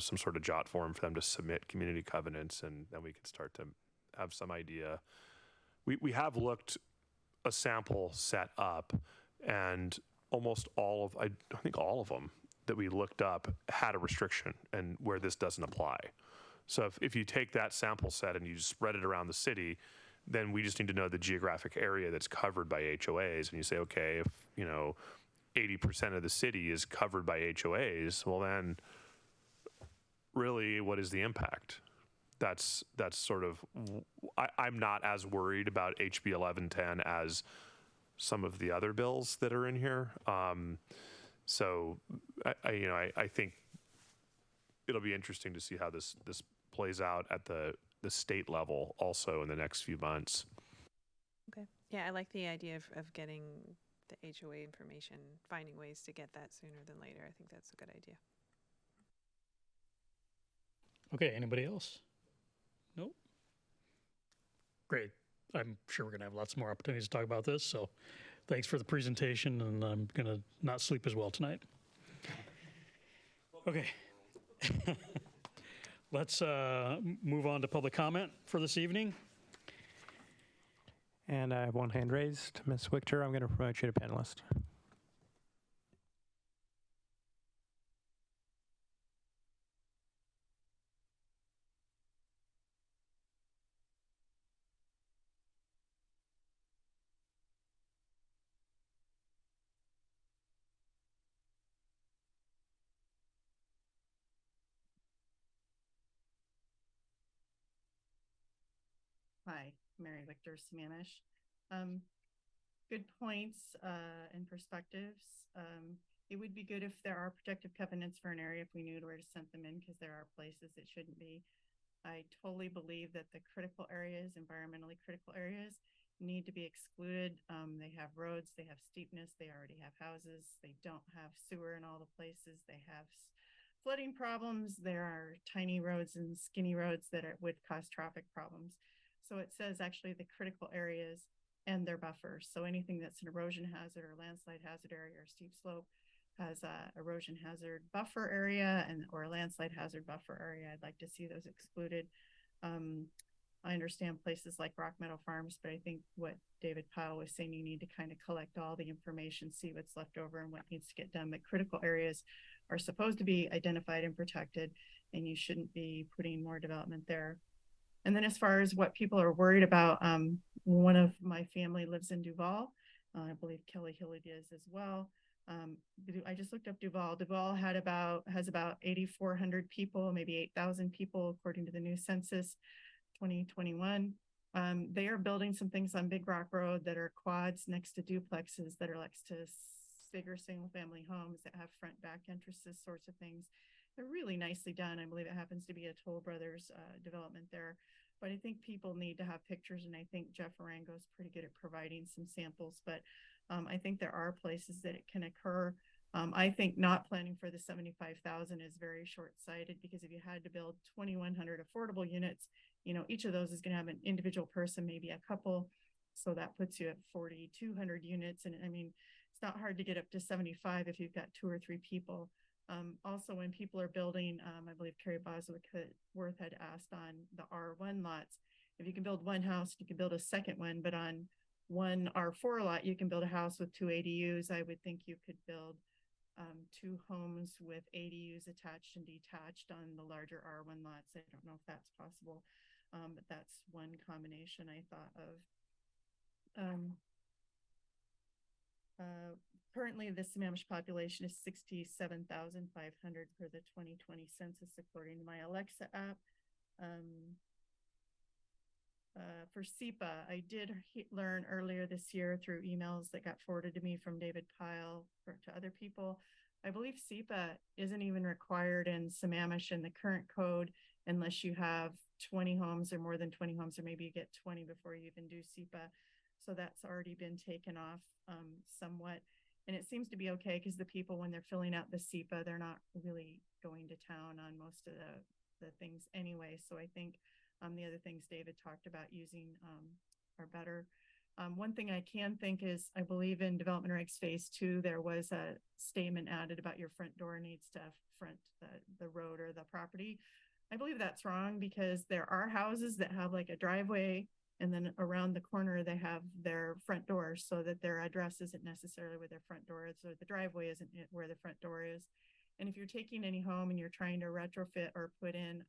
some sort of jot form for them to submit community covenants, and then we can start to have some idea. We have looked a sample set up, and almost I think all of them that we looked up had a restriction and where this doesn't apply. So if you take that sample set and you spread it around the city, then we just need to know the geographic area that's covered by HOAs. And you say, okay, if 80% of the city is covered by HOAs, well then really what is the impact? That's sort of, I'm not as worried about HB 1110 as some of the other bills that are in here. So I think it'll be interesting to see how this plays out at the state level also in the next few months. Okay. Yeah, I like the idea of getting the HOA information, finding ways to get that sooner than later. I think that's a good idea. Okay, anybody else? Nope. Great. I'm sure we're going to have lots more opportunities to talk about this. So thanks for the presentation, and I'm going to not sleep as well tonight. Okay. Let's move on to public comment for this evening. And I have one hand raised. Ms. Wichter, I'm going to promote you to panelist. Hi, Mary Wichter, Sammamish. Good points and perspectives. It would be good if there are protective covenants for an area if we knew where to send them in, because there are places it shouldn't be. I totally believe that the critical areas, environmentally critical areas, need to be excluded. They have roads, they have steepness, they already have houses, they don't have sewer in all the places, they have flooding problems, there are tiny roads and skinny roads that would cause traffic problems. So it says actually the critical areas and their buffers. So anything that's an erosion hazard or landslide hazard area or steep slope has a erosion hazard buffer area or a landslide hazard buffer area. I'd like to see those excluded. I understand places like Rock Meadow Farms, but I think what David Powell was saying, you need to kind of collect all the information, see what's left over and what needs to get done. But critical areas are supposed to be identified and protected, and you shouldn't be putting more development there. And then as far as what people are worried about, one of my family lives in Duval. I believe Kelly Hilly does as well. I just looked up Duval. Duval has about 8,400 people, maybe 8,000 people, according to the new census 2021. They are building some things on Big Rock Road that are quads next to duplexes that are next to bigger single family homes that have front back entrances, sorts of things. They're really nicely done. I believe it happens to be a Toll Brothers development there. But I think people need to have pictures, and I think Jeff Arango is pretty good at providing some samples. But I think there are places that it can occur. I think not planning for the 75,000 is very short-sighted, because if you had to build 2,100 affordable units, each of those is going to have an individual person, maybe a couple. So that puts you at 4,200 units. And I mean, it's not hard to get up to 75 if you've got 2 or 3 people. Also, when people are building, I believe Carrie Bosworth had asked on the R1 lots, if you can build one house, you can build a second one, but on one R4 lot, you can build a house with 2 ADUs. I would think you could build 2 homes with ADUs attached and detached on the larger R1 lots. I don't know if that's possible, but that's one combination I thought of. Currently, the Sammamish population is 67,500 per the 2020 census, according to my Alexa app. For SEPA, I did learn earlier this year through emails that got forwarded to me from David Pyle to other people. I believe SEPA isn't even required in Sammamish in the current code unless you have 20 homes or more than 20 homes, or maybe you get 20 before you even do SEPA. So that's already been taken off somewhat. And it seems to be okay because the people, when they're filling out the SEPA, they're not really going to town on most of the things anyway. So I think the other things David talked about using are better. One thing I can think is, I believe in Development Regs Phase 2, there was a statement added about your front door needs to front the road or the property. I believe that's wrong because there are houses that have like a driveway and then around the corner they have their front door, so that their address isn't necessarily where their front door is, or the driveway isn't where the front door is. And if you're taking any home and you're trying to retrofit or put in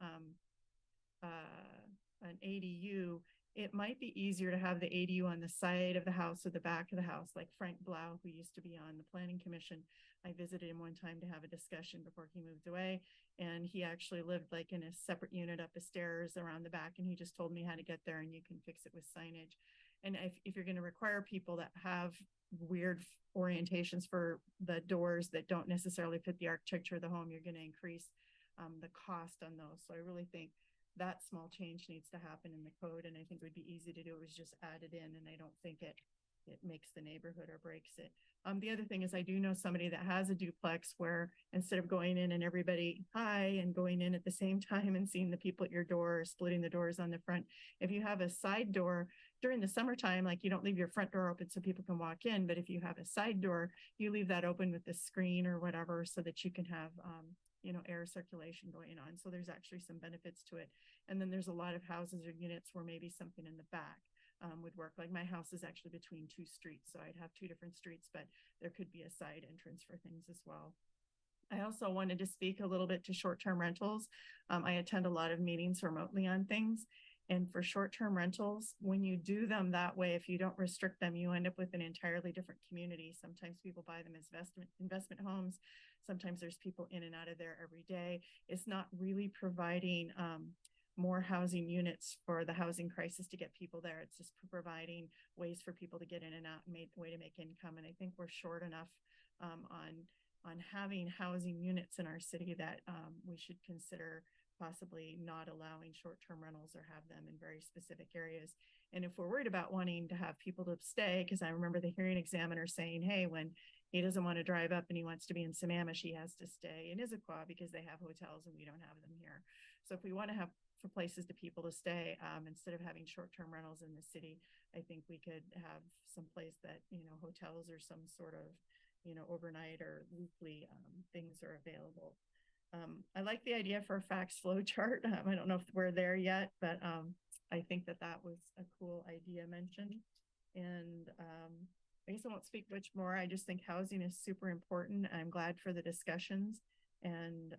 an ADU, it might be easier to have the ADU on the side of the house or the back of the house, like Frank Blau, who used to be on the Planning Commission. I visited him one time to have a discussion before he moved away, and he actually lived like in a separate unit up the stairs around the back, and he just told me how to get there, and you can fix it with signage. And if you're going to require people that have weird orientations for the doors that don't necessarily fit the architecture of the home, you're going to increase the cost on those. So I really think that small change needs to happen in the code, and I think it would be easy to do. It was just added in, and I don't think it makes the neighborhood or breaks it. The other thing is, I do know somebody that has a duplex where instead of going in and everybody hi and going in at the same time and seeing the people at your door or splitting the doors on the front, if you have a side door during the summertime, like you don't leave your front door open so people can walk in, but if you have a side door, you leave that open with the screen or whatever so that you can have air circulation going on. So there's actually some benefits to it. And then there's a lot of houses or units where maybe something in the back would work. Like my house is actually between two streets, so I'd have two different streets, but there could be a side entrance for things as well. I also wanted to speak a little bit to short-term rentals. I attend a lot of meetings remotely on things. And for short-term rentals, when you do them that way, if you don't restrict them, you end up with an entirely different community. Sometimes people buy them as investment homes. Sometimes there's people in and out of there every day. It's not really providing more housing units for the housing crisis to get people there. It's just providing ways for people to get in and out and way to make income. And I think we're short enough on having housing units in our city that we should consider possibly not allowing short-term rentals or have them in very specific areas. And if we're worried about wanting to have people to stay, because I remember the hearing examiner saying, hey, when he doesn't want to drive up and he wants to be in Sammamish, he has to stay in Issaquah because they have hotels and we don't have them here. So if we want to have for places to people to stay, instead of having short-term rentals in the city, I think we could have some place that, hotels or some sort of, overnight or weekly things are available. I like the idea for a facts flow chart. I don't know if we're there yet, but I think that was a cool idea mentioned. And I guess I won't speak much more. I just think housing is super important. I'm glad for the discussions. And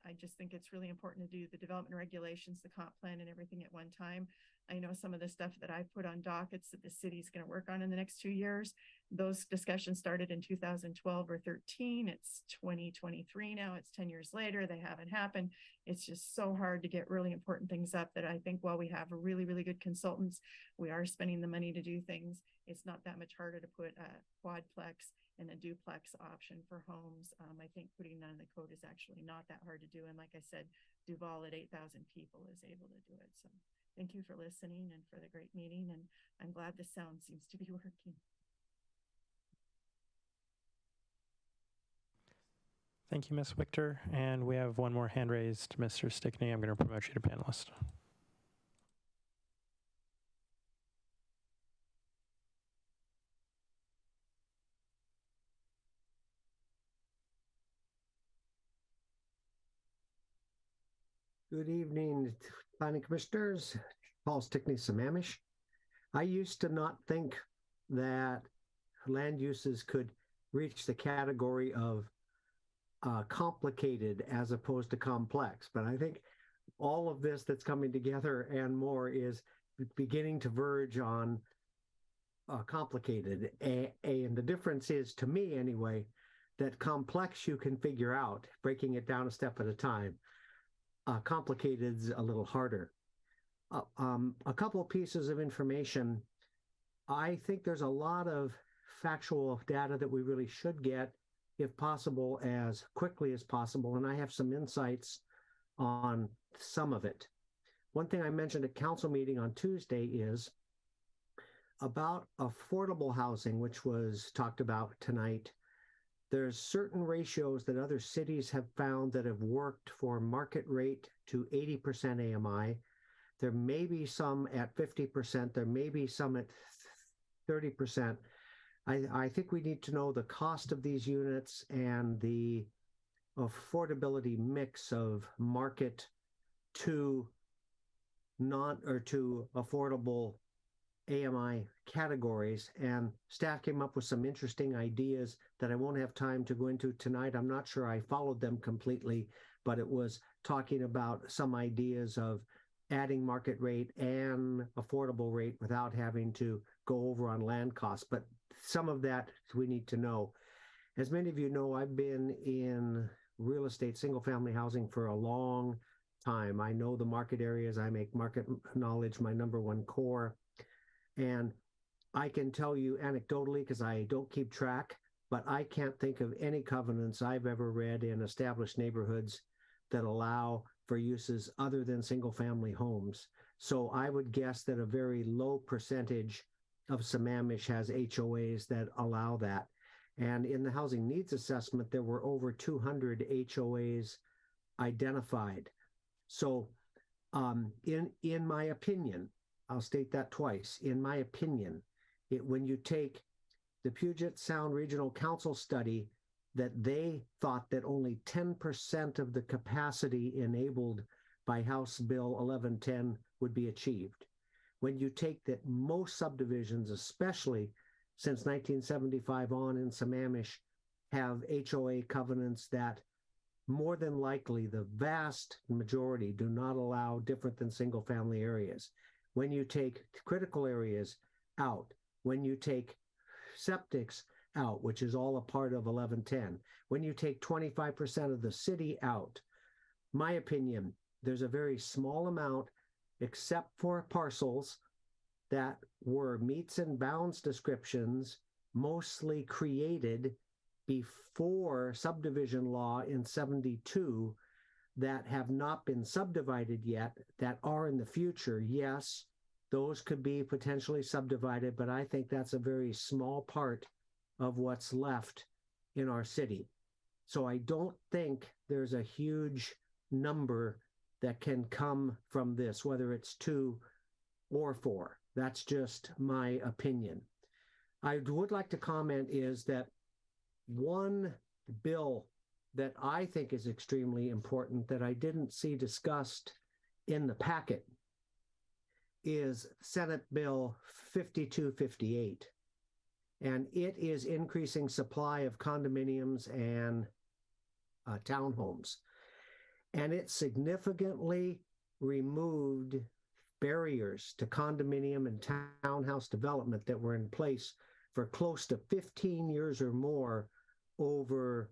I just think it's really important to do the development regulations, the comp plan, and everything at one time. I know some of the stuff that I put on dockets that the city's going to work on in the next 2 years. Those discussions started in 2012 or 13. It's 2023 now. It's 10 years later. They haven't happened. It's just so hard to get really important things up that I think while we have really, really good consultants, we are spending the money to do things. It's not that much harder to put a quadplex and a duplex option for homes. I think putting that in the code is actually not that hard to do. And like I said, Duval at 8,000 people is able to do it. So thank you for listening and for the great meeting. And I'm glad the sound seems to be working. Thank you, Ms. Wichter. And we have one more hand raised, Mr. Stickney. I'm going to promote you to panelist. Good evening, planning commissioners. Paul Stickney, Sammamish. I used to not think that land uses could reach the category of complicated as opposed to complex, but I think all of this that's coming together and more is beginning to verge on complicated. And the difference is, to me anyway, that complex you can figure out, breaking it down a step at a time. Complicated is a little harder. A couple of pieces of information. I think there's a lot of factual data that we really should get, if possible, as quickly as possible. And I have some insights on some of it. One thing I mentioned at council meeting on Tuesday is about affordable housing, which was talked about tonight. There's certain ratios that other cities have found that have worked for market rate to 80% AMI. There may be some at 50%. There may be some at 30%. I think we need to know the cost of these units and the affordability mix of market to to affordable AMI categories. And staff came up with some interesting ideas that I won't have time to go into tonight. I'm not sure I followed them completely, but it was talking about some ideas of adding market rate and affordable rate without having to go over on land costs. But some of that we need to know. As many of you know, I've been in real estate, single family housing for a long time. I know the market areas. I make market knowledge my number one core. And I can tell you anecdotally, because I don't keep track, but I can't think of any covenants I've ever read in established neighborhoods that allow for uses other than single family homes. So I would guess that a very low percentage of Sammamish has HOAs that allow that. And in the housing needs assessment, there were over 200 HOAs identified. So in my opinion, I'll state that twice, in my opinion, when you take the Puget Sound Regional Council study, that they thought that only 10% of the capacity enabled by House Bill 1110 would be achieved. When you take that most subdivisions, especially since 1975 on in Sammamish, have HOA covenants that more than likely the vast majority do not allow different than single family areas. When you take critical areas out, when you take septics out, which is all a part of 1110, when you take 25% of the city out, my opinion, there's a very small amount, except for parcels that were meets and bounds descriptions, mostly created before subdivision law in 72, that have not been subdivided yet, that are in the future. Yes, those could be potentially subdivided, but I think that's a very small part of what's left in our city. So I don't think there's a huge number that can come from this, whether it's 2 or 4. That's just my opinion. I would like to comment is that one bill that I think is extremely important that I didn't see discussed in the packet is Senate Bill 5258. And it is increasing supply of condominiums and townhomes. And it significantly removed barriers to condominium and townhouse development that were in place for close to 15 years or more over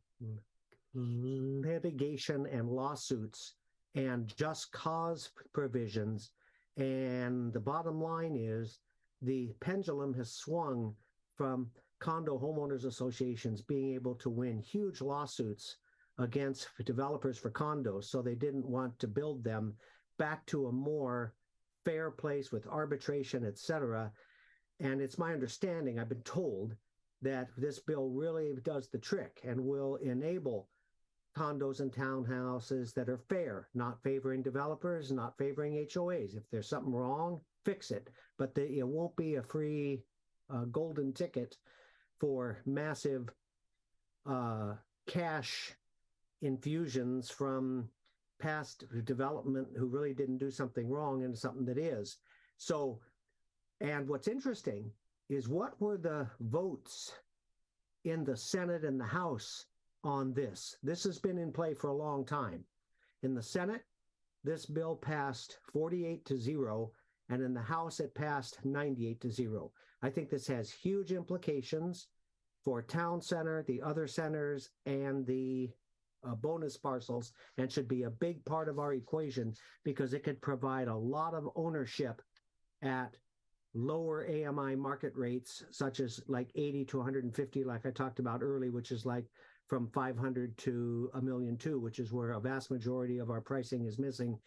litigation and lawsuits and just cause provisions. And the bottom line is the pendulum has swung from condo homeowners associations being able to win huge lawsuits against developers for condos, so they didn't want to build them, back to a more fair place with arbitration, et cetera. And it's my understanding, I've been told, that this bill really does the trick and will enable condos and townhouses that are fair, not favoring developers, not favoring HOAs. If there's something wrong, fix it. But it won't be a free golden ticket for massive cash infusions from past development who really didn't do something wrong into something that is. So, and what's interesting is what were the votes in the Senate and the House on this? This has been in play for a long time. In the Senate, this bill passed 48-0, and in the House, it passed 98-0. I think this has huge implications for Town Center, the other centers, and the bonus parcels and should be a big part of our equation because it could provide a lot of ownership at lower AMI market rates, such as like 80 to 150, like I talked about early, which is like from 500 to $1.2 million, which is where a vast majority of our pricing is missing,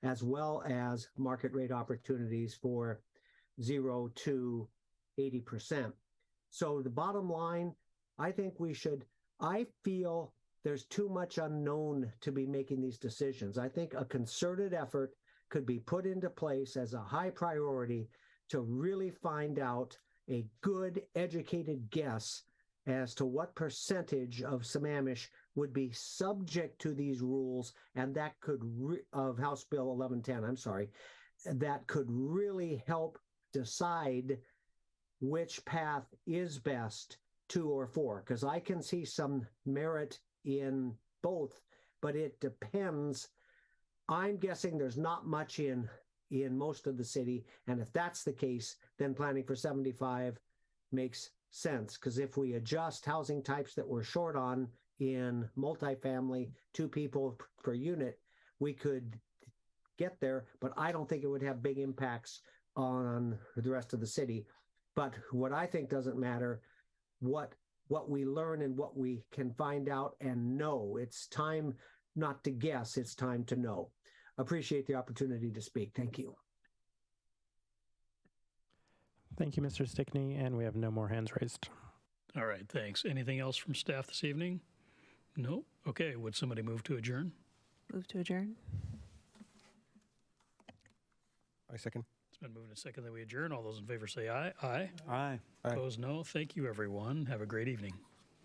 as well as market rate opportunities for 0 to 80%. So the bottom line, I think I feel there's too much unknown to be making these decisions. I think a concerted effort could be put into place as a high priority to really find out a good educated guess as to what percentage of Sammamish would be subject to these rules, and that could, of House Bill 1110, I'm sorry, that could really help decide which path is best, 2 or 4, because I can see some merit in both, but it depends. I'm guessing there's not much in most of the city, and if that's the case, then planning for 75 makes sense, because if we adjust housing types that we're short on in multifamily, 2 people per unit, we could get there, but I don't think it would have big impacts on the rest of the city. But what I think doesn't matter, what we learn and what we can find out and know. It's time not to guess, it's time to know. Appreciate the opportunity to speak. Thank you. Thank you, Mr. Stickney, and we have no more hands raised. All right, thanks. Anything else from staff this evening? No? Okay, would somebody move to adjourn? Move to adjourn. I second. It's been moved and second that we adjourn. All those in favor say aye. Aye. Aye. Opposed, no. Thank you, everyone. Have a great evening.